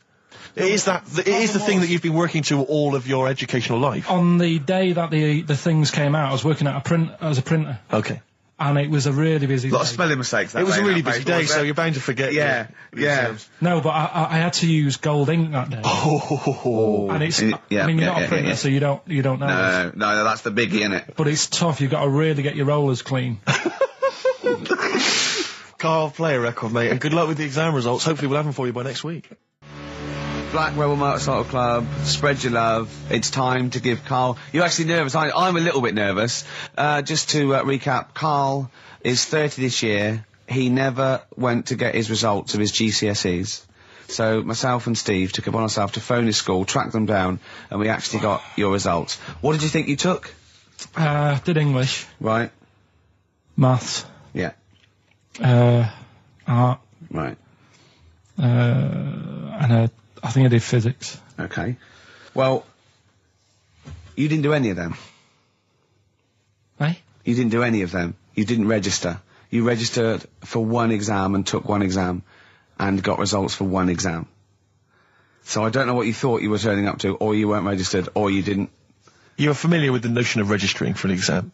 It is the thing that you've been working to all of your educational life. On the day that the things came out, I was working as a printer. Okay. And it was a really busy day. A lot of spelling mistakes that It was day, a really that busy paper, day, so you're bound to forget. Yeah, yeah. No, but I had to use gold ink that day. Oh. And it's, I mean, you're not a printer, so you don't know. No, that's the biggie, innit? But it's tough, you've got to really get your rollers clean. Carl, play a record, mate, and good luck with the exam results. Hopefully we'll have them for you by next week. Black Rebel Motorcycle Club, spread your love. It's time to give Carl... You're actually nervous. I'm a little bit nervous. Just to recap, Carl is 30 this year. He never went to get his results of his GCSEs. So myself and Steve took it upon ourselves to phone his school, track them down, and we actually got your results. What did you think you took? Did English. Right. Maths. Yeah. Art. Right. And I think I did physics. Okay. Well, you didn't do any of them. Eh? You didn't do any of them. You didn't register. You registered for one exam and took one exam and got results for one exam. So I don't know what you thought you were turning up to, or you weren't registered, or you didn't. You're familiar with the notion of registering for an exam.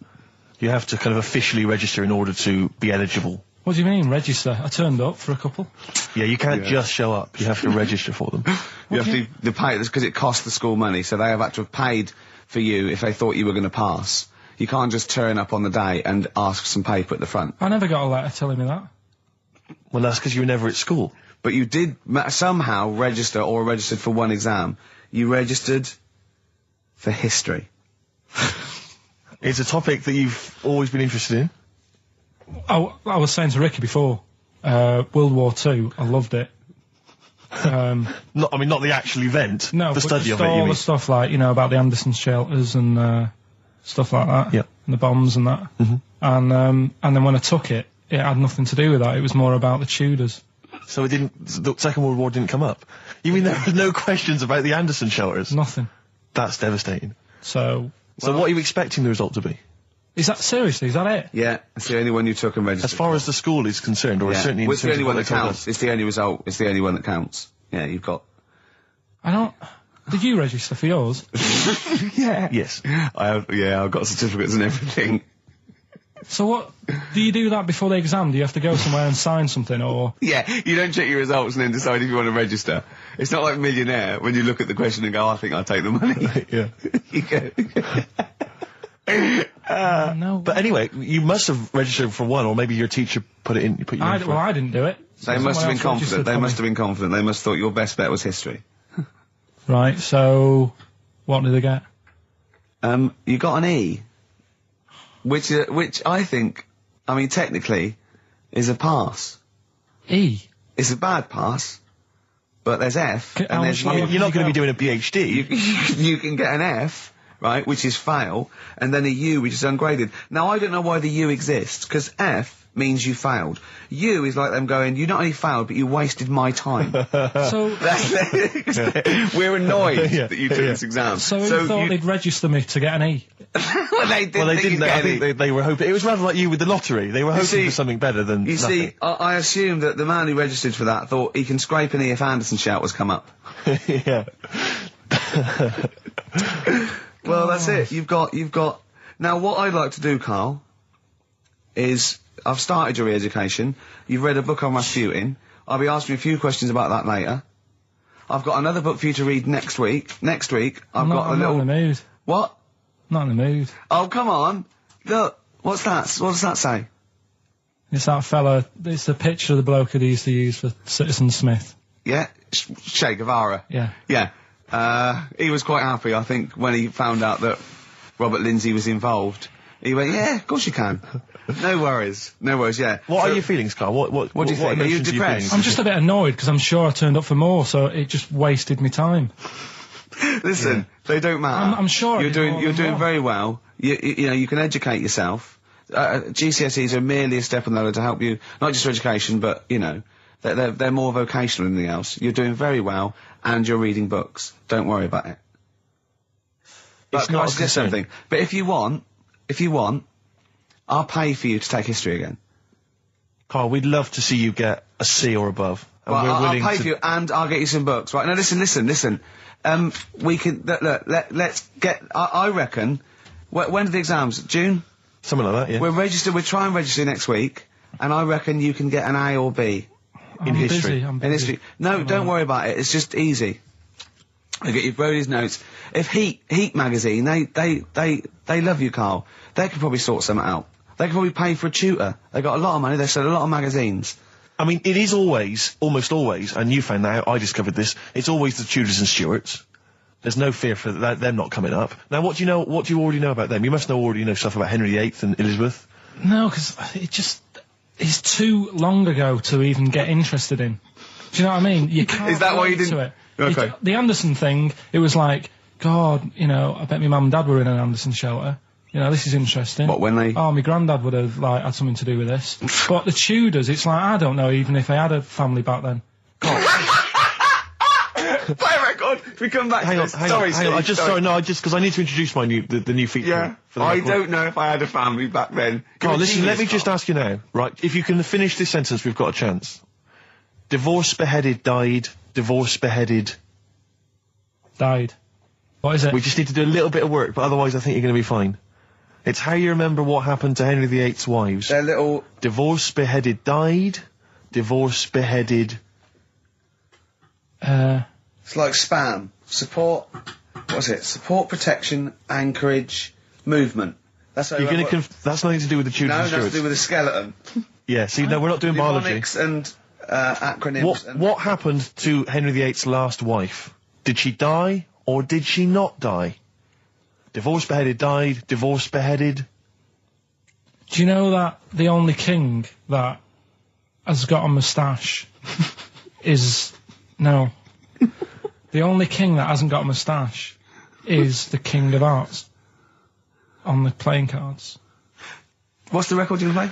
You have to kind of officially register in order to be eligible. What do you mean, register? I turned up for a couple. Yeah, you can't just show up. You have to register for them. You have to pay this because it costs the school money, so they have had to have paid for you if they thought you were going to pass. You can't just turn up on the day and ask some paper at the front. I never got a letter telling me that. Well, that's because you were never at school. But you did somehow register or registered for one exam. You registered for history. It's a topic that you've always been interested in. I was saying to Ricky before, World War II, I loved it. Not the actual event. No, the study of just it. all the stuff like, about the Anderson shelters and stuff like that. Yeah. And the bombs and that. Mm-hmm. And then when I took it, it had nothing to do with that. It was more about the Tudors. So the Second World War didn't come up? You mean there were no questions about the Anderson shelters? Nothing. That's devastating. So what are you expecting the result to be? Is that it? Yeah, it's the only one you took and registered. As far as the school is concerned, or certainly it's the only one that counts. It's the only result. It's the only one that counts. Yeah, you've got... Did you register for yours? Yeah. Yes. I've got certificates and everything. So what, do you do that before the exam? Do you have to go somewhere and sign something, or...? Yeah, you don't check your results and then decide if you want to register. It's not like Millionaire, when you look at the question and go, I think I'll take the money. Yeah. You go... No. But anyway, you must have registered for one, or maybe your teacher put you in for it. Well, I didn't do it. They must have been confident. They must have been confident. They must have thought your best bet was history. Right, so... What did they get? You got an E. Which I think, technically, is a pass. E? It's a bad pass, but there's F, and there's U. You're not going to be doing a PhD. You can get an F, right, which is fail, and then a U, which is ungraded. Now, I don't know why the U exists, because F means you failed. U is like them going, you not only failed, but you wasted my time. So... We're annoyed that you took this exam. So you thought they'd register me to get an E? Well, they didn't. I think they were hoping... It was rather like you with the lottery. They were hoping for something better than You nothing. see, I assume that the man who registered for that thought he can scrape an E if Anderson shout was come up. Yeah. Well, that's it. You've got. Now, what I'd like to do, Carl, is I've started your re-education. You've read a book on Rasputin. I'll be asking you a few questions about that later. I've got another book for you to read next week. Next week, I'm not in the mood. What? Not in the mood. Oh, come on. Look, what's that? What does that say? It's that fella. It's the picture of the bloke that he used to use for Citizen Smith. Yeah, Che Guevara. Yeah. Yeah. He was quite happy, I think, when he found out that Robert Lindsay was involved. He went, yeah, of course you can. No worries, yeah. What are your feelings, Carl? What do you think? Are you depressed? I'm just a bit annoyed because I'm sure I turned up for more, so it just wasted me time. Listen, they don't matter. I'm sure you're doing very well. You know, you can educate yourself. GCSEs are merely a step on the ladder to help you, not just for education, but, you know, they're more vocational than anything else. You're doing very well, and you're reading books. Don't worry about it. But can I suggest something? But if you want, I'll pay for you to take history again. Carl, we'd love to see you get a C or above. And well, we're willing I'll pay for you, and I'll get you some books. Right, now listen. We can, look, let's get, I reckon, when are the exams? June? Something like that, yeah. We'll try and register next week, and I reckon you can get an A or B. In history. In history. No, don't worry about it, it's just easy. I get you Brody's notes. If Heat magazine, they love you, Carl. They could probably sort something out. They could probably pay for a tutor. They got a lot of money, they sell a lot of magazines. I mean, it is always, almost always, and you found that out, I discovered this, it's always the Tudors and Stuarts. There's no fear for them not coming up. Now, what do you already know about them? You must already know stuff about Henry VIII and Elizabeth. No, because it's too long ago to even get interested in. Do you know what I mean? You can't. Is that why you didn't? It. Okay. The Anderson thing, it was like, God, you know, I bet my mum and dad were in an Anderson shelter. You know, this is interesting. What, when they... Oh, my granddad would have, like, had something to do with this. But the Tudors, it's like, I don't know even if they had a family back then. Play a record. If we come back. Hang on. Sorry. Because I need to introduce the new feature. Yeah. For the I record. don't know if I had a family back then. Carl, listen. Let me just ask you now, right? If you can finish this sentence, we've got a chance. Divorced, beheaded, died. Divorced, beheaded, died. What is it? We just need to do a little bit of work, but otherwise, I think you're going to be fine. It's how you remember what happened to Henry VIII's wives. They're little... Divorced, beheaded, died. Divorced, beheaded... It's like spam. Support... What's it? Support, protection, anchorage, movement. That's how you're going to... That's nothing to do with the Tudors and Stuarts. No, that's to do with the skeleton. Yeah, see, no, we're not doing biology. Mnemonics and acronyms. What happened to Henry VIII's last wife? Did she die, or did she not die? Divorced, beheaded, died. Divorced, beheaded. Do you know that the only king that has got a moustache is... No. The only king that hasn't got a moustache is the King of Hearts on the playing cards. What's the record you play?